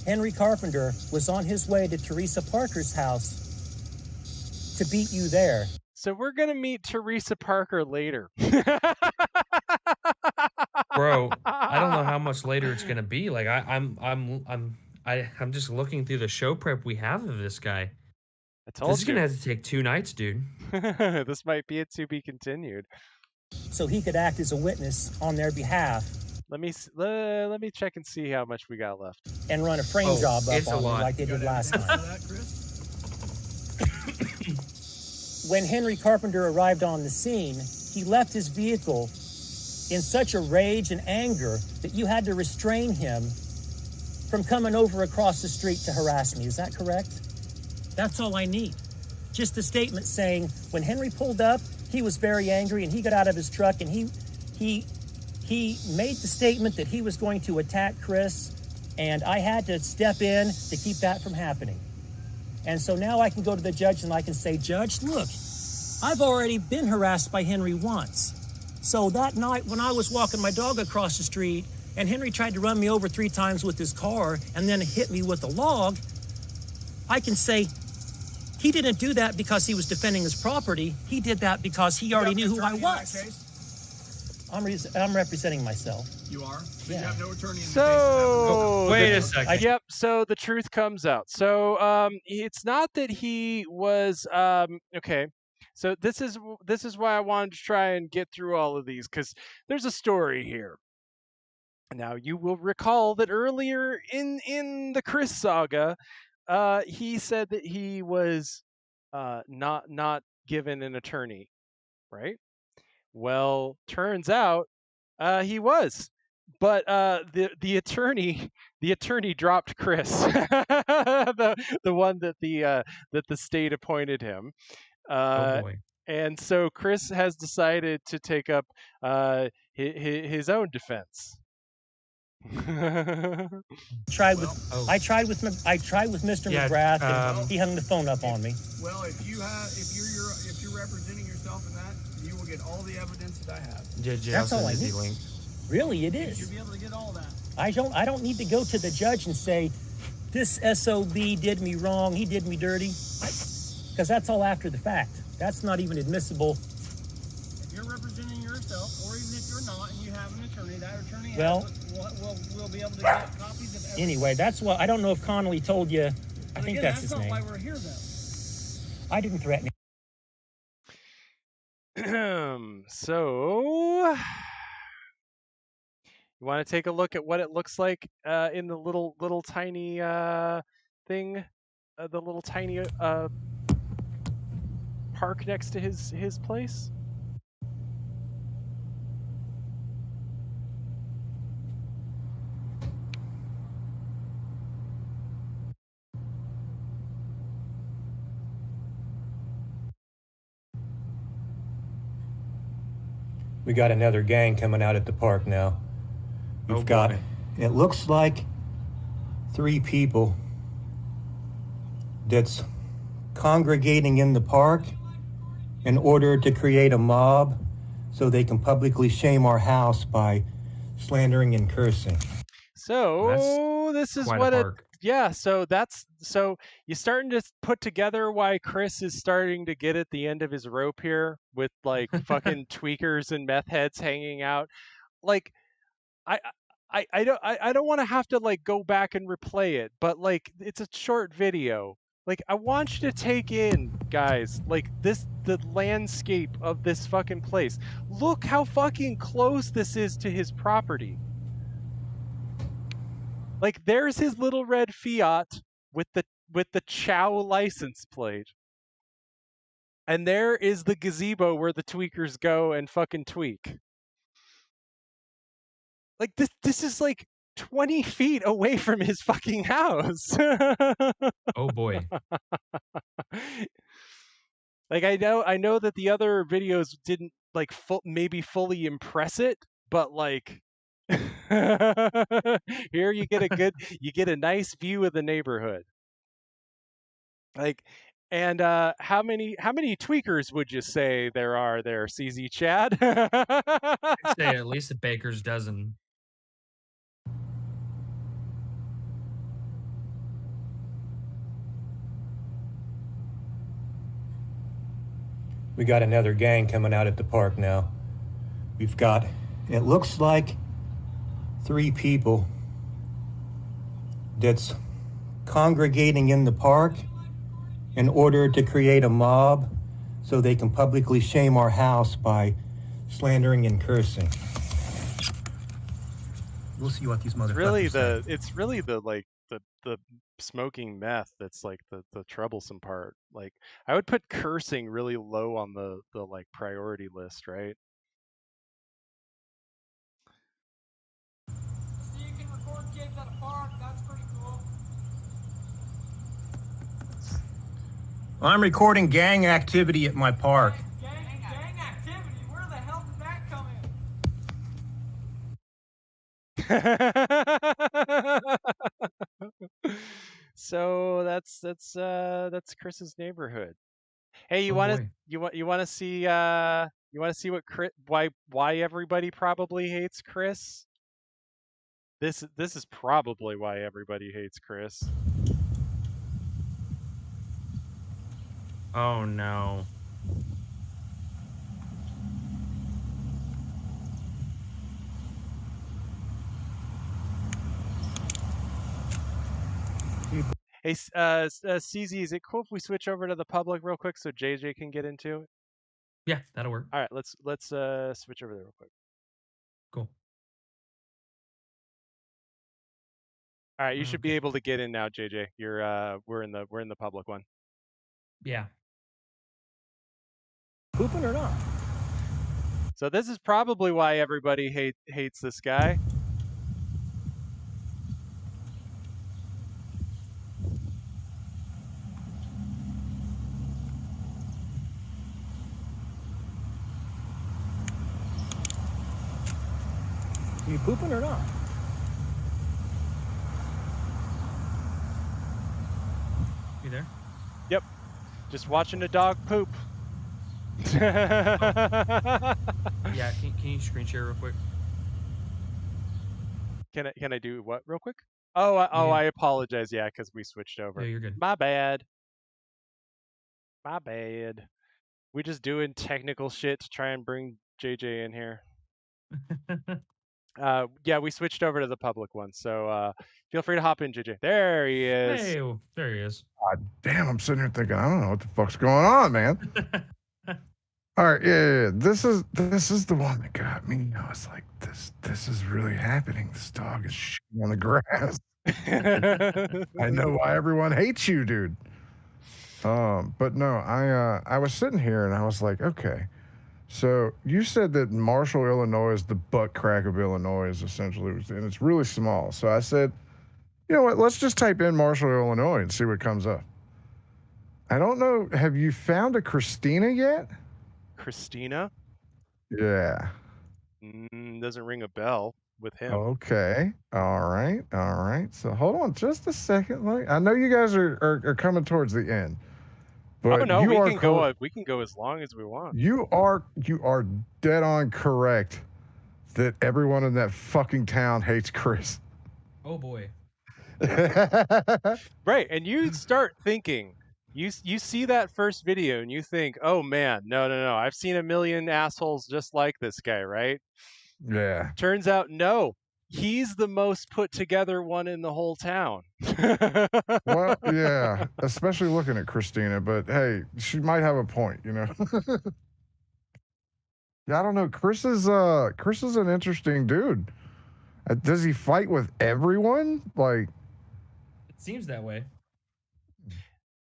Henry Carpenter was on his way to Teresa Parker's house to beat you there. So we're gonna meet Teresa Parker later. Bro, I don't know how much later it's gonna be. Like I'm just looking through the show prep we have of this guy. Told this is gonna have to take 2 nights, dude. This might be a to be continued. So he could act as a witness on their behalf. Let me check and see how much we got left. And run a frame job up on me like they did last time. When Henry Carpenter arrived on the scene, he left his vehicle in such a rage and anger that you had to restrain him from coming over across the street to harass me. Is that correct? That's all I need. Just a statement saying when Henry pulled up, he was very angry and he got out of his truck and he made the statement that he was going to attack Chris, and I had to step in to keep that from happening. And so now I can go to the judge and I can say, Judge, look, I've already been harassed by Henry once. So that night when I was walking my dog across the street and Henry tried to run me over 3 times with his car and then hit me with a log, I can say he didn't do that because he was defending his property. He did that because he already knew who I was. I'm representing myself. You are? So Yeah. you have no attorney in the So case. Wait a second. Yep. So the truth comes out. So it's not that he was okay. So this is why I wanted to try and get through all of these, because there's a story here. Now you will recall that earlier in the Chris saga, he said that he was not given an attorney, right? Well, turns out he was, but the attorney dropped Chris, the one that the state appointed him. Oh boy. And so Chris has decided to take up his own defense. I tried with Mr. Yeah, McGrath, and he hung the phone up on me. Well, if you're representing yourself in that, you will get all the evidence that I have. That's all I need. Link. Really, it You is. should be able to get all that. I don't need to go to the judge and say, this SOB did me wrong, he did me dirty, because that's all after the fact. That's not even admissible. If you're representing yourself, or even if you're not, and you have an attorney, that attorney Well- will be able to get copies of everything. Anyway, that's what, I don't know if Connolly told you. I But think again, that's his not name. why we're here, though. I didn't threaten him. So you want to take a look at what it looks like in the little tiny thing, the little tiny park next to his place? We got another gang coming out at the park now. We've got, it looks like 3 people that's congregating in the park in order to create a mob so they can publicly shame our house by slandering and cursing. So this is quite what a it. park. Yeah. So you're starting to put together why Chris is starting to get at the end of his rope here with like fucking tweakers and meth heads hanging out. Like, I don't want to have to like go back and replay it, but like it's a short video. Like, I want you to take in, guys, like the landscape of this fucking place. Look how fucking close this is to his property. Like, there's his little red Fiat with the Chow license plate. And there is the gazebo where the tweakers go and fucking tweak. Like, this is like 20 feet away from his fucking house. Oh boy. Like, I know that the other videos didn't like maybe fully impress it, but like here you get a nice view of the neighborhood. Like, and how many tweakers would you say there are there, CZ Chad? I'd say at least a baker's dozen. We got another gang coming out at the park now. We've got, it looks like 3 people that's congregating in the park in order to create a mob so they can publicly shame our house by slandering and cursing. We'll see what these motherfuckers say. It's really the smoking meth that's like the troublesome part. Like, I would put cursing really low on the like priority list, right? So you can record kids at a park. That's pretty cool. I'm recording gang activity at my park. Gang activity? Where the hell did that come in? So that's Chris's neighborhood. Hey, you want to see what why everybody probably hates Chris? This is probably why everybody hates Chris. Oh no. Hey, CZ, is it cool if we switch over to the public real quick so JJ can get into it? Yeah, that'll work. All right, let's switch over there real quick. Cool. All right, you should be able to get in now, JJ. We're in the public one. Yeah. Pooping or not? So this is probably why everybody hates this guy. You pooping or not? You there? Yep. Just watching a dog poop. Yeah, can you screen share real quick? Can I do what real quick? I apologize. Yeah, because we switched over. Yeah, you're good. My bad. My bad. We just doing technical shit to try and bring JJ in here. Yeah, we switched over to the public one, so feel free to hop in, JJ. There he is. Hey, there he is. God damn, I'm sitting here thinking, I don't know what the fuck's going on, man. All right, yeah. This is the one that got me. I was like, this is really happening. This dog is shitting on the grass. I know why everyone hates you, dude. But no, I was sitting here and I was like, okay. So you said that Marshall, Illinois is the butt crack of Illinois, essentially, and it's really small. So I said, you know what, let's just type in Marshall, Illinois and see what comes up. I don't know, have you found a Christina yet? Christina? Yeah. Doesn't ring a bell with him. Okay. All right. So hold on just a second. I know you guys are coming towards the end. But no, we can go as long as we want. You are dead on correct that everyone in that fucking town hates Chris. Oh boy. Right, and you start thinking, you see that first video and you think, oh man, no, I've seen a million assholes just like this guy, right? Yeah. Turns out, no, he's the most put together one in the whole town. Well, yeah, especially looking at Christina, but hey, she might have a point, you know. Yeah, I don't know. Chris is an interesting dude. Does he fight with everyone? Like, it seems that way.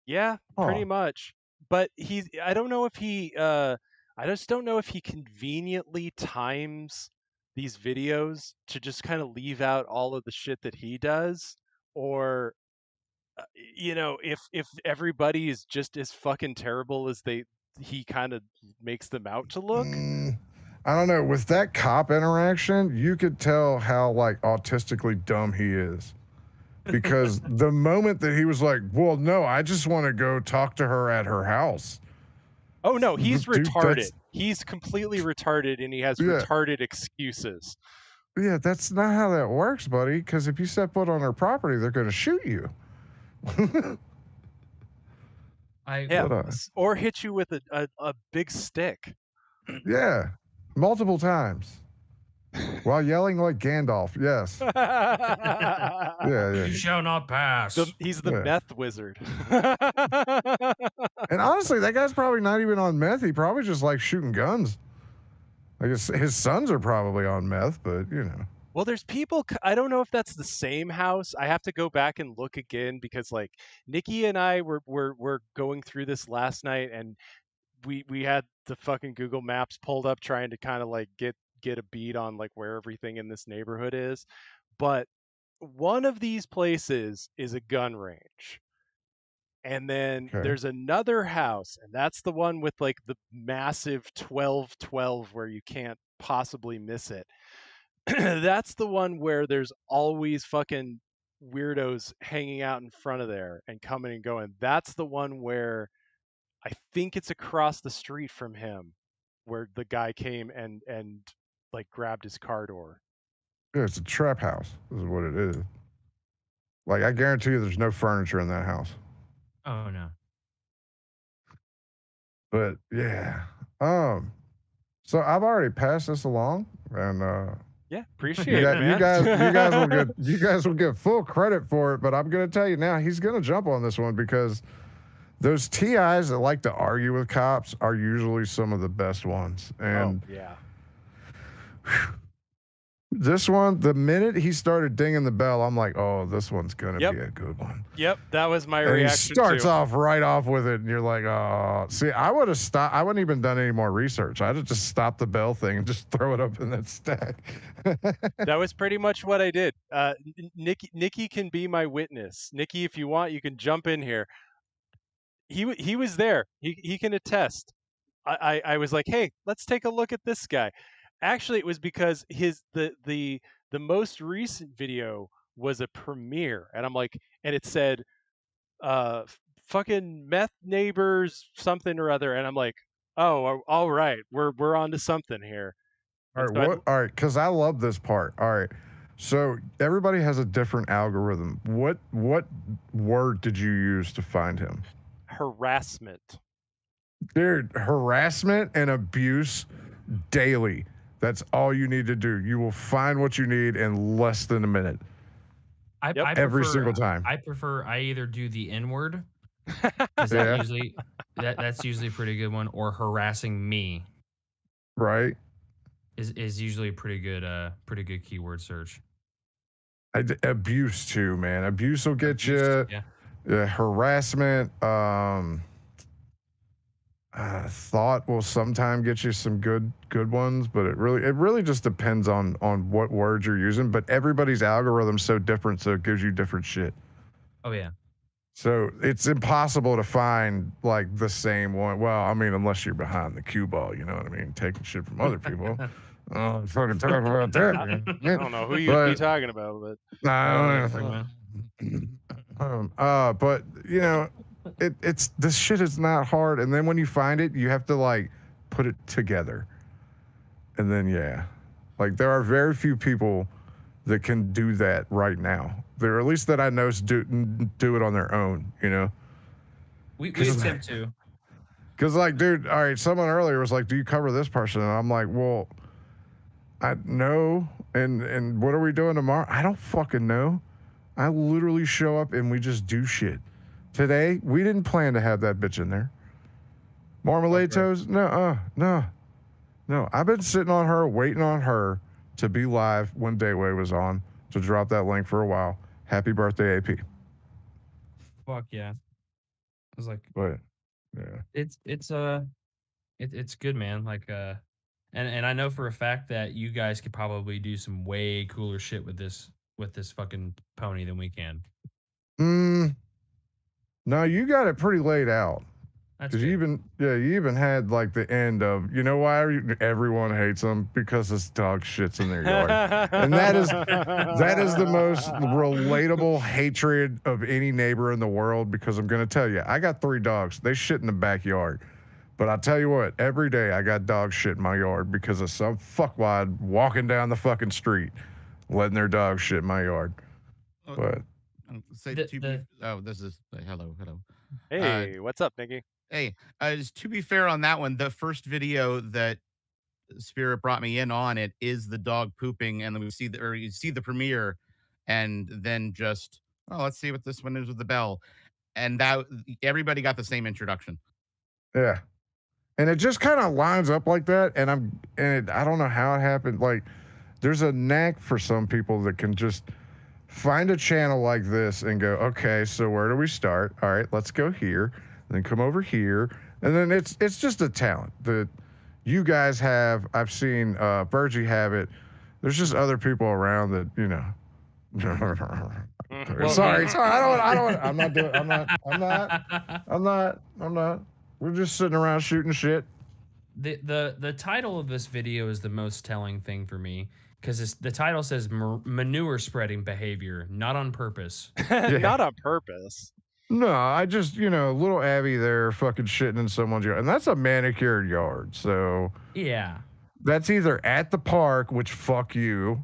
Yeah, pretty much. But I don't know if I just don't know if he conveniently times these videos to just kind of leave out all of the shit that he does, or you know, if everybody is just as fucking terrible as he kind of makes them out to look. I don't know. With that cop interaction, you could tell how like autistically dumb he is. Because the moment that he was like, well, no, I just want to go talk to her at her house. Oh no, he's Dude, retarded. He's completely retarded, and he has retarded excuses. Yeah, that's not how that works, buddy. Because if you set foot on her property, they're going to shoot you. Or hit you with a big stick. Yeah, multiple times. While yelling like Gandalf, yes. Yeah. You shall not pass. He's the meth wizard. And honestly, that guy's probably not even on meth. He probably just likes shooting guns. I guess his sons are probably on meth, but you know. Well, there's people. I don't know if that's the same house. I have to go back and look again because, like, Nikki and I were going through this last night, and we had the fucking Google Maps pulled up, trying to kind of like get a beat on like where everything in this neighborhood is. But one of these places is a gun range. And then there's another house, and that's the one with like the massive 12-12 where you can't possibly miss it. That's the one where there's always fucking weirdos hanging out in front of there and coming and going. That's the one where I think it's across the street from him where the guy came and like grabbed his car door. Yeah, it's a trap house, is what it is. Like, I guarantee you there's no furniture in that house. Oh no. But yeah. So I've already passed this along, and yeah, appreciate it, man. you guys will get full credit for it, but I'm gonna tell you now, he's gonna jump on this one because those TIs that like to argue with cops are usually some of the best ones. And yeah. This one, the minute he started dinging the bell, I'm like, oh, this one's going to be a good one. Yep, that was my and reaction. He starts off right off with it, and you're like, oh. See, I would have stopped. I wouldn't even done any more research. I'd have just stopped the bell thing and just throw it up in that stack. That was pretty much what I did. Nikki can be my witness. Nikki, if you want, you can jump in here. He was there. He can attest. I was like, hey, let's take a look at this guy. Actually, it was because the most recent video was a premiere, and I'm like, and it said, fucking meth neighbors something or other, and I'm like, oh, all right, we're on to something here. All right, all right, because I love this part. All right, so everybody has a different algorithm. What word did you use to find him? Harassment. Dude, harassment and abuse daily. That's all you need to do. You will find what you need in less than a minute. Every single time. I either do the N-word, because that's usually a pretty good one, or harassing me. Right. Is usually a pretty good keyword search. Abuse too, man. Abuse will get you. Yeah. Harassment. Thought will sometimes get you some good ones, but it really just depends on what words you're using. But everybody's algorithm's so different, so it gives you different shit. Oh yeah. So it's impossible to find like the same one. Well, I mean, unless you're behind the cue ball, you know what I mean, taking shit from other people. Oh, fucking talk about that. I don't know who you'd be talking about, but I don't know. But you know. It's this shit is not hard, and then when you find it, you have to like put it together, and then like there are very few people that can do that right now. There, at least that I know, do it on their own. You know, we attempt to. Because like, dude, all right, someone earlier was like, "Do you cover this person?" And I'm like, "Well, I know And what are we doing tomorrow? I don't fucking know. I literally show up and we just do shit. Today, we didn't plan to have that bitch in there. Marmalade toes? No. I've been sitting on her, waiting on her to be live when Dayway was on to drop that link for a while. Happy birthday, AP. Fuck yeah. I was like, but yeah, it's good, man. Like, and I know for a fact that you guys could probably do some way cooler shit with this fucking pony than we can. No, you got it pretty laid out. That's Because you even had like the end of, you know why everyone hates them? Because this dog shits in their yard. And that is the most relatable hatred of any neighbor in the world, because I'm going to tell you, I got 3 dogs. They shit in the backyard. But I'll tell you what, every day I got dog shit in my yard because of some fuckwad walking down the fucking street, letting their dog shit in my yard. But this is hello. Hey, what's up, Mickey? Hey, just to be fair on that one, the first video that Spirit brought me in on it is the dog pooping, and then you see the premiere, and then just let's see what this one is with the bell, and that everybody got the same introduction. Yeah, and it just kind of lines up like that, and I don't know how it happened. Like, there's a knack for some people that can just find a channel like this and go, okay, so where do we start? All right, let's go here. Then come over here, and then it's just a talent that you guys have. I've seen Virgie have it. There's just other people around that, you know. Sorry. I'm not. We're just sitting around shooting shit. The title of this video is the most telling thing for me, because the title says manure spreading behavior, not on purpose. Not on purpose. No, I just, little Abby there fucking shitting in someone's yard. And that's a manicured yard. So yeah, that's either at the park, which fuck you,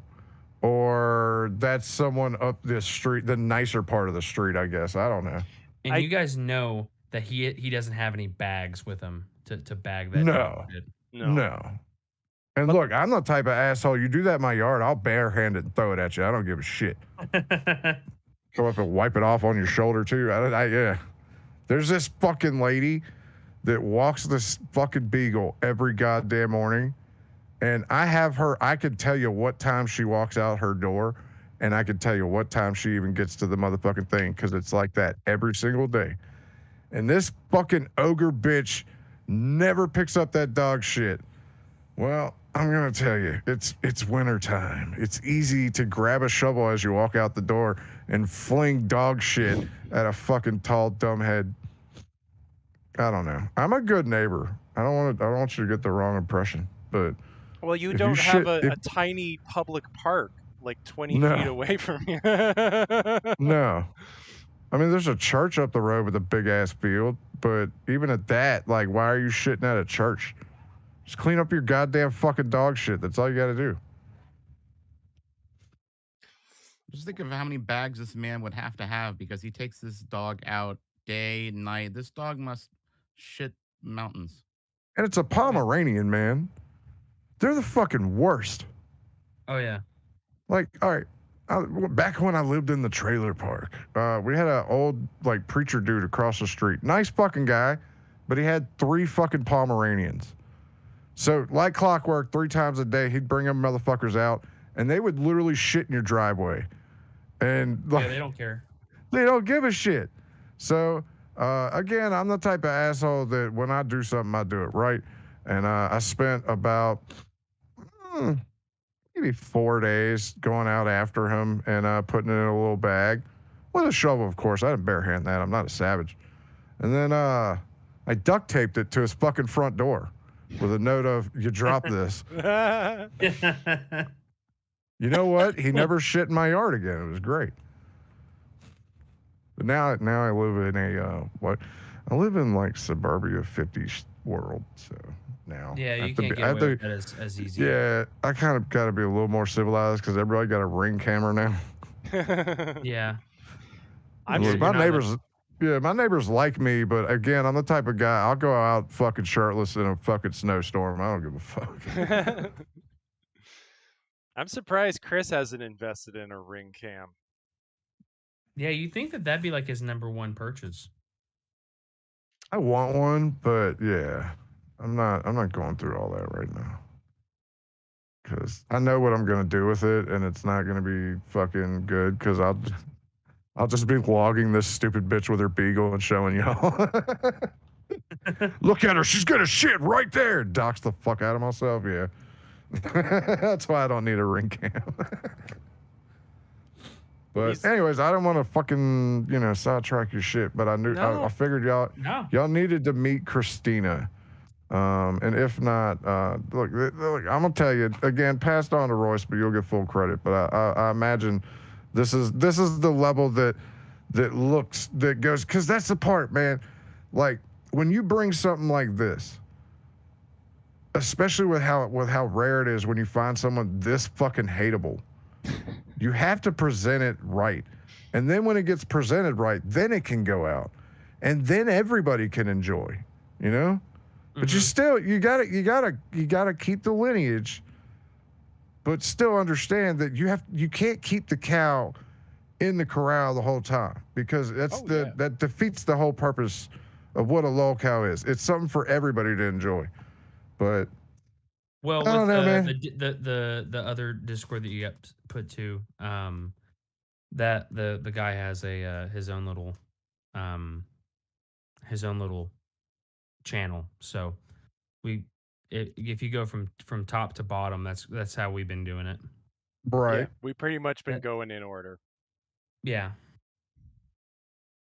or that's someone up this street, the nicer part of the street, I guess. I don't know. And you guys know that he doesn't have any bags with him to bag that. No. And look, I'm the type of asshole. You do that in my yard, I'll barehand it and throw it at you. I don't give a shit. Come up and wipe it off on your shoulder too. Yeah. There's this fucking lady that walks this fucking beagle every goddamn morning, and I could tell you what time she walks out her door, and I could tell you what time she even gets to the motherfucking thing, because it's like that every single day. And this fucking ogre bitch never picks up that dog shit. Well, I'm gonna tell you, it's winter time. It's easy to grab a shovel as you walk out the door and fling dog shit at a fucking tall dumbhead. I don't know. I'm a good neighbor. I don't want you to get the wrong impression. But well, you don't have a tiny public park like 20 feet away from you. No. I mean, there's a church up the road with a big ass field, but even at that, like, why are you shitting at a church? Just clean up your goddamn fucking dog shit. That's all you got to do. Just think of how many bags this man would have to have, because he takes this dog out day and night. This dog must shit mountains. And it's a Pomeranian, man. They're the fucking worst. Oh, yeah. Like, all right, back when I lived in the trailer park, we had an old, like, preacher dude across the street. Nice fucking guy, but he had 3 fucking Pomeranians. So, like clockwork, 3 times a day, he'd bring them motherfuckers out, and they would literally shit in your driveway. And like, yeah, they don't care. They don't give a shit. So, again, I'm the type of asshole that when I do something, I do it right. And I spent about maybe 4 days going out after him and putting it in a little bag with a shovel, of course. I didn't barehand that. I'm not a savage. And then I duct taped it to his fucking front door with a note of, you drop this. You know what? He never shit in my yard again. It was great. But now I live in I live in like suburbia 50s world. So now. Yeah, you can't get away with that as easy. Yeah, I kind of got to be a little more civilized because everybody got a Ring camera now. Yeah. My neighbors like me, but again, I'm the type of guy, I'll go out fucking shirtless in a fucking snowstorm. I don't give a fuck. I'm surprised Chris hasn't invested in a ring cam. Yeah, you think that that'd be like his #1 purchase? I want one, but yeah, I'm not going through all that right now. Because I know what I'm gonna do with it, and it's not gonna be fucking good. Because I'll just be logging this stupid bitch with her beagle and showing y'all. Look at her, she's gonna shit right there. Dox the fuck out of myself, yeah. That's why I don't need a ring cam. But anyways, I don't want to fucking sidetrack your shit. But I figured y'all needed to meet Christina. And if not, look, I'm gonna tell you again, passed on to Royce, but you'll get full credit. But I imagine this is the level that goes, because that's the part, man. Like when you bring something like this, especially with how rare it is when you find someone this fucking hateable, you have to present it right, and then when it gets presented right, then it can go out, and then everybody can enjoy, you know. But you gotta keep the lineage, but still understand that you can't keep the cow in the corral the whole time, because that defeats the whole purpose of what a lol cow is. It's something for everybody to enjoy. But well, I don't know, man. The other Discord that you got put to, that the guy has his own little channel. So if you go from top to bottom, that's how we've been doing it. Right. Yeah, we pretty much been going in order. Yeah.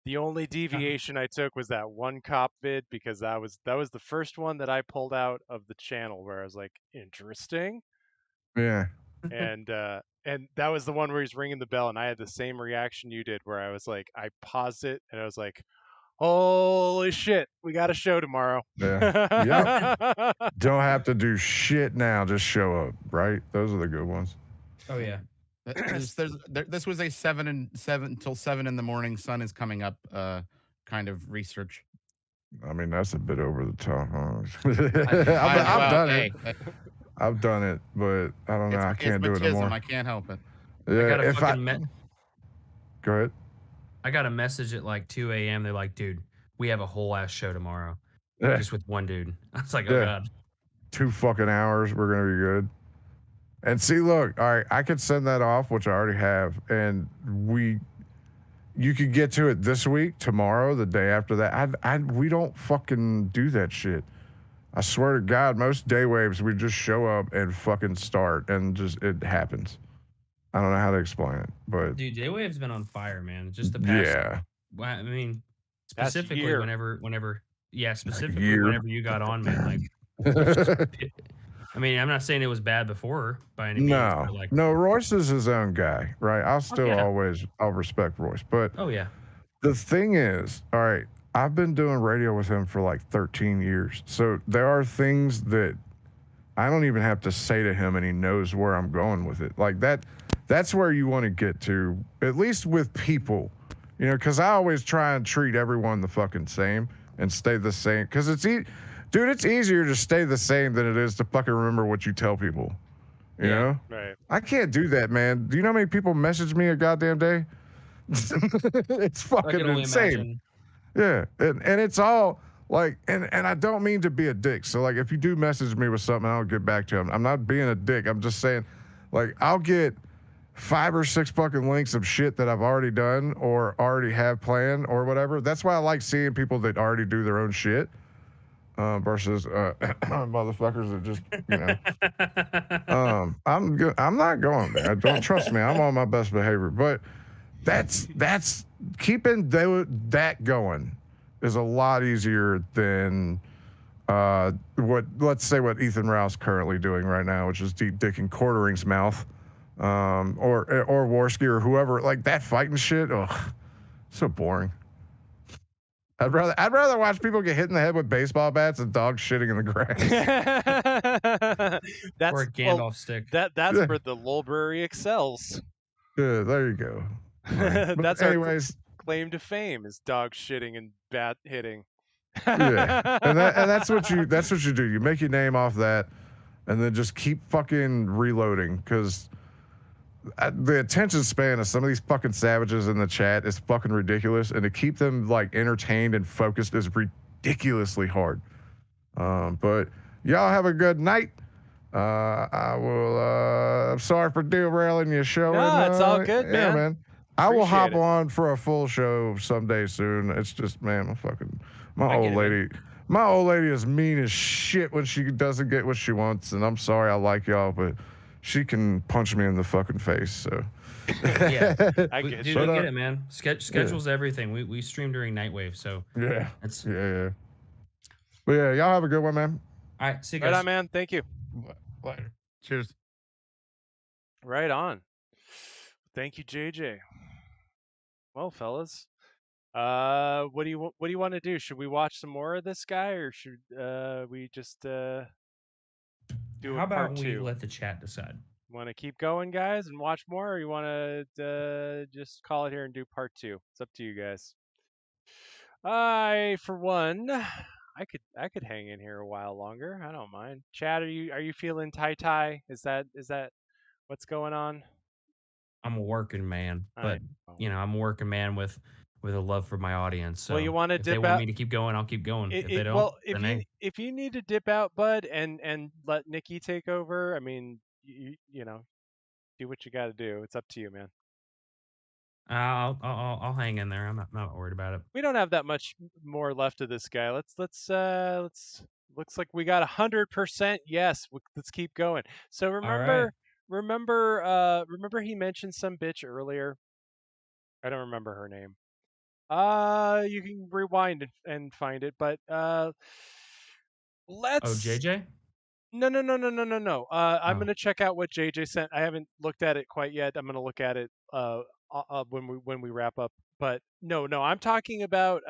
The only deviation I took was that one cop vid, because that was the first one that I pulled out of the channel where I was like, interesting. Yeah. And that was the one where he's ringing the bell, and I had the same reaction you did, where I was like, I paused it and I was like, holy shit, we got a show tomorrow. Yeah. Yep. Don't have to do shit now, just show up, right? Those are the good ones. Oh yeah. This was a 7 till 7 in the morning, sun is coming up kind of research. I mean, that's a bit over the top, huh? I've done it. I've done it, but I don't know. I can't do it anymore. I can't help it. Yeah, go ahead. I got a message at like 2 a.m. They're like, dude, we have a whole ass show tomorrow. Yeah. Just with one dude. I was like, oh God. 2 fucking hours. We're going to be good. And see, look, all right, I could send that off, which I already have. And you could get to it this week, tomorrow, the day after that. We don't fucking do that shit. I swear to God, most day waves, we just show up and fucking start, and just it happens. I don't know how to explain it, but dude, J-Wave's been on fire, man. Just the past. Yeah. I mean, specifically whenever you got on, man. Like, I mean, I'm not saying it was bad before by any means. No, but like, no, Royce is his own guy, right? I'll respect Royce, but the thing is, all right, I've been doing radio with him for like 13 years, so there are things that I don't even have to say to him, and he knows where I'm going with it. Like that. That's where you want to get to, at least with people, you know, because I always try and treat everyone the fucking same and stay the same. Because it's easier to stay the same than it is to fucking remember what you tell people, you know? Right. I can't do that, man. Do you know how many people message me a goddamn day? It's fucking insane. Yeah, and it's all like, and I don't mean to be a dick. So like, if you do message me with something, I'll get back to him. I'm not being a dick. I'm just saying, like, I'll get 5 or 6 fucking links of shit that I've already done or already have planned or whatever. That's why I like seeing people that already do their own shit versus motherfuckers that just, you know. I'm not going there. Don't trust me. I'm on my best behavior. But that's keeping that going is a lot easier than let's say what Ethan Rouse currently doing right now, which is deep dicking Quartering's mouth. Or Warski or whoever, like that fighting shit. Ugh, so boring. I'd rather watch people get hit in the head with baseball bats than dogs shitting in the grass. That's or a Gandalf stick. That's where the Lolbrary excels. Yeah, there you go. Right. That's anyways, our claim to fame is dog shitting and bat hitting. Yeah, and that's what you do. You make your name off that, and then just keep fucking reloading, because the attention span of some of these fucking savages in the chat is fucking ridiculous, and to keep them like entertained and focused is ridiculously hard. But y'all have a good night. I will. I'm sorry for derailing your show. No, it's all good, yeah, man. I will hop Appreciate it. on for a full show someday soon. It's just, man, my old lady is mean as shit when she doesn't get what she wants, and I'm sorry, I like y'all, but she can punch me in the fucking face. So Yeah, I we get get it, man. Schedule's everything. We stream during Nightwave, so yeah, that's yeah. But yeah, y'all have a good one, man. all right. See you Right guys. on, man. Thank you. Later. Cheers. Right on. Thank you, JJ. Well, fellas, what do you want to do? Should we watch some more of this guy, or should we just do How a about part we two? let the chat decide? Want to keep going, guys, and watch more, or you want to just call it here and do part two? It's up to you guys. For one, I could hang in here a while longer. I don't mind. Chad, are you feeling tie? Is that what's going on? I'm a working man, I but I'm a working man with a love for my audience. So Well, you wanna if they dip want out- me to keep going, I'll keep going. If they don't, well, then hey. if you need to dip out, bud, and let Nikki take over, I mean, you know, do what you got to do. It's up to you, man. I'll hang in there. I'm not worried about it. We don't have that much more left of this guy. Let's looks like we got 100% yes. Let's keep going. So remember he mentioned some bitch earlier. I don't remember her name. You can rewind and find it, but let's. Oh, JJ? No. I'm gonna check out what JJ sent. I haven't looked at it quite yet. I'm gonna look at it when we wrap up. But no, I'm talking about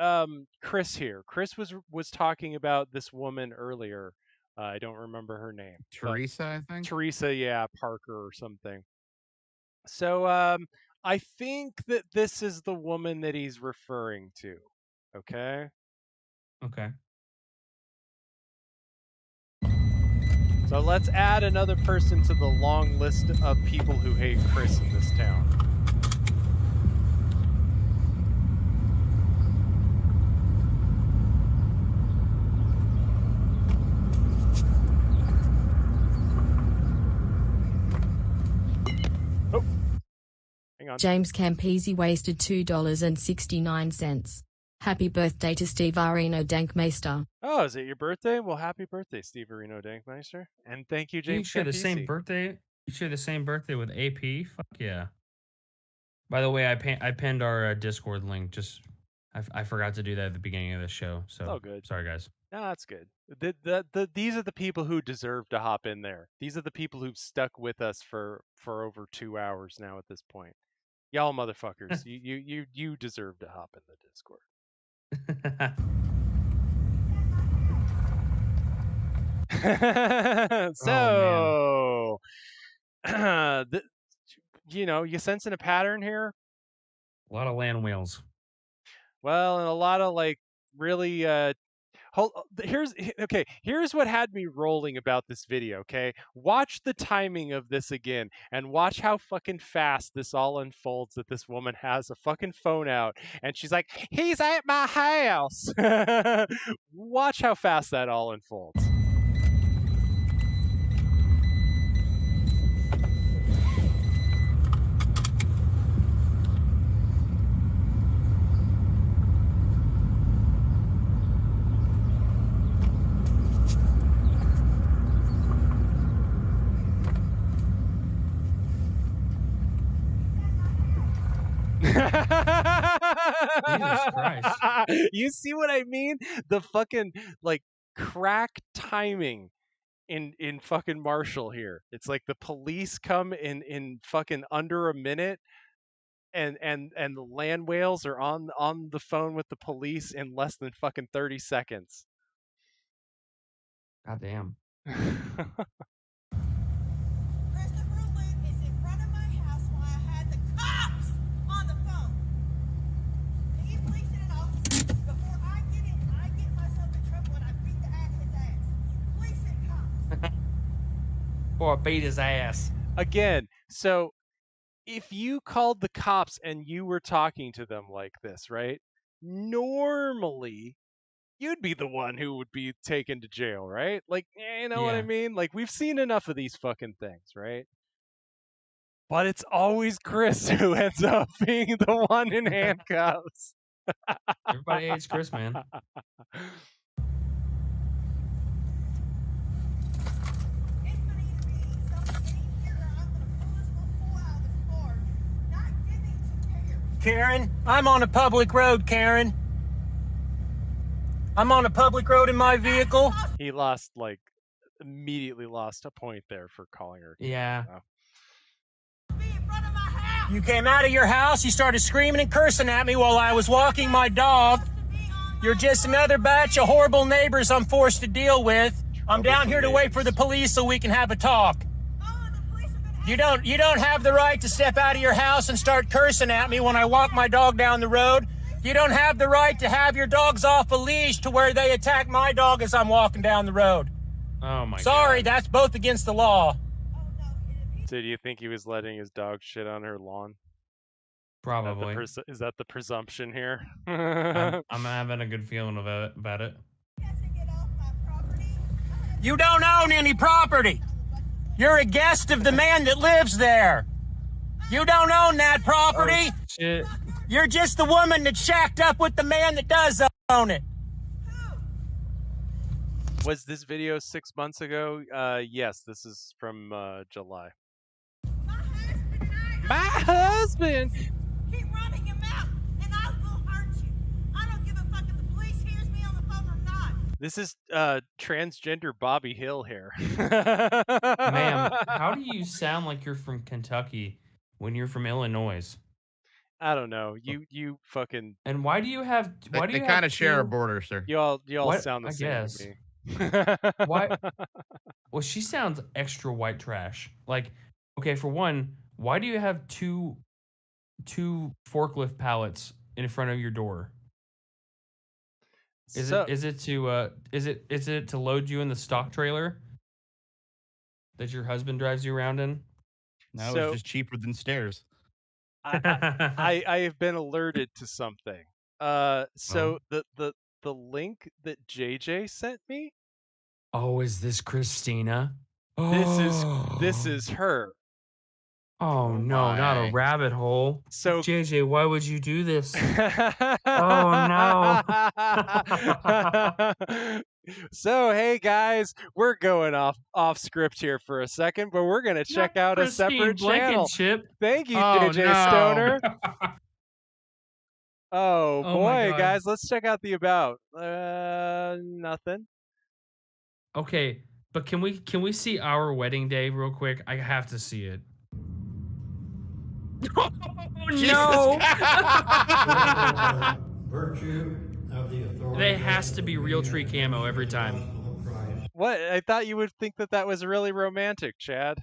Chris here. Chris was talking about this woman earlier. I don't remember her name. Teresa, I think. Teresa, yeah, Parker or something. So I think that this is the woman that he's referring to. Okay. Okay. So let's add another person to the long list of people who hate Chris in this town. Oh, hang on. James Campese wasted $2.69. Happy birthday to Steve Areno Dankmeister. Oh, is it your birthday? Well, happy birthday, Steve Areno Dankmeister. And thank you, James. You share the same Campese. birthday. You share the same birthday with AP. Fuck yeah. By the way, I pinned our Discord link. Just I forgot to do that at the beginning of the show. So Oh, good. Sorry, guys. No, that's good. These are the people who deserve to hop in there. These are the people who've stuck with us for over 2 hours now at this point. Y'all motherfuckers, you deserve to hop in the Discord. So, you sensing a pattern here? A lot of land whales. Well, and a lot of like really here's what had me rolling about this video, okay? Watch the timing of this again and watch how fucking fast this all unfolds, that this woman has a fucking phone out and she's like, "He's at my house." Watch how fast that all unfolds. Jesus Christ. You see what I mean? The fucking like crack timing in fucking Marshall here. It's like the police come in fucking under a minute and the land whales are on the phone with the police in less than fucking 30 seconds. God damn. Christopher Luke is in front of my house while I had the cops on the phone. Can you please send an officer before I get myself in trouble and I beat his ass? Please send cops. Boy, beat his ass. Again, so if you called the cops and you were talking to them like this, right? Normally, you'd be the one who would be taken to jail, right? Like, you know what I Yeah. mean? Like, we've seen enough of these fucking things, right? But it's always Chris who ends up being the one in handcuffs. Everybody hates Chris, man. Karen, I'm on a public road, Karen. I'm on a public road in my vehicle. He lost, like, immediately lost a point there for calling her. Yeah. You came out of your house, you started screaming and cursing at me while I was walking my dog. You're just another batch of horrible neighbors I'm forced to deal with. I'm down here to wait for the police so we can have a talk. You don't have the right to step out of your house and start cursing at me when I walk my dog down the road. You don't have the right to have your dogs off a leash to where they attack my dog as I'm walking down the road. Oh my Sorry, God. that's both against the law. So do you think he was letting his dog shit on her lawn? Probably. Is that the presumption here? I'm having a good feeling about it. You don't own any property. You're a guest of the man that lives there. You don't own that property. Oh, shit. You're just the woman that shacked up with the man that does own it. Was this video 6 months ago? Yes, this is from July. My husband! Keep running your mouth, and I will hurt you. I don't give a fuck if the police hears me on the phone or not. This is transgender Bobby Hill here. Ma'am, how do you sound like you're from Kentucky when you're from Illinois? I don't know. You fucking. And why do you have? Why do They you kind of have share a two- border, sir. You all What? sound the I same guess. to me. Why? Well, she sounds extra white trash. Like, okay, for one, why do you have two forklift pallets in front of your door? Is it to load you in the stock trailer that your husband drives you around in? No, So- it's just cheaper than stairs. I have been alerted to something. So the link that JJ sent me. Oh, is this Christina? This is her. Oh no, not a rabbit hole. So JJ, why would you do this? Oh no. So hey guys, we're going off script here for a second, but we're gonna check out a separate channel. Thank you, JJ Stoner. Oh Oh, my boy, God. guys, let's check out the about. Nothing. Okay, but can we see our wedding day real quick? I have to see it. Oh, no. Virtue of the authority. It has to be Realtree camo every time. What? I thought you would think that was really romantic, Chad.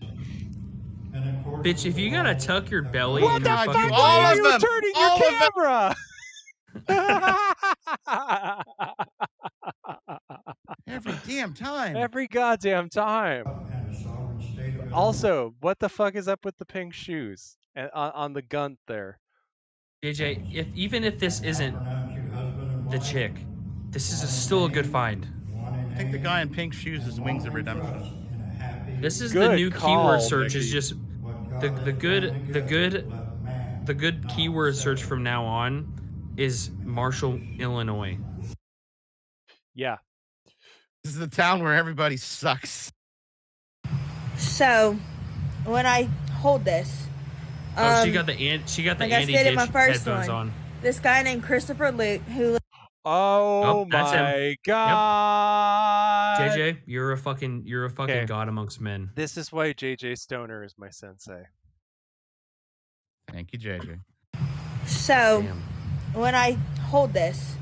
Bitch, if you gotta tuck your belly What in the your fuck? fucking Why are you jeans- turning All your of them. camera? Every damn time. Every goddamn time. Also, what the fuck is up with the pink shoes and on the gun there? JJ, even if this isn't the chick, this is still a good find. I think the guy in pink shoes is Wings of Redemption. This is Good the new call, keyword search. Mickey. Is just the good keyword search from now on is Marshall, Illinois. Yeah. This is the town where everybody sucks. So, when I hold this, Oh, she got the like I Andy said in my Ditch first headphones one, on. this guy named Christopher Luke, who Oh, that's him. my god. JJ, you're a fucking Okay. god amongst men. This is why JJ Stoner is my sensei. Thank you, JJ. So, Damn. when I hold this,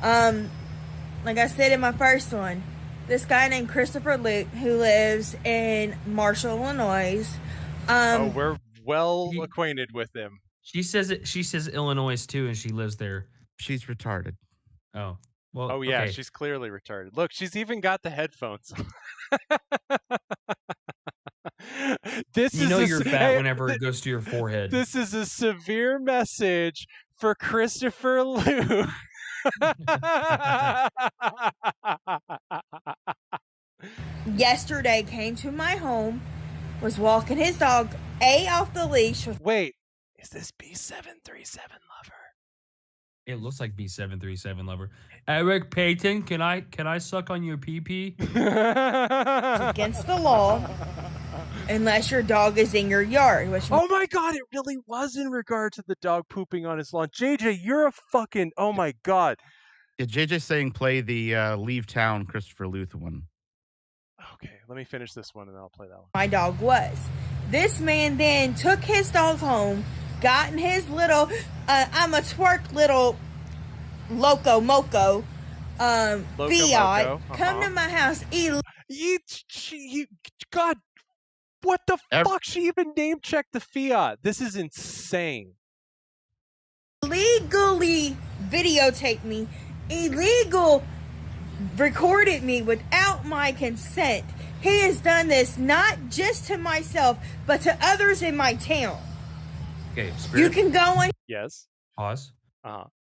like I said in my first one, this guy named Christopher Luke, who lives in Marshall, Illinois. Oh, we're well acquainted with him. She says Illinois too, and she lives there. She's retarded. Oh. Well, Oh yeah, okay. she's clearly retarded. Look, she's even got the headphones. You know you're fat whenever it goes to your forehead. This is a severe message for Christopher Luke. Yesterday came to my home, was walking his dog off the leash. Wait, is this B737 lover? It looks like B737 lover. Eric Payton, can I suck on your pee-pee? Against the law, unless your dog is in your yard. Which oh my God, it really was in regard to the dog pooping on his lawn. JJ, you're a fucking, oh my God. Yeah, JJ's saying play the Leave Town Christopher Luth one. Okay, let me finish this one and then I'll play that one. My dog was. This man then took his dog home, got in his little, I'm a twerk little loco moco, Fiat, Moco, come to my house, God, what the fuck? She even name checked the Fiat. This is insane. Illegally videotaped me, illegal recorded me without my consent. He has done this not just to myself, but to others in my town. Okay, Spirit. You can go on. Yes. Pause.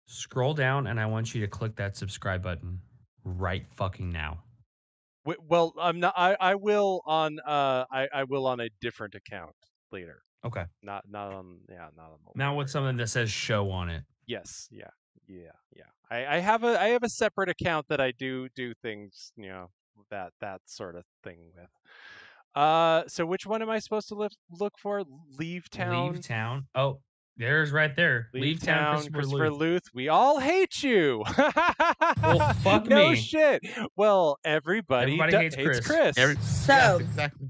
Scroll down, and I want you to click that subscribe button right fucking now. Well, I'm not. I will on. I will on a different account later. Okay. Not on. Yeah, not on. Now with something that says show on it. Yes. Yeah. I have a separate account that I do things, that sort of thing with. So which one am I supposed to look for? Leave Town. Leave Town. Oh, there's right there. Leave Town. Christopher Luth. We all hate you. Well, fuck no me. shit. Well, everybody hates Chris. So, exactly.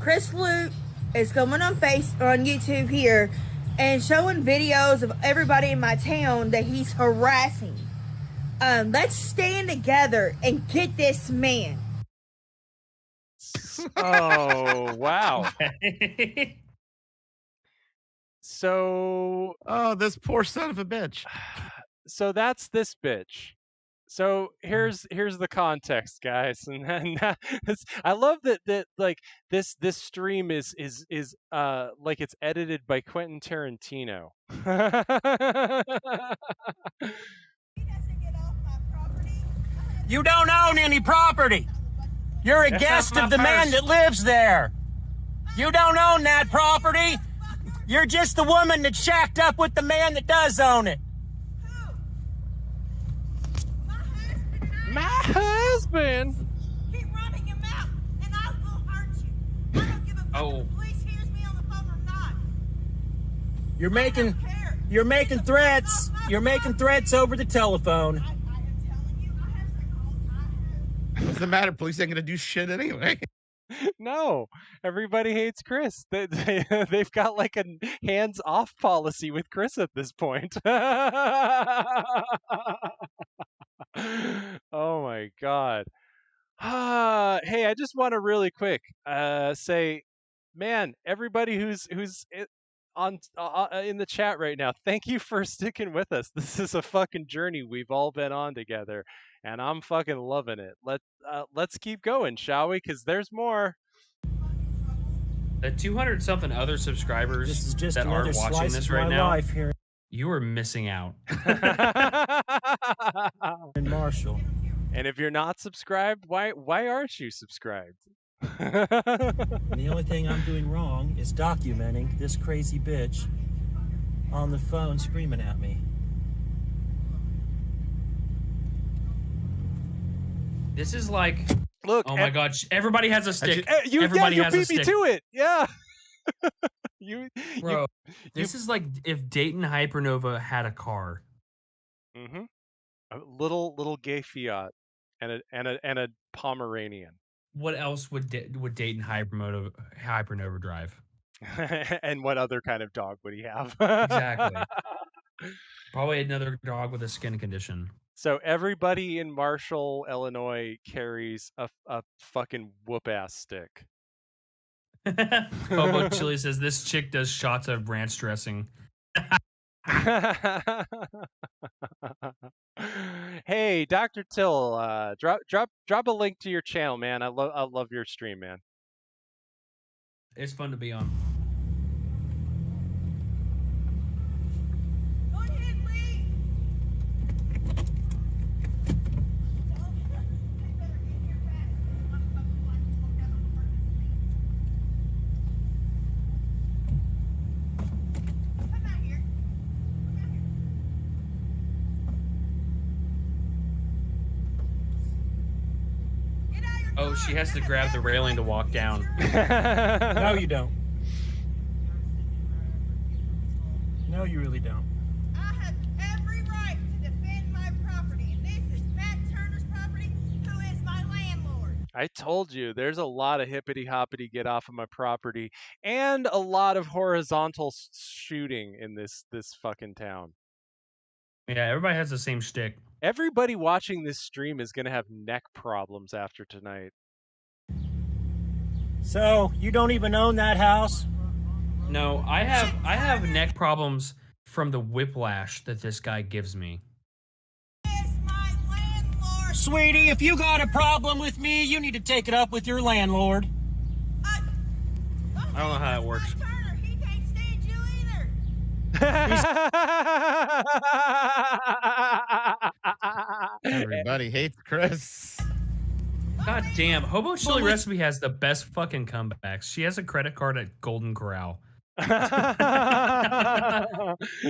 Chris Luke is coming on YouTube here and showing videos of everybody in my town that he's harassing. Let's stand together and get this man. Oh, wow. So, this poor son of a bitch. So that's this bitch. So here's the context, guys, and I love that like this stream is like it's edited by Quentin Tarantino. You don't own any property. You're a guest of the man that lives there. You don't own that property. You're just the woman that shacked up with the man that does own it. My husband. Keep running your mouth, and I will hurt you. I don't give a fuck if the police hears me on the phone or not. You're making threats. You're making threats over the telephone. What's the matter? Police ain't gonna do shit anyway. No, everybody hates Chris. They've got like a hands-off policy with Chris at this point. Oh my God. Hey, I just want to really quick say, man, everybody who's on in the chat right now, thank you for sticking with us. This is a fucking journey we've all been on together, and I'm fucking loving it. Let's keep going, shall we? Because there's more. The 200 something other subscribers This is just that another aren't watching slice this of right my now, life here you are missing out. in Marshall. And if you're not subscribed, why aren't you subscribed? The only thing I'm doing wrong is documenting this crazy bitch on the phone screaming at me. This is like, look. Oh my God! Everybody has a stick. You Everybody has a beat me stick. to it. Yeah. Bro, this is like if Dayton Hypernova had a car. Mm-hmm. A little gay Fiat and a Pomeranian. What else would Dayton Hypernova drive? And what other kind of dog would he have? Exactly. Probably another dog with a skin condition. So everybody in Marshall, Illinois carries a fucking whoop-ass stick. Hobo Chili says this chick does shots of ranch dressing. Hey, Dr. Till, drop a link to your channel, man. I love your stream, man. It's fun to be on. Go ahead, leave. Oh, she has to grab the railing to walk down. No, you don't. No, you really don't. I have every right to defend my property, and this is Matt Turner's property, who is my landlord. I told you, there's a lot of hippity hoppity get off of my property, and a lot of horizontal shooting in this fucking town. Yeah, everybody has the same shtick. Everybody watching this stream is gonna have neck problems after tonight. So you don't even own that house? No, I have neck problems from the whiplash that this guy gives me. Sweetie, if you got a problem with me, you need to take it up with your landlord. I don't know how that works. He can't stand you either. Everybody hates Chris. God damn, Hobo Chili Recipe has the best fucking comebacks. She has a credit card at Golden Corral.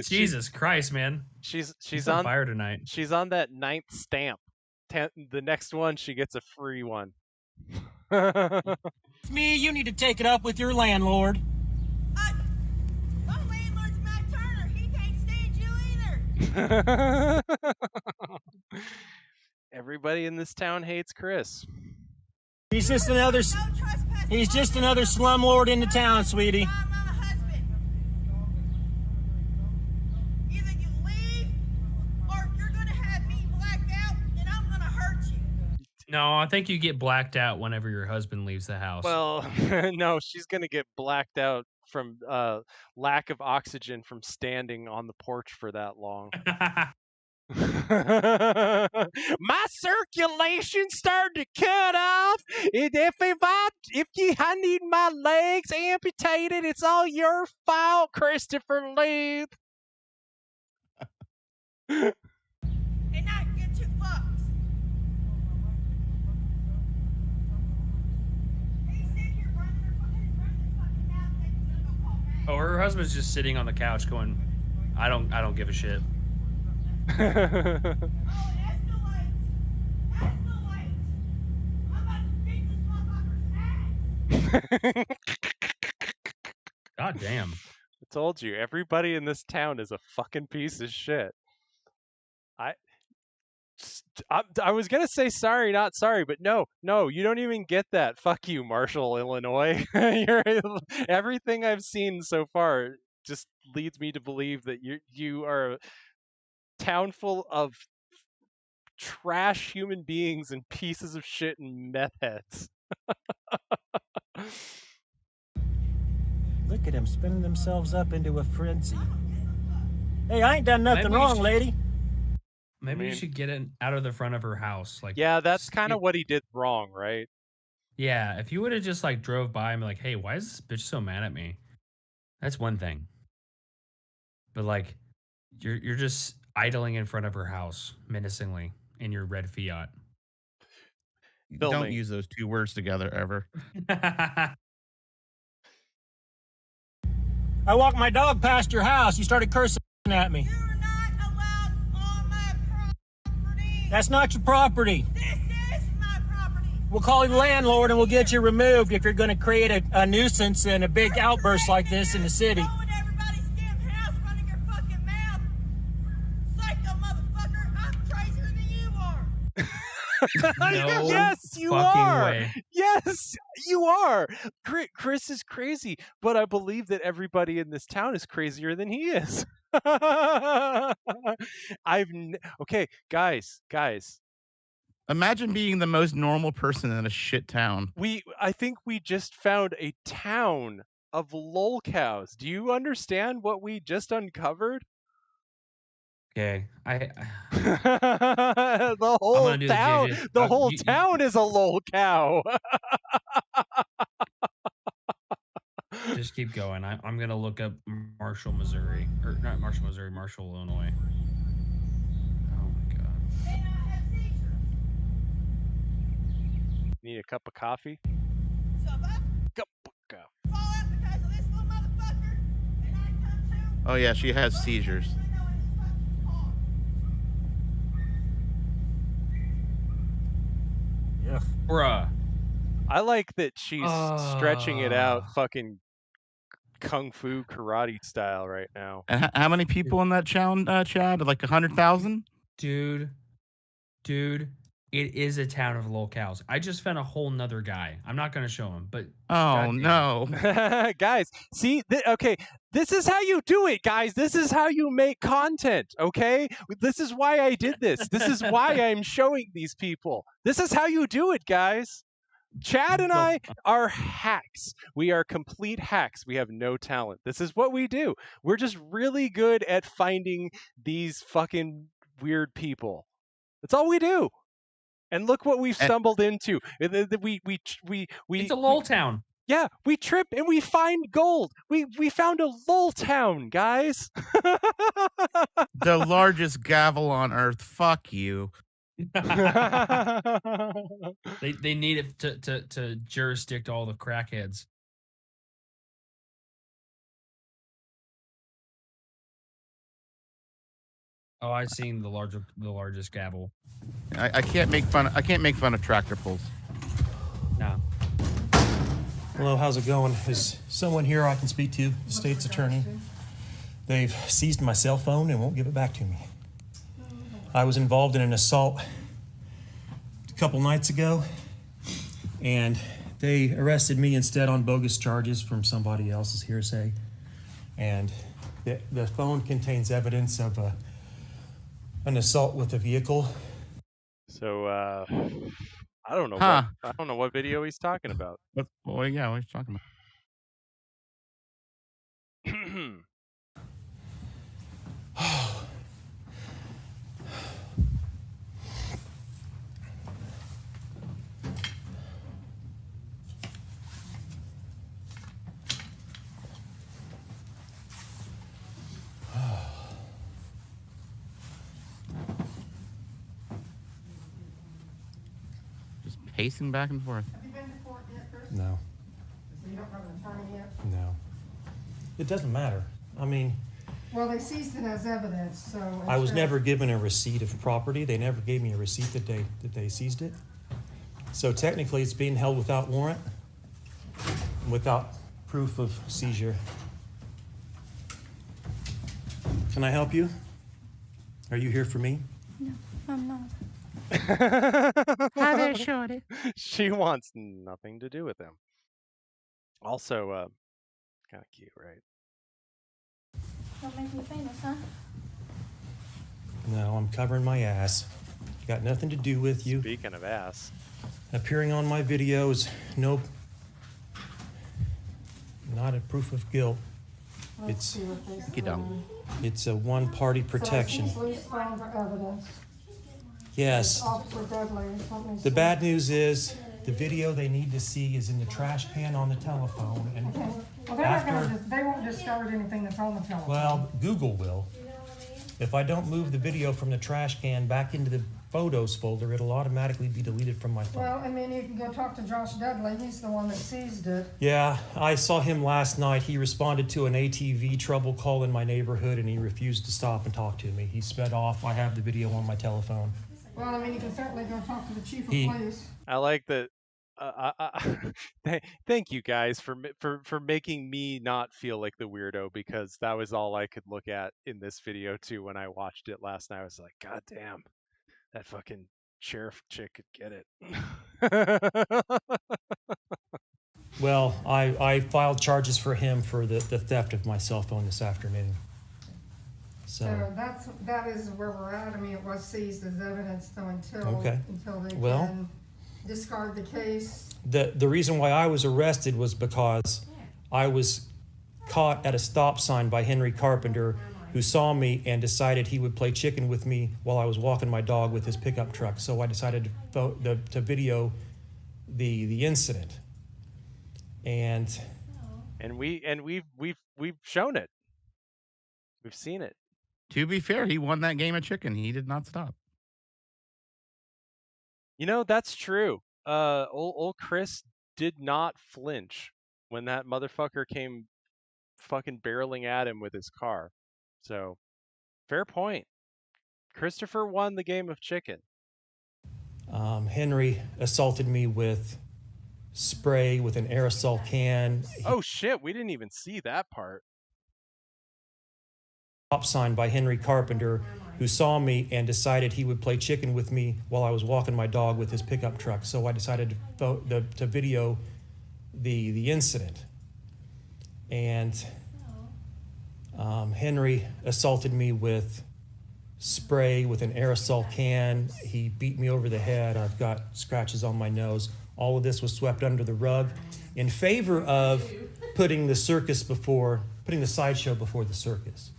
Jesus Christ, man. She's on fire tonight. She's on that 9th stamp. The next one, she gets a free one. Me, you need to take it up with your landlord. My landlord's Matt Turner. He can't stand you either. Everybody in this town hates Chris. He's just another slumlord in the town, sweetie. Either you leave, or you're gonna have me blacked out, and I'm gonna hurt you. No, I think you get blacked out whenever your husband leaves the house. Well, no, she's gonna get blacked out from lack of oxygen from standing on the porch for that long. My circulation started to cut off. If I need my legs amputated, it's all your fault, Christopher Luth. And I get 2 fucks. He's sitting here running their fucking mouth, thinking he's gonna go call Matt. Oh, her husband's just sitting on the couch going, I don't give a shit. God damn. I told you, everybody in this town is a fucking piece of shit. I was gonna say sorry, not sorry, but no, you don't even get that. Fuck you, Marshall, Illinois. Everything I've seen so far just leads me to believe that you are a town full of trash human beings and pieces of shit and meth heads. Look at them spinning themselves up into a frenzy. Hey, I ain't done nothing wrong, lady. Maybe you should get it out of the front of her house. Like, yeah, that's kind of what he did wrong, right? Yeah, if you would have just like drove by and be like, hey, why is this bitch so mad at me? That's one thing. But like, you're just idling in front of her house menacingly in your red Fiat. Don't use those 2 words together ever. I walked my dog past your house. You started cursing at me. You're not allowed on my property. That's not your property. This is my property. We'll call the landlord and we'll get you removed if you're going to create a nuisance and a big outburst like this in the city. Everybody's damn house running your fucking mouth. Psycho motherfucker, I'm crazier than you are. No yes, you fucking are. way. Yes, you are. Chris is crazy, but I believe that everybody in this town is crazier than he is. Okay, guys. Imagine being the most normal person in a shit town. I think we just found a town of lol cows. Do you understand what we just uncovered? Okay, the whole town. The whole town is a lol cow. Just keep going. I'm gonna look up Marshall, Missouri, or not Marshall, Missouri, Marshall, Illinois. Oh my god. Need a cup of coffee? Cup of coffee. Oh yeah, she has seizures. Yeah. Bruh. I like that she's stretching it out fucking kung fu karate style right now. And how many people in that challenge, Chad? Like 100,000? Dude, it is a town of locales. I just found a whole nother guy. I'm not gonna show him, but oh no, guys, see, okay, this is how you do it, guys. This is how you make content. Okay, this is why I did this. This is why I'm showing these people. This is how you do it, guys. Chad and I are hacks. We are complete hacks. We have no talent. This is what we do. We're just really good at finding these fucking weird people. That's all we do. And look what we've stumbled into. We it's a lull town. Yeah, we trip and we find gold. We found a lull town, guys. the largest gavel on earth. Fuck you. They need it to jurisdict all the crackheads. Oh, I've seen the largest gavel. I can't make fun. I can't make fun of tractor pulls. No. Hello, how's it going? Is someone here I can speak to? The state's attorney. They've seized my cell phone and won't give it back to me. I was involved in an assault a couple nights ago, and they arrested me instead on bogus charges from somebody else's hearsay. And the phone contains evidence of an assault with a vehicle. So I don't know. Huh. I don't know what video he's talking about. Well, yeah, what he's talking about. Just pacing back and forth. Have you been to court yet, Chris? No. So you don't have an attorney yet? No. It doesn't matter. I mean, Well, they seized it as evidence, so. I was never given a receipt of property. They never gave me a receipt that they seized it. So technically, it's being held without warrant, without proof of seizure. Can I help you? Are you here for me? No, I'm not. Hi there, shorty. She wants nothing to do with him. Also, kind of cute, right? Don't make me famous, huh? No, I'm covering my ass. Got nothing to do with you. Speaking of ass. Appearing on my video is not a proof of guilt. It's it's a one-party protection. So he's found for evidence. Yes. Officer Dudley or something. The bad news is the video they need to see is in the trash can on the telephone. And Well, they're not gonna they won't discard anything that's on the telephone. well, Google will. If I don't move the video from the trash can back into the photos folder, it'll automatically be deleted from my phone. Well, I mean, you can go talk to Josh Dudley. He's the one that seized it. Yeah, I saw him last night. He responded to an ATV trouble call in my neighborhood, and he refused to stop and talk to me. He sped off. I have the video on my telephone. Well, I mean, you can certainly go talk to the chief of He- police. I like that. Thank you guys for making me not feel like the weirdo, because that was all I could look at in this video too. When I watched it last night, I was like, God damn, that fucking sheriff chick could get it. Well, I filed charges for him for the theft of my cell phone this afternoon. So that is where we're at. I mean, it was seized as evidence, though, until they can discard the case. The reason why I was arrested was because I was caught at a stop sign by Henry Carpenter, who saw me and decided he would play chicken with me while I was walking my dog with his pickup truck. So I decided to video the incident. And And we've shown it. We've seen it. To be fair, he won that game of chicken. He did not stop. You know, that's true. Old Chris did not flinch when that motherfucker came fucking barreling at him with his car. So, fair point. Christopher won the game of chicken. Henry assaulted me with spray with an aerosol can. Oh shit, we didn't even see that part. Stop sign by Henry Carpenter, who saw me and decided he would play chicken with me while I was walking my dog with his pickup truck. So I decided to video the incident. And Henry assaulted me with spray with an aerosol can. He beat me over the head. I've got scratches on my nose. All of this was swept under the rug in favor of putting the sideshow before the circus.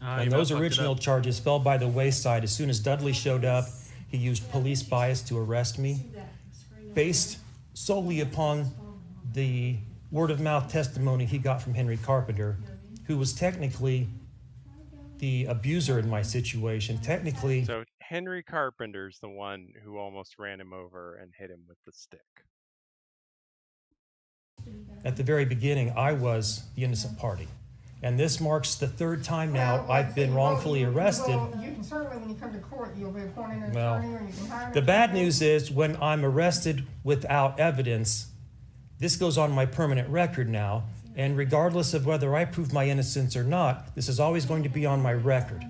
And those original charges fell by the wayside as soon as Dudley showed up. He used police bias to arrest me, based solely upon the word-of-mouth testimony he got from Henry Carpenter, who was technically the abuser in my situation. Technically, so Henry Carpenter's the one who almost ran him over and hit him with the stick. At the very beginning, I was the innocent party. And this marks the third time now I've been wrongfully arrested. You can certainly, when you come to court, you'll be appointing an attorney, or you can hire the bad news is when I'm arrested without evidence, this goes on my permanent record now. And regardless of whether I prove my innocence or not, this is always going to be on my record.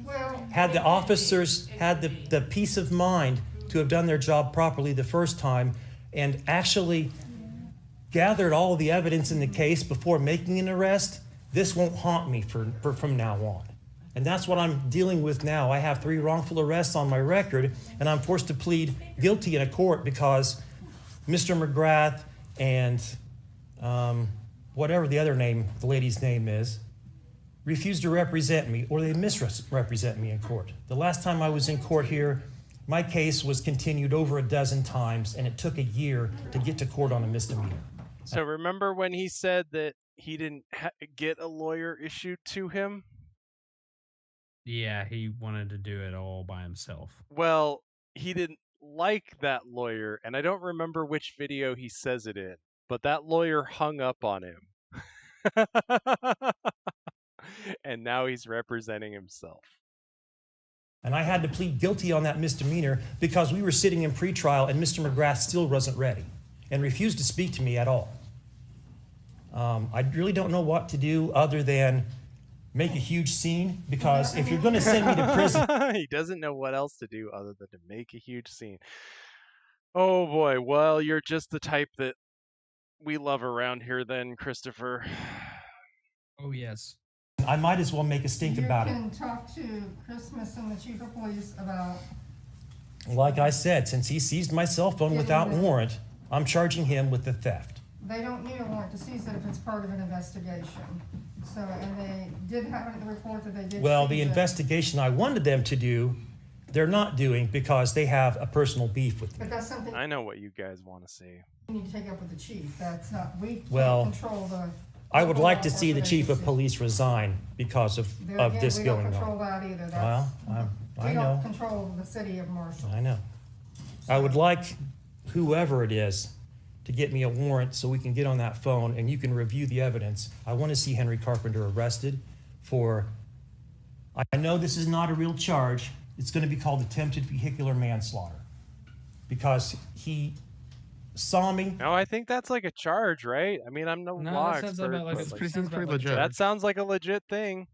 Had the officers had the peace of mind to have done their job properly the first time and actually gathered all of the evidence in the case before making an arrest, this won't haunt me from now on. And that's what I'm dealing with now. I have 3 wrongful arrests on my record, and I'm forced to plead guilty in a court because Mr. McGrath and whatever the other name, the lady's name is, refused to represent me, or they misrepresent me in court. The last time I was in court here, my case was continued over a dozen times, and it took a year to get to court on a misdemeanor. So remember when he said that he didn't get a lawyer issued to him? Yeah, he wanted to do it all by himself. Well, he didn't like that lawyer, and I don't remember which video he says it in, but that lawyer hung up on him. And now he's representing himself. And I had to plead guilty on that misdemeanor because we were sitting in pretrial and Mr. McGrath still wasn't ready and refused to speak to me at all. I really don't know what to do other than make a huge scene, because if you're going to send me to prison... He doesn't know what else to do other than to make a huge scene. Oh boy, well, you're just the type that we love around here then, Christopher. Oh yes. I might as well make a stink about it. You can talk to Christmas and the chief of police about... Like I said, since he seized my cell phone without warrant, I'm charging him with the theft. They don't need a warrant to seize it if it's part of an investigation. So, and they did have it in the report that they did. Well, the seize it. investigation I wanted them to do, they're not doing because they have a personal beef with me. But that's something I know what you guys want to see. you need to take up with the chief. That's not, we can't Well, control the... I would local like law to see the enforcement chief of agency. police resign because of this we going don't control on. that either. That's, Well, I we don't know. control the city of Marshall. I know. I would like whoever it is to get me a warrant so we can get on that phone and you can review the evidence. I want to see Henry Carpenter arrested for, I know this is not a real charge. It's going to be called attempted vehicular manslaughter because he saw me. No, I think that's like a charge, right? I mean, I'm no law that sounds expert. about like but, a- sounds pretty legit. That sounds like a legit thing.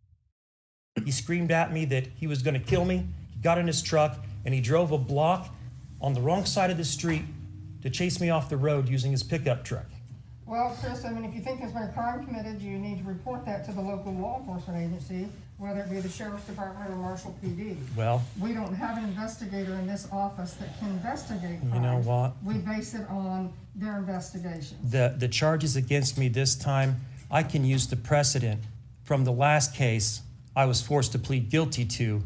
He screamed at me that he was going to kill me. He got in his truck and he drove a block on the wrong side of the street to chase me off the road using his pickup truck. Well, Chris, I mean, if you think there's been a crime committed, you need to report that to the local law enforcement agency, whether it be the sheriff's department or Marshall PD. Well, We don't have an investigator in this office that can investigate you know crimes. what? We base it on their investigation. The charges against me this time, I can use the precedent from the last case I was forced to plead guilty to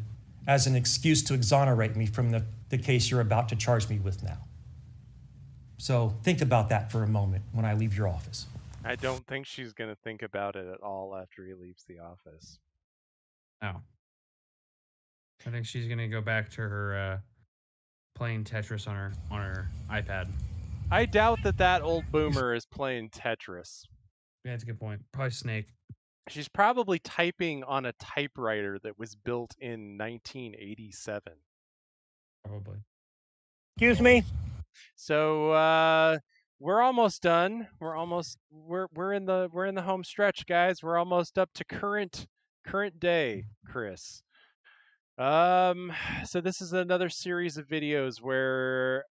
as an excuse to exonerate me from the case you're about to charge me with now. So think about that for a moment when I leave your office. I don't think she's gonna think about it at all after he leaves the office. Oh. I think she's gonna go back to her playing Tetris on her iPad. I doubt that old boomer is playing Tetris. Yeah, that's a good point. Probably Snake. She's probably typing on a typewriter that was built in 1987. Probably. Excuse me? So we're almost done. We're in the home stretch, guys. We're almost up to current day, Chris. So this is another series of videos where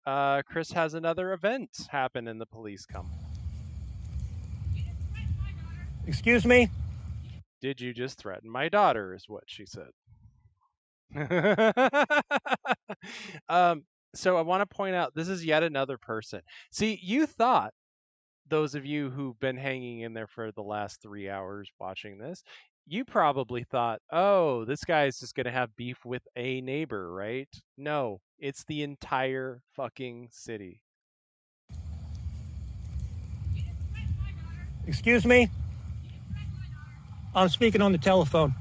Chris has another event happen and the police come. Excuse me? Did you just threaten my daughter, is what she said. So I want to point out, this is yet another person. See, you thought, those of you who've been hanging in there for the last 3 hours watching this, you probably thought, oh, this guy's just going to have beef with a neighbor, right? No, it's the entire fucking city. Excuse me? I'm speaking on the telephone.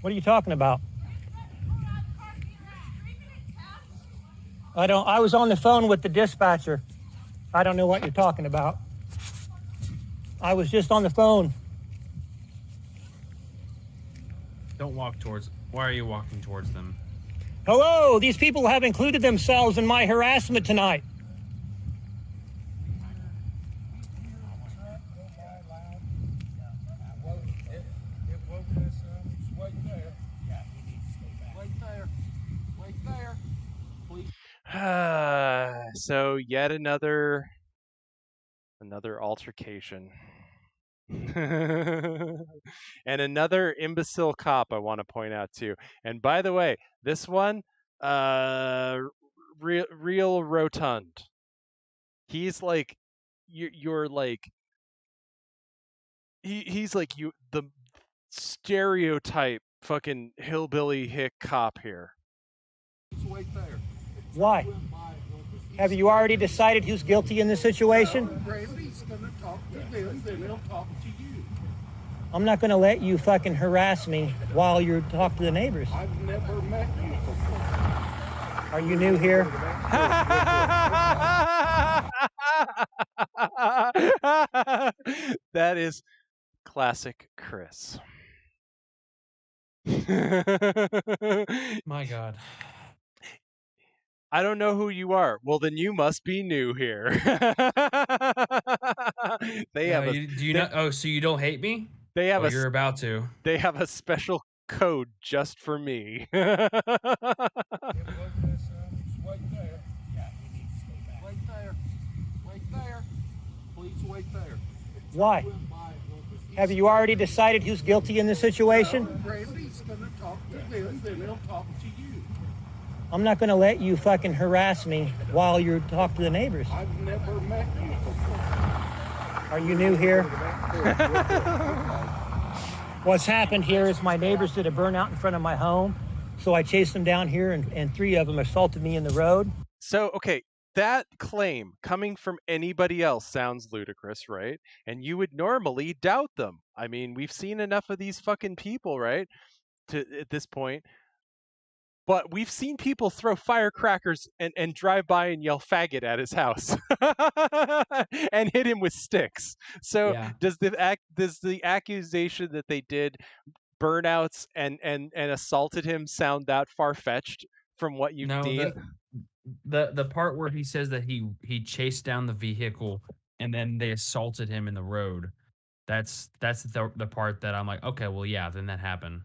What are you talking about? I was on the phone with the dispatcher. I don't know what you're talking about. I was just on the phone. Don't walk towards. Why are you walking towards them? Hello, these people have included themselves in my harassment tonight. So yet another altercation. And another imbecile cop I want to point out too. And by the way, this one, real rotund. He's like, you're like, he's like the stereotype fucking hillbilly hick cop here. Why? Have you already decided who's guilty in this situation? I'm not going to let you fucking harass me while you're talking to the neighbors. I've never met you before. Are you new here? That is classic Chris. My God. I don't know who you are. Well, then you must be new here. They have so you don't hate me? They have you're about to. They have a special code just for me. Wait there. Yeah, you need to stay back. Wait there. Wait there. Please wait there. Why? Have you already decided who's guilty in this situation? Brandy's gonna talk to them, then he'll talk to you. I'm not going to let you fucking harass me while you're talking to the neighbors. I've never met you before. Are you new here? What's happened here is my neighbors did a burnout in front of my home, so I chased them down here, and 3 of them assaulted me in the road. So, okay, that claim coming from anybody else sounds ludicrous, right? And you would normally doubt them. I mean, we've seen enough of these fucking people, right? At this point. But we've seen people throw firecrackers and drive by and yell faggot at his house and hit him with sticks. So yeah. Does the accusation that they did burnouts and assaulted him sound that far-fetched from what you've seen? The part where he says that he chased down the vehicle and then they assaulted him in the road. That's the part that I'm like, okay, well, yeah, then that happened.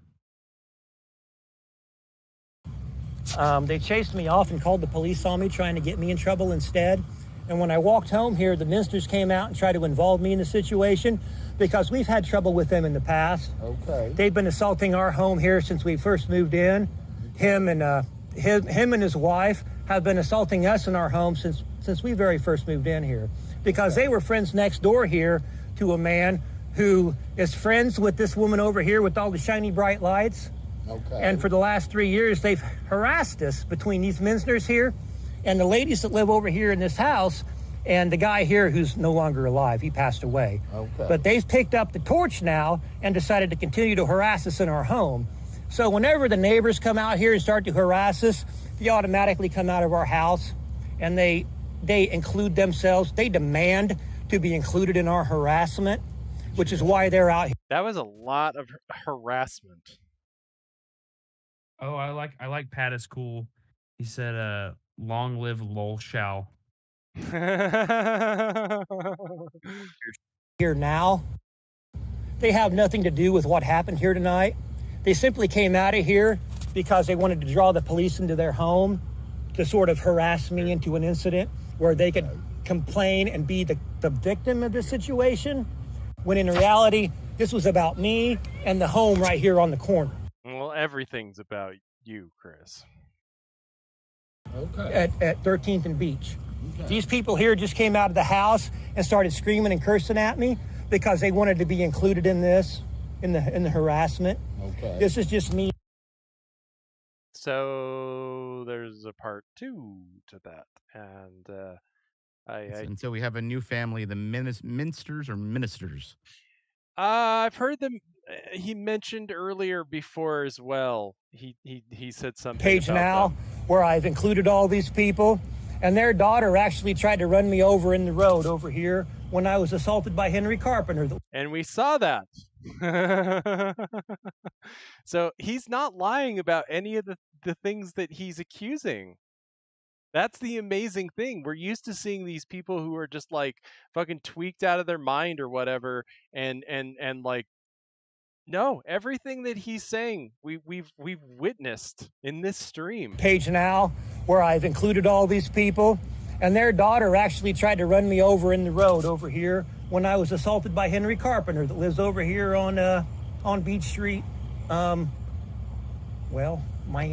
They chased me off and called the police on me, trying to get me in trouble instead. And when I walked home here, the ministers came out and tried to involve me in the situation because we've had trouble with them in the past. Okay. They've been assaulting our home here since we first moved in. Him and his wife have been assaulting us in our home since we very first moved in here because they were friends next door here to a man who is friends with this woman over here with all the shiny bright lights. Okay. And for the last 3 years, they've harassed us between these Minsners here and the ladies that live over here in this house and the guy here who's no longer alive. He passed away. Okay. But they've picked up the torch now and decided to continue to harass us in our home. So whenever the neighbors come out here and start to harass us, they automatically come out of our house and they include themselves. They demand to be included in our harassment, which is why they're out here. That was a lot of harassment. Oh, I like Pat is cool. He said, "Long live Lol Shao." Here now. They have nothing to do with what happened here tonight. They simply came out of here because they wanted to draw the police into their home to sort of harass me into an incident where they could complain and be the victim of the situation, when in reality, this was about me and the home right here on the corner. Well, everything's about you, Chris. Okay. At 13th and Beach. Okay. These people here just came out of the house and started screaming and cursing at me because they wanted to be included in this, in the harassment. Okay. This is just me. So there's a part 2 to that, and And so we have a new family, the Minsters or Ministers. I've heard them. He mentioned earlier before as well. He said something. Page about now them. where I've included all these people, and their daughter actually tried to run me over in the road over here when I was assaulted by Henry Carpenter. And we saw that. So he's not lying about any of the things that he's accusing. That's the amazing thing. We're used to seeing these people who are just like fucking tweaked out of their mind or whatever, and like, no, everything that he's saying, we've witnessed in this stream. Page now where I've included all these people, and their daughter actually tried to run me over in the road over here when I was assaulted by Henry Carpenter that lives over here on Beach Street. Well, my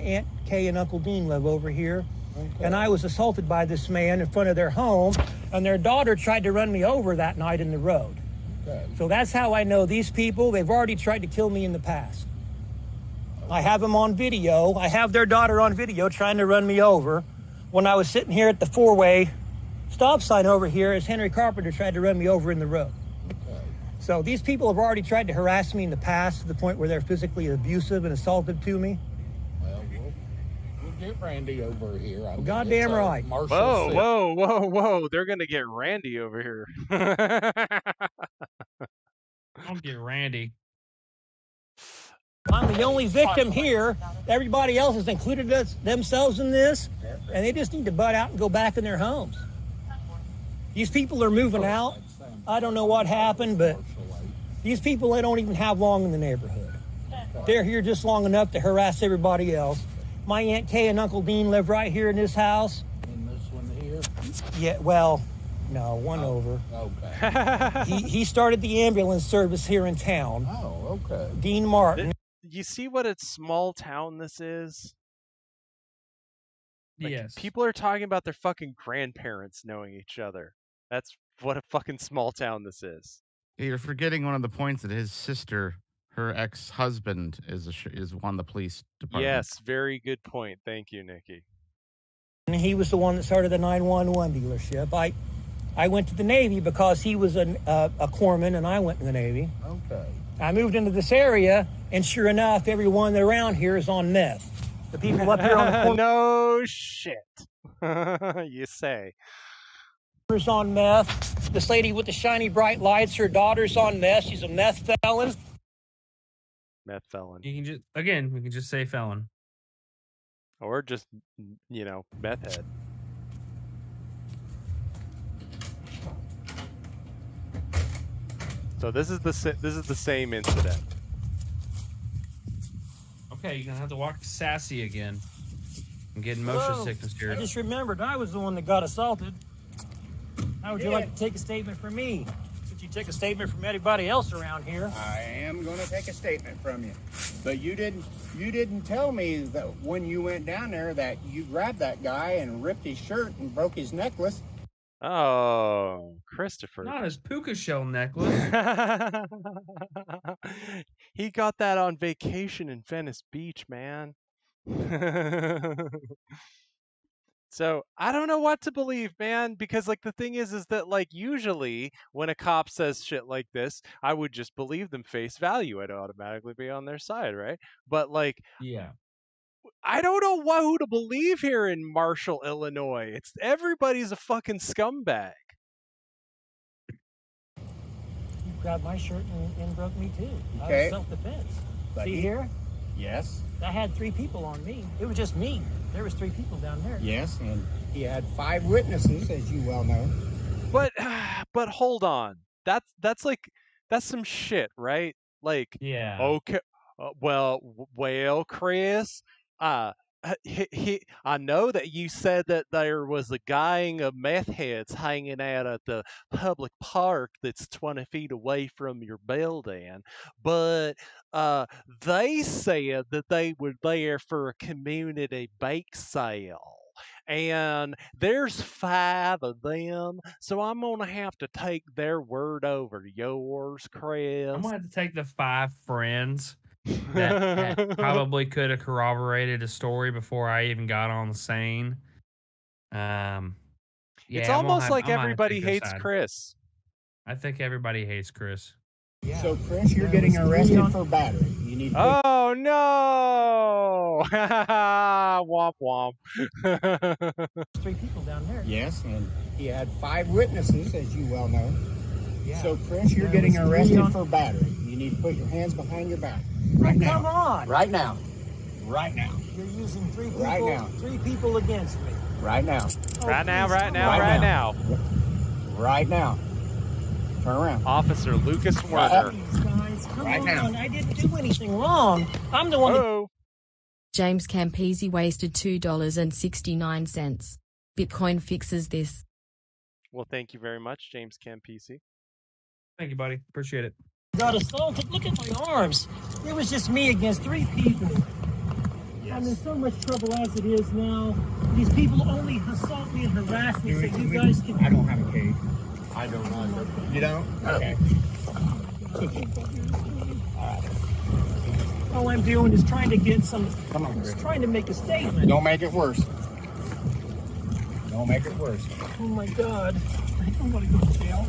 Aunt Kay and Uncle Dean live over here. Okay. And I was assaulted by this man in front of their home, and their daughter tried to run me over that night in the road. Okay. So that's how I know these people. They've already tried to kill me in the past. Okay. I have them on video. I have their daughter on video trying to run me over when I was sitting here at the four-way stop sign over here as Henry Carpenter tried to run me over in the road. Okay. So these people have already tried to harass me in the past to the point where they're physically abusive and assaultive to me. Well, we'll get Randy over here. I mean, goddamn right. Whoa. They're going to get Randy over here. Don't get Randy. I'm the only victim here. Everybody else has included themselves in this, and they just need to butt out and go back in their homes. These people are moving out. I don't know what happened, but these people, they don't even have long in the neighborhood. They're here just long enough to harass everybody else. My Aunt Kay and Uncle Dean live right here in this house. In this one here? Yeah, well, no, one over. Okay. He started the ambulance service here in town. Oh, okay. Dean Martin. You see what a small town this is? Like, yes. People are talking about their fucking grandparents knowing each other. That's what a fucking small town this is. You're forgetting one of the points that his sister, her ex-husband, is on the police department. Yes, very good point. Thank you, Nikki. And he was the one that started the 911 dealership. I went to the Navy because he was a corpsman, and I went to the Navy. Okay. I moved into this area, and sure enough, everyone around here is on meth. The people up here on the corner. No shit. You say. Is on meth. This lady with the shiny bright lights, her daughter's on meth. She's a meth felon. Meth felon. You can we can just say felon. Or just, meth head. So this is the same incident. Okay, you're gonna have to walk sassy again. I'm getting motion sickness here. I just remembered I was the one that got assaulted. How would you like to take a statement from me? Since you take a statement from anybody else around here. I am going to take a statement from you. But you didn't tell me that when you went down there that you grabbed that guy and ripped his shirt and broke his necklace. Oh, Christopher. Not his puka shell necklace. He got that on vacation in Venice Beach, man. So I don't know what to believe, man, because like the thing is that like usually when a cop says shit like this, I would just believe them face value. I'd automatically be on their side, right? But like, Yeah. I don't know who to believe here in Marshall, Illinois. It's everybody's a fucking scumbag. You grabbed my shirt and broke me too. Okay. Out of self-defense. But See here? Yes. I had 3 people on me. It was just me. There was 3 people down there. Yes, and he had 5 witnesses, as you well know. But hold on. That's some shit, right? Like, yeah. Okay. Well, Chris. I know that you said that there was a gang of meth heads hanging out at the public park that's 20 feet away from your building, but they said that they were there for a community bake sale. And there's 5 of them, so I'm gonna have to take their word over yours, Chris. I'm gonna have to take the 5 friends that probably could have corroborated a story before I even got on the scene. It's almost like everybody hates Chris. I think everybody hates Chris. Yeah. So, Chris, you're getting arrested for battery. You need. Oh no! Womp womp. 3 people down there. Yes, and he had 5 witnesses, as you well know. Yeah. So, Chris, you're getting arrested for battery. You need to put your hands behind your back. Right now. Come on. Right now. Right now. You're using 3 people. Right now. 3 people against me. Right now. Oh, right now. please, Right now. come on. Right now. Right now. Turn around. Officer Lucas Werner. Please, guys, come Right on. now. I didn't do anything wrong. I'm the one. Oh. James Campisi wasted $2.69. Bitcoin fixes this. Well, thank you very much, James Campisi. Thank you, buddy. Appreciate it. Got assaulted. Look at my arms. It was just me against 3 people. Yes. I'm in so much trouble as it is now. These people only assault me and harass me so you guys can. I don't have a cage. I don't know. You don't? Okay. All I'm doing is trying to get some. Come on, Chris. Trying to make a statement. Don't make it worse. Don't make it worse. Oh my God. I don't want to go to jail.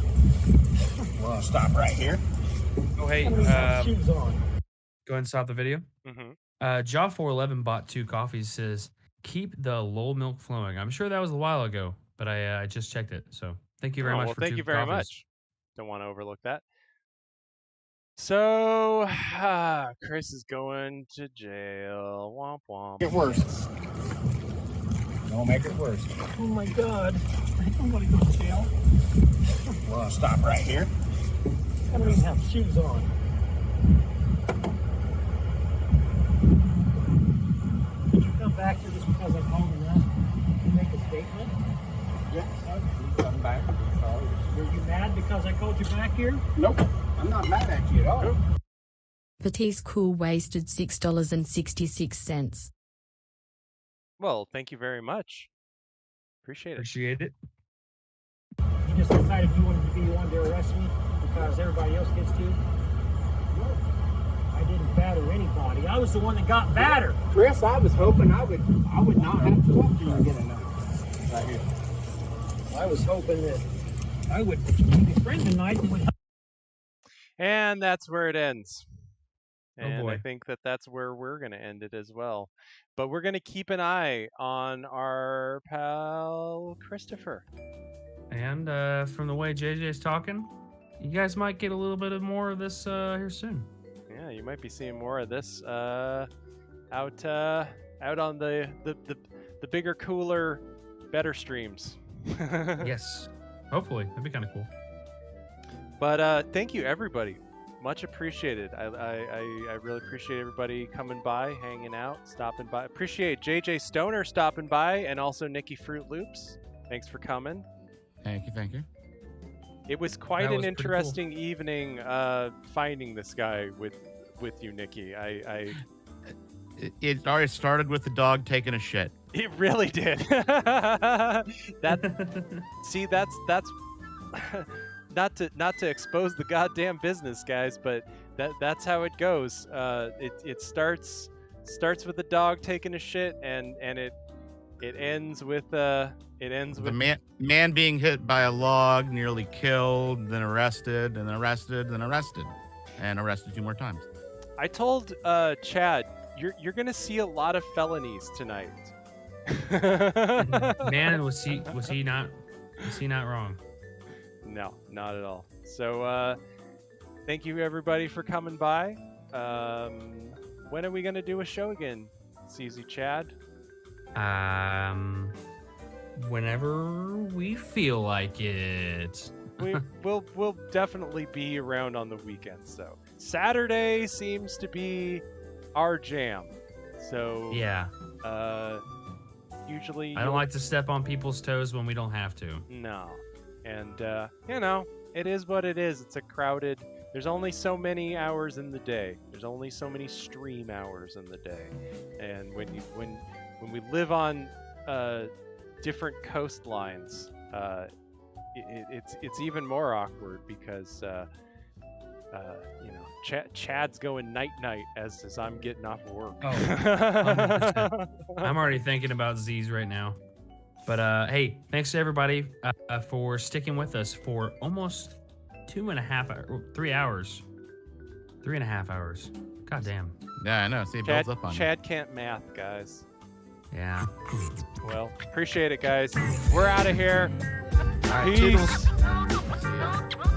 Well, stop right here. Oh, hey. I'm gonna have shoes on. Go ahead and stop the video. Mm-hmm. Jaw411 bought 2 coffees. Says keep the Lol milk flowing. I'm sure that was a while ago, but I just checked it. So thank you very much. Well, for thank 2 you very coffees. much. Don't want to overlook that. So, Chris is going to jail. Womp womp. Make it worse. Don't make it worse. Oh my God. I don't want to go to jail. Well, stop right here. I don't even have shoes on. Did you come back here just because I called and asked to make a statement? Yes. Come back. Sorry. Were you mad because I called you back here? Nope. I'm not mad at you at all. Patisse Cool wasted $6.66. Well, thank you very much. Appreciate it. Appreciate it. You just decided you wanted to arrest me because everybody else gets to? No. I didn't batter anybody. I was the one that got battered. Chris, I was hoping I would not have to talk to you again tonight. Right here. I was hoping that I would be a friend tonight and would help. And that's where it ends. Oh, And boy. I think that that's where we're going to end it as well. But we're going to keep an eye on our pal Christopher. And from the way JJ's talking, you guys might get a little bit of more of this here soon. Yeah, you might be seeing more of this out on the bigger, cooler, better streams. Yes. Hopefully. That'd be kind of cool. But thank you, everybody. Much appreciated. I really appreciate everybody coming by, hanging out, stopping by. Appreciate JJ Stoner stopping by, and also Nikki Fruit Loops. Thanks for coming. Thank you. It was quite That an was pretty cool. interesting evening finding this guy with you, Nikki. It already started with the dog taking a shit. It really did. That's not to expose the goddamn business, guys, but that's how it goes. It starts with the dog taking a shit, and it ends with the man being hit by a log, nearly killed, then arrested, and then arrested, then arrested, and arrested 2 more times. I told Chad, you're gonna see a lot of felonies tonight. Man, was he not wrong? No, not at all. So thank you everybody for coming by. When are we gonna do a show again, CZ Chad? Whenever we feel like it. We'll definitely be around on the weekends. So Saturday seems to be our jam. So yeah. Usually I don't like to step on people's toes when we don't have to. No. And you know, it is what it is. It's a crowded. There's only so many hours in the day. There's only so many stream hours in the day. And when we live on different coastlines, it's even more awkward because you know, Chad's going night as I'm getting off of work. Oh, 100%. I'm already thinking about Z's right now. But hey, thanks to everybody for sticking with us for almost 3 hours. 3.5 hours. God damn. Yeah, I know. See, it builds up on Chad can't math, guys. Yeah. Well, appreciate it, guys. We're out of here. All right, Peace. toodles.